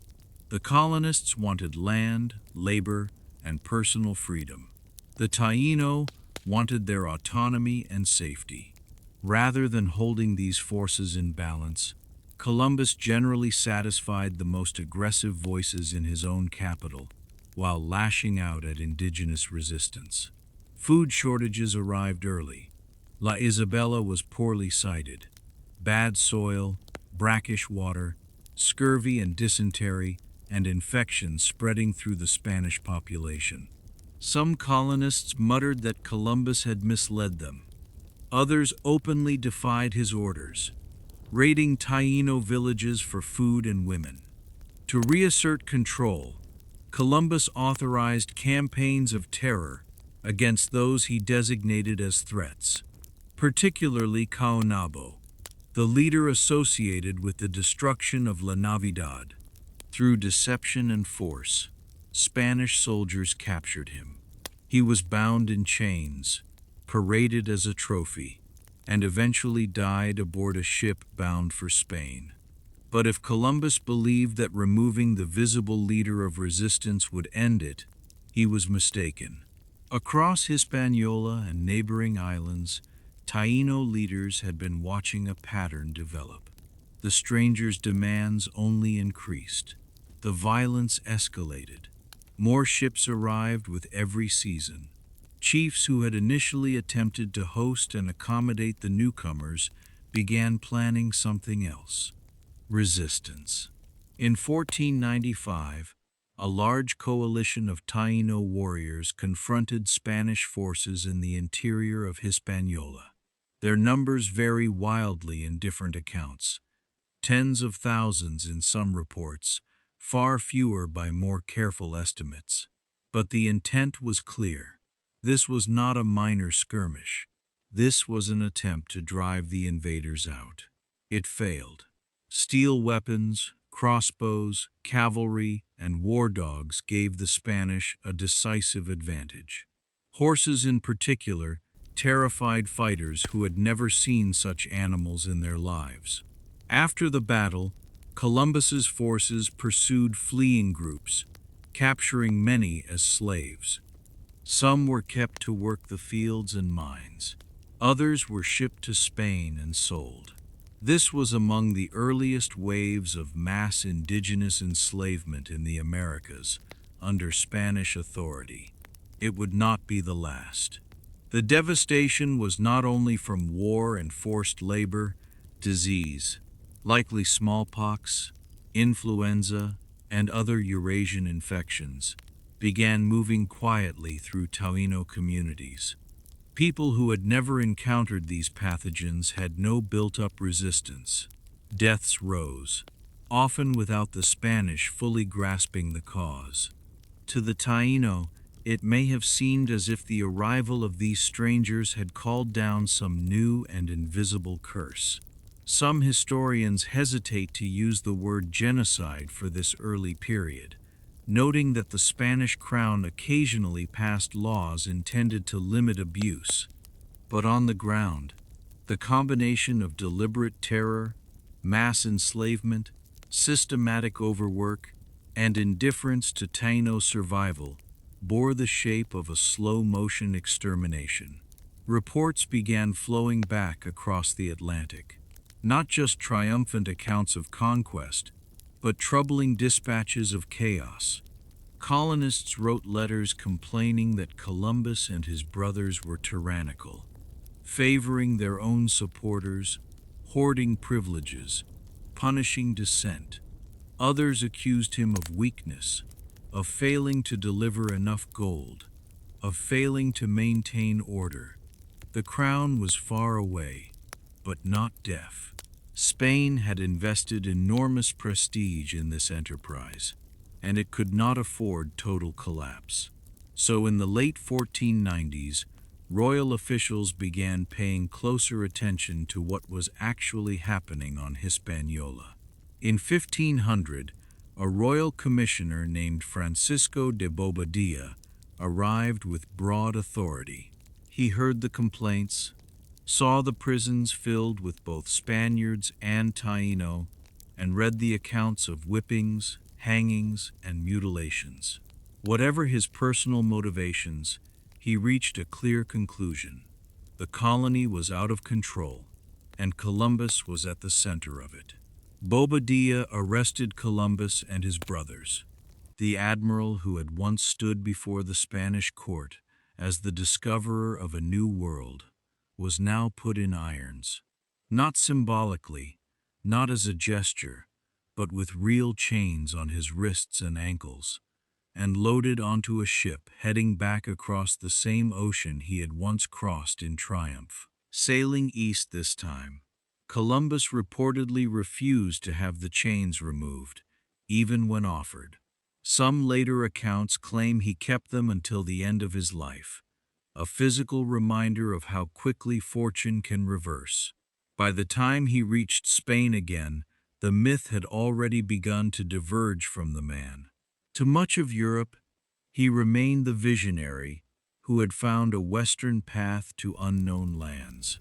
The colonists wanted land, labor, and personal freedom. The Taíno wanted their autonomy and safety. Rather than holding these forces in balance, Columbus generally satisfied the most aggressive voices in his own capital, while lashing out at indigenous resistance. Food shortages arrived early. La Isabela was poorly sited. Bad soil, brackish water, scurvy and dysentery, and infections spreading through the Spanish population. Some colonists muttered that Columbus had misled them. Others openly defied his orders, raiding Taíno villages for food and women. To reassert control, Columbus authorized campaigns of terror against those he designated as threats, particularly Caonabo, the leader associated with the destruction of La Navidad. Through deception and force, Spanish soldiers captured him. He was bound in chains, paraded as a trophy, and eventually died aboard a ship bound for Spain. But if Columbus believed that removing the visible leader of resistance would end it, he was mistaken. Across Hispaniola and neighboring islands, Taíno leaders had been watching a pattern develop. The strangers' demands only increased. The violence escalated. More ships arrived with every season. Chiefs who had initially attempted to host and accommodate the newcomers began planning something else: resistance. In 1495, A large coalition of Taíno warriors confronted Spanish forces in the interior of Hispaniola. Their numbers vary wildly in different accounts. Tens of thousands in some reports, far fewer by more careful estimates. But the intent was clear. This was not a minor skirmish. This was an attempt to drive the invaders out. It failed. Steel weapons, crossbows, cavalry, and war dogs gave the Spanish a decisive advantage. Horses in particular terrified fighters who had never seen such animals in their lives. After the battle, Columbus's forces pursued fleeing groups, capturing many as slaves. Some were kept to work the fields and mines. Others were shipped to Spain and sold. This was among the earliest waves of mass indigenous enslavement in the Americas under Spanish authority. It would not be the last. The devastation was not only from war and forced labor, disease, likely smallpox, influenza, and other Eurasian infections, began moving quietly through Taíno communities. People who had never encountered these pathogens had no built-up resistance. Deaths rose, often without the Spanish fully grasping the cause. To the Taíno, it may have seemed as if the arrival of these strangers had called down some new and invisible curse. Some historians hesitate to use the word genocide for this early period, noting that the Spanish crown occasionally passed laws intended to limit abuse. But on the ground, the combination of deliberate terror, mass enslavement, systematic overwork, and indifference to Taíno survival bore the shape of a slow-motion extermination. Reports began flowing back across the Atlantic, not just triumphant accounts of conquest, but troubling dispatches of chaos. Colonists wrote letters complaining that Columbus and his brothers were tyrannical, favoring their own supporters, hoarding privileges, punishing dissent. Others accused him of weakness, of failing to deliver enough gold, of failing to maintain order. The crown was far away, but not deaf. Spain had invested enormous prestige in this enterprise, and it could not afford total collapse. So in the late 1490s, royal officials began paying closer attention to what was actually happening on Hispaniola. In 1500, a royal commissioner named Francisco de Bobadilla arrived with broad authority. He heard the complaints, saw the prisons filled with both Spaniards and Taíno, and read the accounts of whippings, hangings, and mutilations. Whatever his personal motivations, he reached a clear conclusion. The colony was out of control, and Columbus was at the center of it. Bobadilla arrested Columbus and his brothers. The admiral who had once stood before the Spanish court as the discoverer of a new world was now put in irons, not symbolically, not as a gesture, but with real chains on his wrists and ankles, and loaded onto a ship heading back across the same ocean he had once crossed in triumph. Sailing east this time, Columbus reportedly refused to have the chains removed, even when offered. Some later accounts claim he kept them until the end of his life, a physical reminder of how quickly fortune can reverse. By the time he reached Spain again, the myth had already begun to diverge from the man. To much of Europe, he remained the visionary who had found a western path to unknown lands.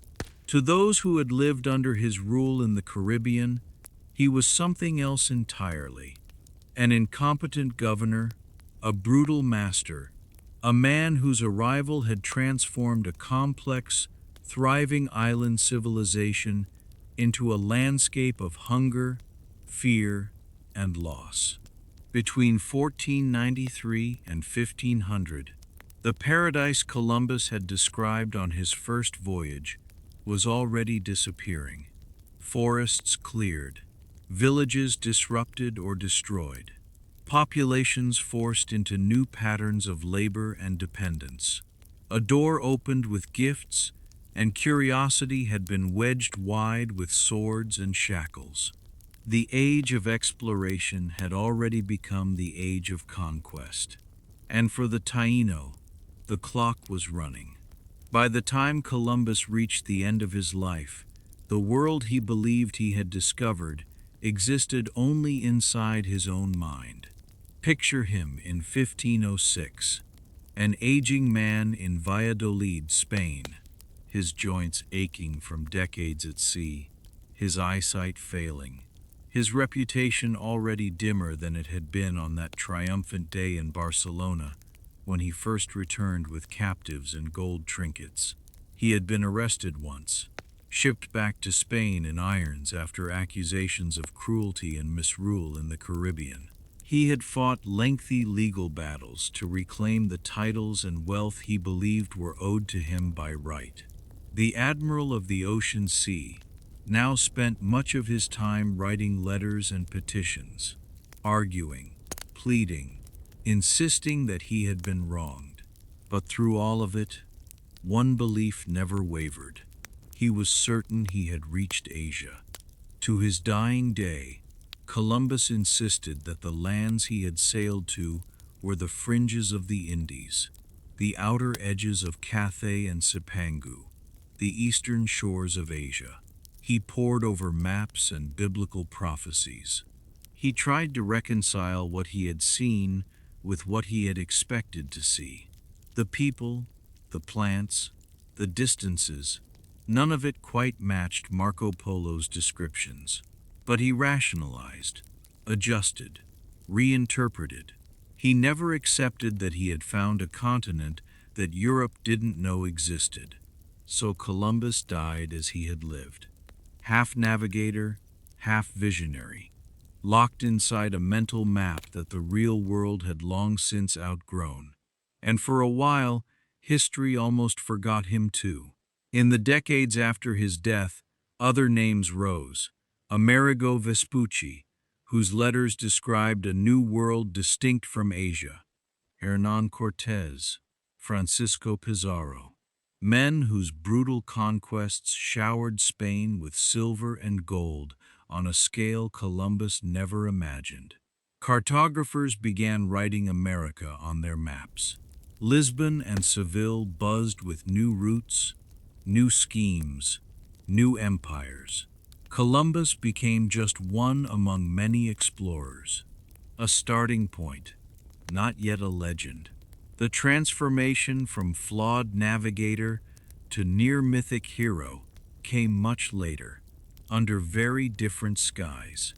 To those who had lived under his rule in the Caribbean, he was something else entirely. An incompetent governor, a brutal master, a man whose arrival had transformed a complex, thriving island civilization into a landscape of hunger, fear, and loss. Between 1493 and 1500, the paradise Columbus had described on his first voyage was already disappearing. Forests cleared, villages disrupted or destroyed, populations forced into new patterns of labor and dependence. A door opened with gifts, and curiosity had been wedged wide with swords and shackles. The age of exploration had already become the age of conquest. And for the Taíno, the clock was running. By the time Columbus reached the end of his life, the world he believed he had discovered existed only inside his own mind. Picture him in 1506, an aging man in Valladolid, Spain, his joints aching from decades at sea, his eyesight failing, his reputation already dimmer than it had been on that triumphant day in Barcelona when he first returned with captives and gold trinkets. He had been arrested once, shipped back to Spain in irons after accusations of cruelty and misrule in the Caribbean. He had fought lengthy legal battles to reclaim the titles and wealth he believed were owed to him by right. The Admiral of the Ocean Sea now spent much of his time writing letters and petitions, arguing, pleading, insisting that he had been wronged. But through all of it, one belief never wavered. He was certain he had reached Asia. To his dying day, Columbus insisted that the lands he had sailed to were the fringes of the Indies, the outer edges of Cathay and Cipangu, the eastern shores of Asia. He pored over maps and biblical prophecies. He tried to reconcile what he had seen with what he had expected to see. The people, the plants, the distances, none of it quite matched Marco Polo's descriptions. But he rationalized, adjusted, reinterpreted. He never accepted that he had found a continent that Europe didn't know existed. So Columbus died as he had lived, half navigator, half visionary, locked inside a mental map that the real world had long since outgrown. And for a while, history almost forgot him too. In the decades after his death, other names rose. Amerigo Vespucci, whose letters described a new world distinct from Asia. Hernán Cortés, Francisco Pizarro. Men whose brutal conquests showered Spain with silver and gold on a scale Columbus never imagined. Cartographers began writing America on their maps. Lisbon and Seville buzzed with new routes, new schemes, new empires. Columbus became just one among many explorers, a starting point, not yet a legend. The transformation from flawed navigator to near-mythic hero came much later, under very different skies.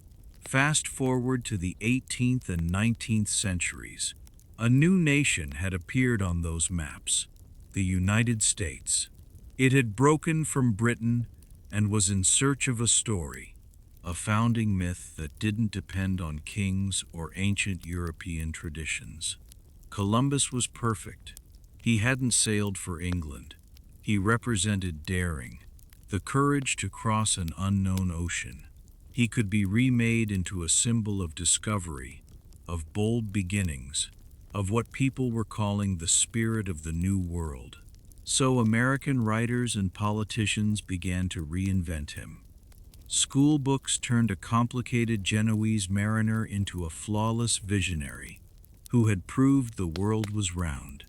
Fast forward to the 18th and 19th centuries. A new nation had appeared on those maps, the United States. It had broken from Britain and was in search of a story, a founding myth that didn't depend on kings or ancient European traditions. Columbus was perfect. He hadn't sailed for England. He represented daring, the courage to cross an unknown ocean. He could be remade into a symbol of discovery, of bold beginnings, of what people were calling the spirit of the New World. So American writers and politicians began to reinvent him. School books turned a complicated Genoese mariner into a flawless visionary who had proved the world was round.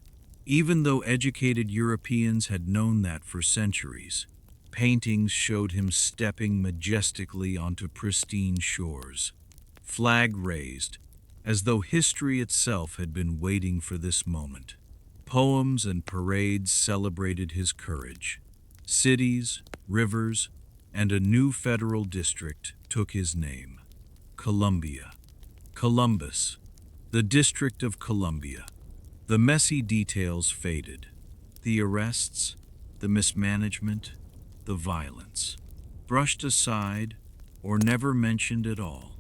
Even though educated Europeans had known that for centuries, paintings showed him stepping majestically onto pristine shores, flag raised, as though history itself had been waiting for this moment. Poems and parades celebrated his courage. Cities, rivers, and a new federal district took his name. Columbia. Columbus. The District of Columbia. The messy details faded. The arrests, the mismanagement, the violence. Brushed aside or never mentioned at all.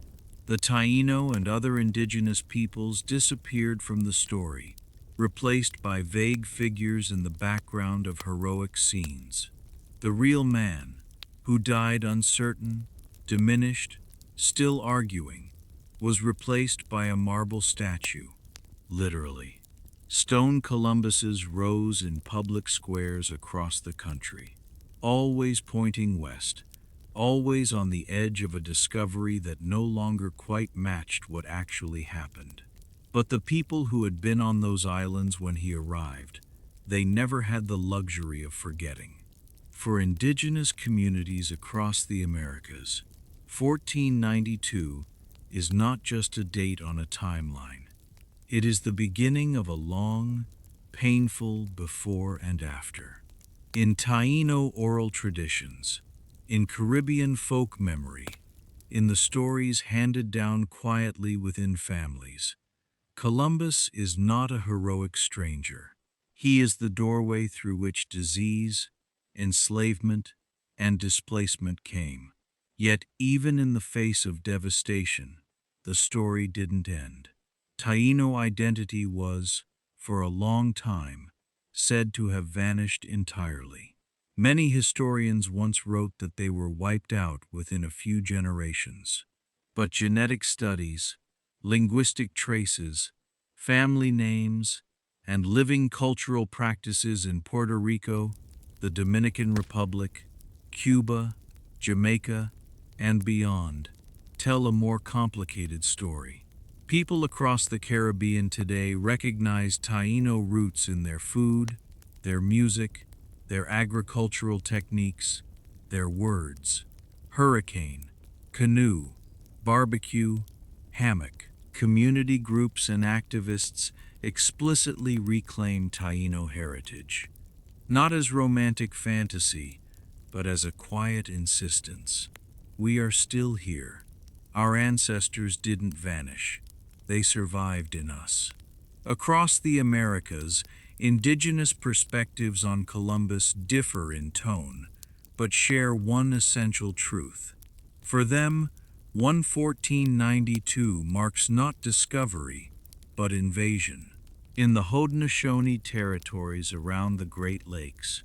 The Taíno and other indigenous peoples disappeared from the story, replaced by vague figures in the background of heroic scenes. The real man, who died uncertain, diminished, still arguing, was replaced by a marble statue, literally. Stone Columbuses rose in public squares across the country, always pointing west, always on the edge of a discovery that no longer quite matched what actually happened. But the people who had been on those islands when he arrived, they never had the luxury of forgetting. For indigenous communities across the Americas, 1492 is not just a date on a timeline. It is the beginning of a long, painful before and after. In Taíno oral traditions, in Caribbean folk memory, in the stories handed down quietly within families, Columbus is not a heroic stranger. He is the doorway through which disease, enslavement, and displacement came. Yet even in the face of devastation, the story didn't end. Taíno identity was, for a long time, said to have vanished entirely. Many historians once wrote that they were wiped out within a few generations. But genetic studies, linguistic traces, family names, and living cultural practices in Puerto Rico, the Dominican Republic, Cuba, Jamaica, and beyond tell a more complicated story. People across the Caribbean today recognize Taíno roots in their food, their music, their agricultural techniques, their words. Hurricane, canoe, barbecue, hammock. Community groups and activists explicitly reclaim Taíno heritage, not as romantic fantasy, but as a quiet insistence. We are still here. Our ancestors didn't vanish. They survived in us. Across the Americas, indigenous perspectives on Columbus differ in tone, but share one essential truth. For them, 1492 marks not discovery, but invasion. In the Haudenosaunee territories around the Great Lakes,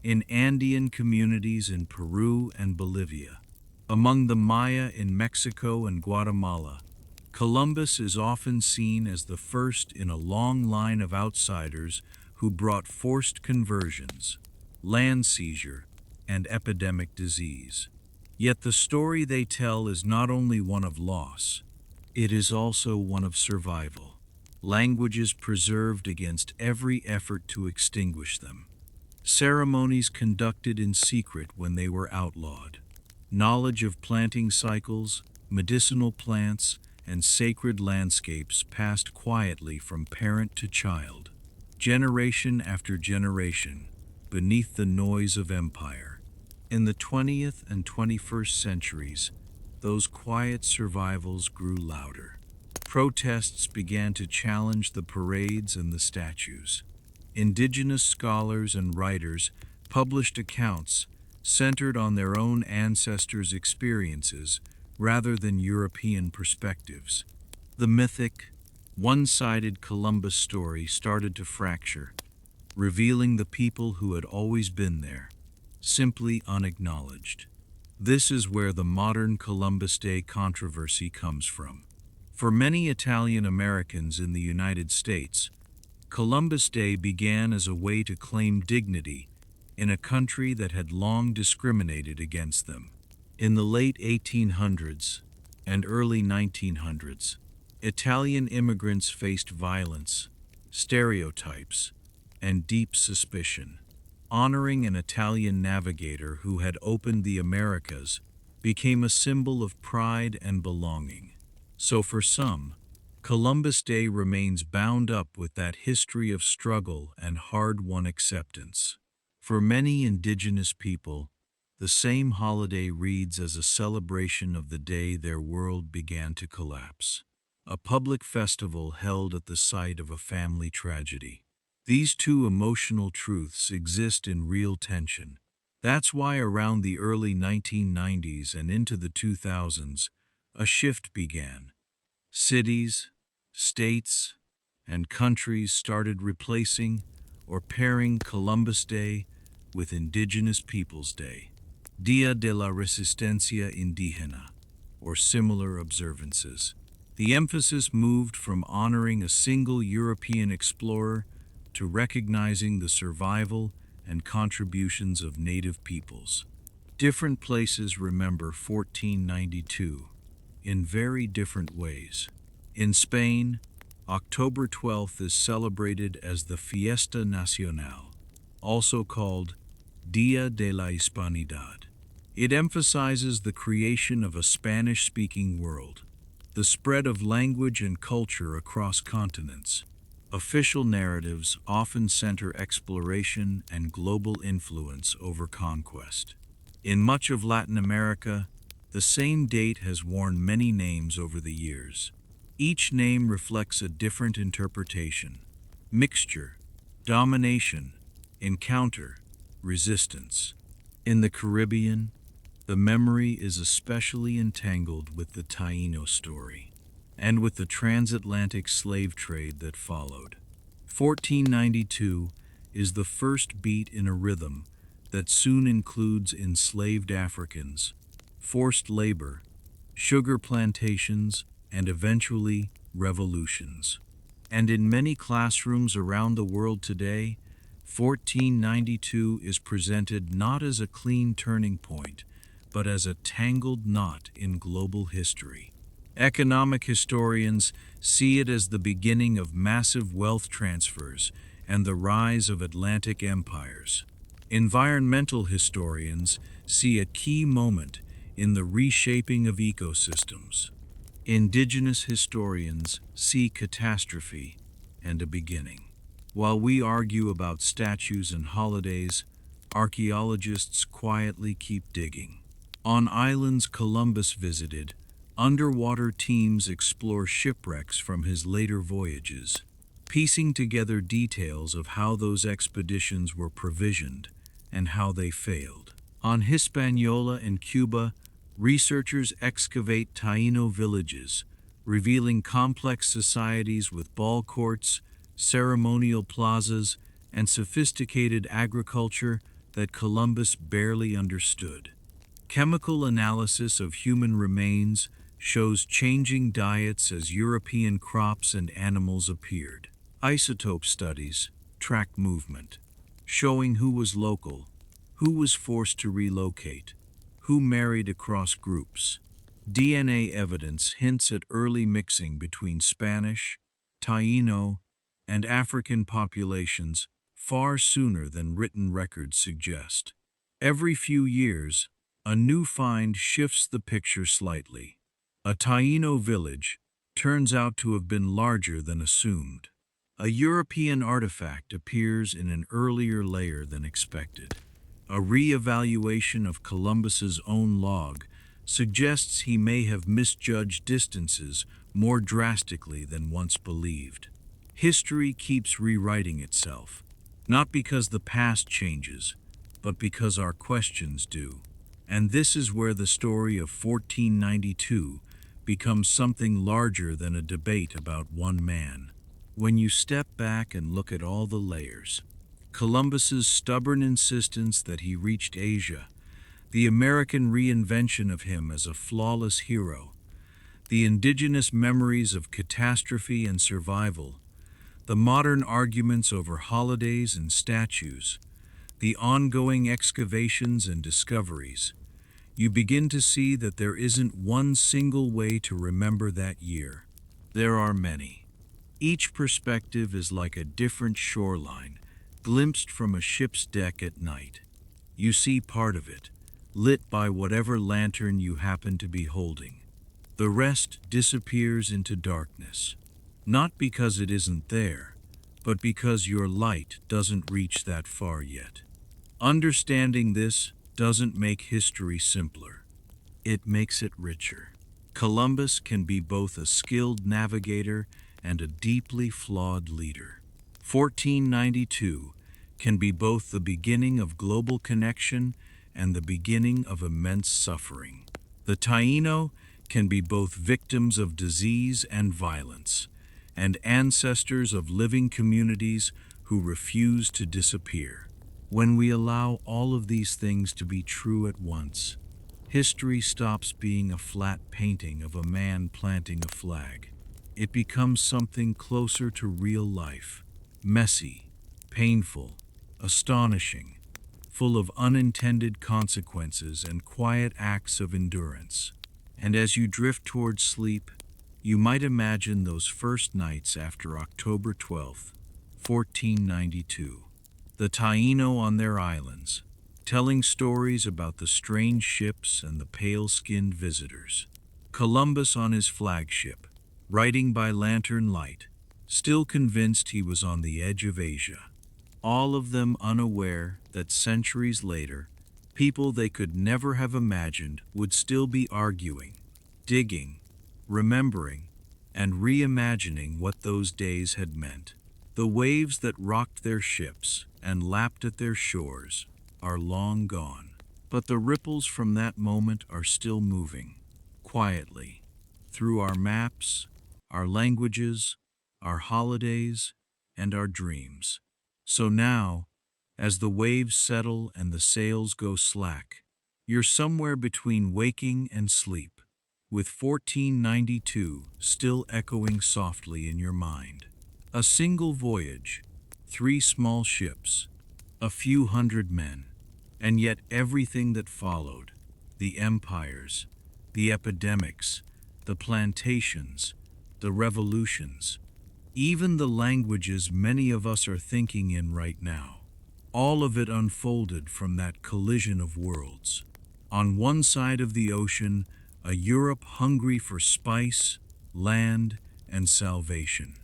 in Andean communities in Peru and Bolivia, among the Maya in Mexico and Guatemala, Columbus is often seen as the first in a long line of outsiders who brought forced conversions, land seizure, and epidemic disease. Yet the story they tell is not only one of loss, it is also one of survival. Languages preserved against every effort to extinguish them. Ceremonies conducted in secret when they were outlawed. Knowledge of planting cycles, medicinal plants, and sacred landscapes passed quietly from parent to child, generation after generation, beneath the noise of empire. In the 20th and 21st centuries, those quiet survivals grew louder. Protests began to challenge the parades and the statues. Indigenous scholars and writers published accounts centered on their own ancestors' experiences rather than European perspectives. The mythic, one-sided Columbus story started to fracture, revealing the people who had always been there, simply unacknowledged. This is where the modern Columbus Day controversy comes from. For many Italian Americans in the United States, Columbus Day began as a way to claim dignity in a country that had long discriminated against them. In the late 1800s and early 1900s, Italian immigrants faced violence, stereotypes, and deep suspicion. Honoring an Italian navigator who had opened the Americas became a symbol of pride and belonging. So for some, Columbus Day remains bound up with that history of struggle and hard-won acceptance. For many indigenous people, the same holiday reads as a celebration of the day their world began to collapse, a public festival held at the site of a family tragedy. These two emotional truths exist in real tension. That's why around the early 1990s and into the 2000s, a shift began. Cities, states, and countries started replacing or pairing Columbus Day with Indigenous Peoples Day, Dia de la Resistencia Indígena, or similar observances. The emphasis moved from honoring a single European explorer to recognizing the survival and contributions of native peoples. Different places remember 1492 in very different ways. In Spain, October 12th is celebrated as the Fiesta Nacional, also called Dia de la Hispanidad. It emphasizes the creation of a Spanish-speaking world, the spread of language and culture across continents. Official narratives often center exploration and global influence over conquest. In much of Latin America, the same date has worn many names over the years. Each name reflects a different interpretation: mixture, domination, encounter, resistance. In the Caribbean, the memory is especially entangled with the Taíno story, and with the transatlantic slave trade that followed. 1492 is the first beat in a rhythm that soon includes enslaved Africans, forced labor, sugar plantations, and eventually revolutions. And in many classrooms around the world today, 1492 is presented not as a clean turning point, but as a tangled knot in global history. Economic historians see it as the beginning of massive wealth transfers and the rise of Atlantic empires. Environmental historians see a key moment in the reshaping of ecosystems. Indigenous historians see catastrophe and a beginning. While we argue about statues and holidays, archaeologists quietly keep digging. On islands Columbus visited, underwater teams explore shipwrecks from his later voyages, piecing together details of how those expeditions were provisioned and how they failed. On Hispaniola and Cuba, researchers excavate Taíno villages, revealing complex societies with ball courts, ceremonial plazas, and sophisticated agriculture that Columbus barely understood. Chemical analysis of human remains shows changing diets as European crops and animals appeared. Isotope studies track movement, showing who was local, who was forced to relocate, who married across groups. DNA evidence hints at early mixing between Spanish, Taíno, and African populations far sooner than written records suggest. Every few years, a new find shifts the picture slightly. A Taíno village turns out to have been larger than assumed. A European artifact appears in an earlier layer than expected. A re-evaluation of Columbus's own log suggests he may have misjudged distances more drastically than once believed. History keeps rewriting itself, not because the past changes, but because our questions do. And this is where the story of 1492 becomes something larger than a debate about one man. When you step back and look at all the layers, Columbus's stubborn insistence that he reached Asia, the American reinvention of him as a flawless hero, the indigenous memories of catastrophe and survival, the modern arguments over holidays and statues, the ongoing excavations and discoveries, you begin to see that there isn't one single way to remember that year. There are many. Each perspective is like a different shoreline, glimpsed from a ship's deck at night. You see part of it, lit by whatever lantern you happen to be holding. The rest disappears into darkness, not because it isn't there, but because your light doesn't reach that far yet. Understanding this doesn't make history simpler. It makes it richer. Columbus can be both a skilled navigator and a deeply flawed leader. 1492 can be both the beginning of global connection and the beginning of immense suffering. The Taíno can be both victims of disease and violence, and ancestors of living communities who refuse to disappear. When we allow all of these things to be true at once, history stops being a flat painting of a man planting a flag. It becomes something closer to real life, messy, painful, astonishing, full of unintended consequences and quiet acts of endurance. And as you drift towards sleep, you might imagine those first nights after October 12th, 1492. The Taíno on their islands, telling stories about the strange ships and the pale-skinned visitors. Columbus on his flagship, writing by lantern light, still convinced he was on the edge of Asia. All of them unaware that centuries later, people they could never have imagined would still be arguing, digging, remembering, and reimagining what those days had meant. The waves that rocked their ships and lapped at their shores are long gone, but the ripples from that moment are still moving, quietly, through our maps, our languages, our holidays, and our dreams. So now, as the waves settle and the sails go slack, you're somewhere between waking and sleep, with 1492 still echoing softly in your mind. A single voyage, 3 small ships, a few hundred men, and yet everything that followed, the empires, the epidemics, the plantations, the revolutions, even the languages many of us are thinking in right now. All of it unfolded from that collision of worlds. On one side of the ocean, a Europe hungry for spice, land, and salvation.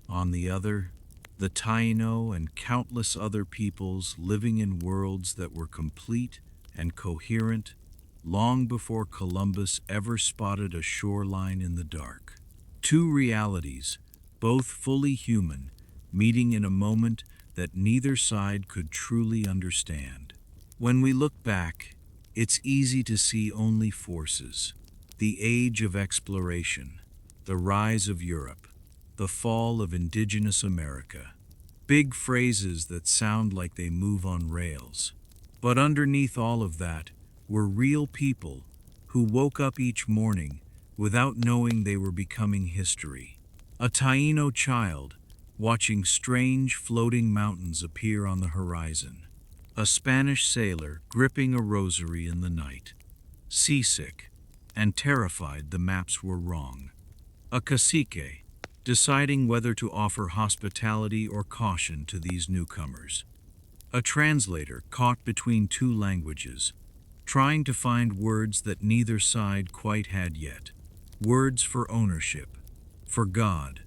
On the other, the Taíno and countless other peoples living in worlds that were complete and coherent long before Columbus ever spotted a shoreline in the dark. Two realities, both fully human, meeting in a moment that neither side could truly understand. When we look back, it's easy to see only forces: the age of exploration, the rise of Europe, the fall of indigenous America. Big phrases that sound like they move on rails. But underneath all of that were real people who woke up each morning without knowing they were becoming history. A Taíno child watching strange floating mountains appear on the horizon. A Spanish sailor gripping a rosary in the night, seasick and terrified the maps were wrong. A cacique deciding whether to offer hospitality or caution to these newcomers. A translator caught between two languages, trying to find words that neither side quite had yet. Words for ownership, for God,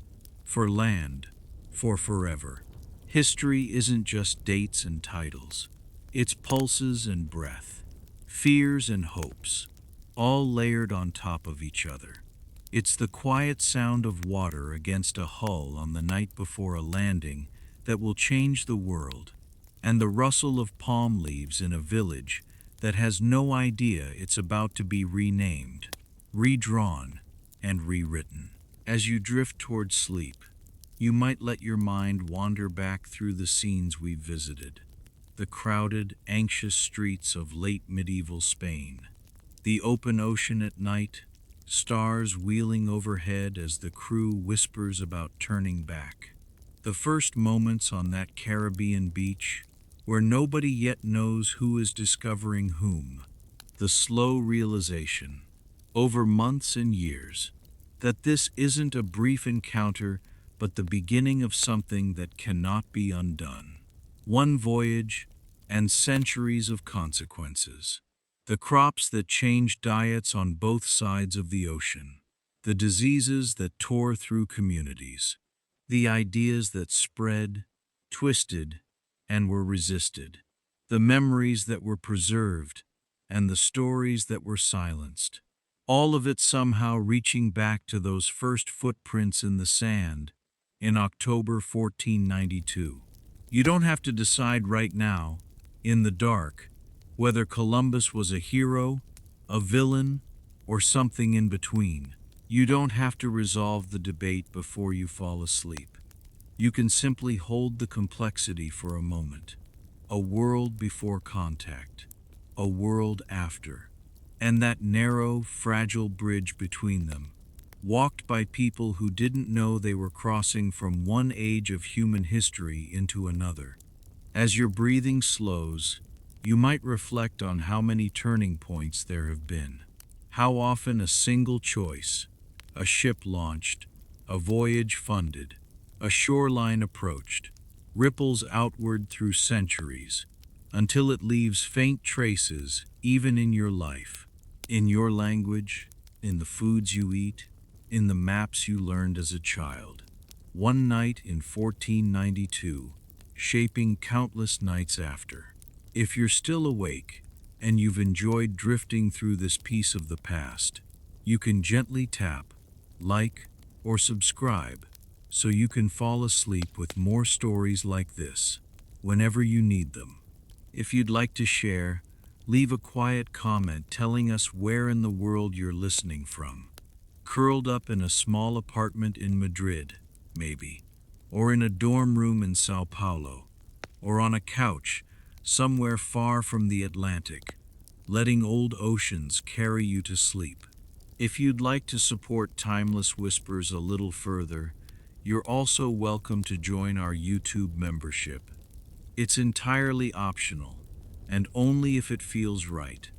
for land, for forever. History isn't just dates and titles. It's pulses and breath, fears and hopes, all layered on top of each other. It's the quiet sound of water against a hull on the night before a landing that will change the world, and the rustle of palm leaves in a village that has no idea it's about to be renamed, redrawn, and rewritten. As you drift towards sleep, you might let your mind wander back through the scenes we've visited. The crowded, anxious streets of late medieval Spain. The open ocean at night, stars wheeling overhead as the crew whispers about turning back. The first moments on that Caribbean beach, where nobody yet knows who is discovering whom. The slow realization, over months and years, that this isn't a brief encounter but the beginning of something that cannot be undone. One voyage and centuries of consequences. The crops that changed diets on both sides of the ocean. The diseases that tore through communities. The ideas that spread, twisted, and were resisted. The memories that were preserved, and the stories that were silenced. All of it somehow reaching back to those first footprints in the sand in October 1492. You don't have to decide right now, in the dark, whether Columbus was a hero, a villain, or something in between. You don't have to resolve the debate before you fall asleep. You can simply hold the complexity for a moment. A world before contact. A world after. and that narrow, fragile bridge between them, walked by people who didn't know they were crossing from one age of human history into another. As your breathing slows, you might reflect on how many turning points there have been. How often a single choice, a ship launched, a voyage funded, a shoreline approached, ripples outward through centuries, until it leaves faint traces even in your life, in your language, in the foods you eat, in the maps you learned as a child. One night in 1492, shaping countless nights after. If you're still awake, and you've enjoyed drifting through this piece of the past, you can gently tap, like, or subscribe, so you can fall asleep with more stories like this, whenever you need them. If you'd like to share, leave a quiet comment telling us where in the world you're listening from. Curled up in a small apartment in Madrid, maybe, or in a dorm room in Sao Paulo, or on a couch somewhere far from the Atlantic, letting old oceans carry you to sleep. If you'd like to support Timeless Whispers a little further, you're also welcome to join our YouTube membership. It's entirely optional, and only if it feels right.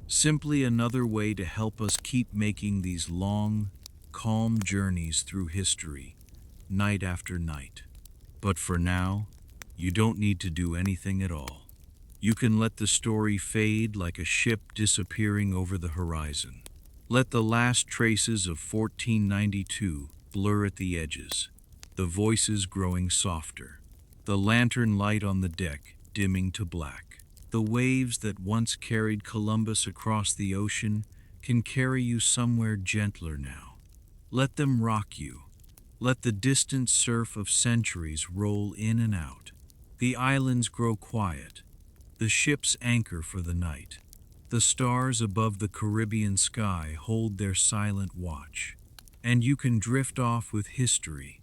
Simply another way to help us keep making these long, calm journeys through history, night after night. But for now, you don't need to do anything at all. You can let the story fade like a ship disappearing over the horizon. Let the last traces of 1492 blur at the edges, the voices growing softer, the lantern light on the deck dimming to black. The waves that once carried Columbus across the ocean can carry you somewhere gentler now. Let them rock you. Let the distant surf of centuries roll in and out. The islands grow quiet. The ships anchor for the night. The stars above the Caribbean sky hold their silent watch. And you can drift off with history,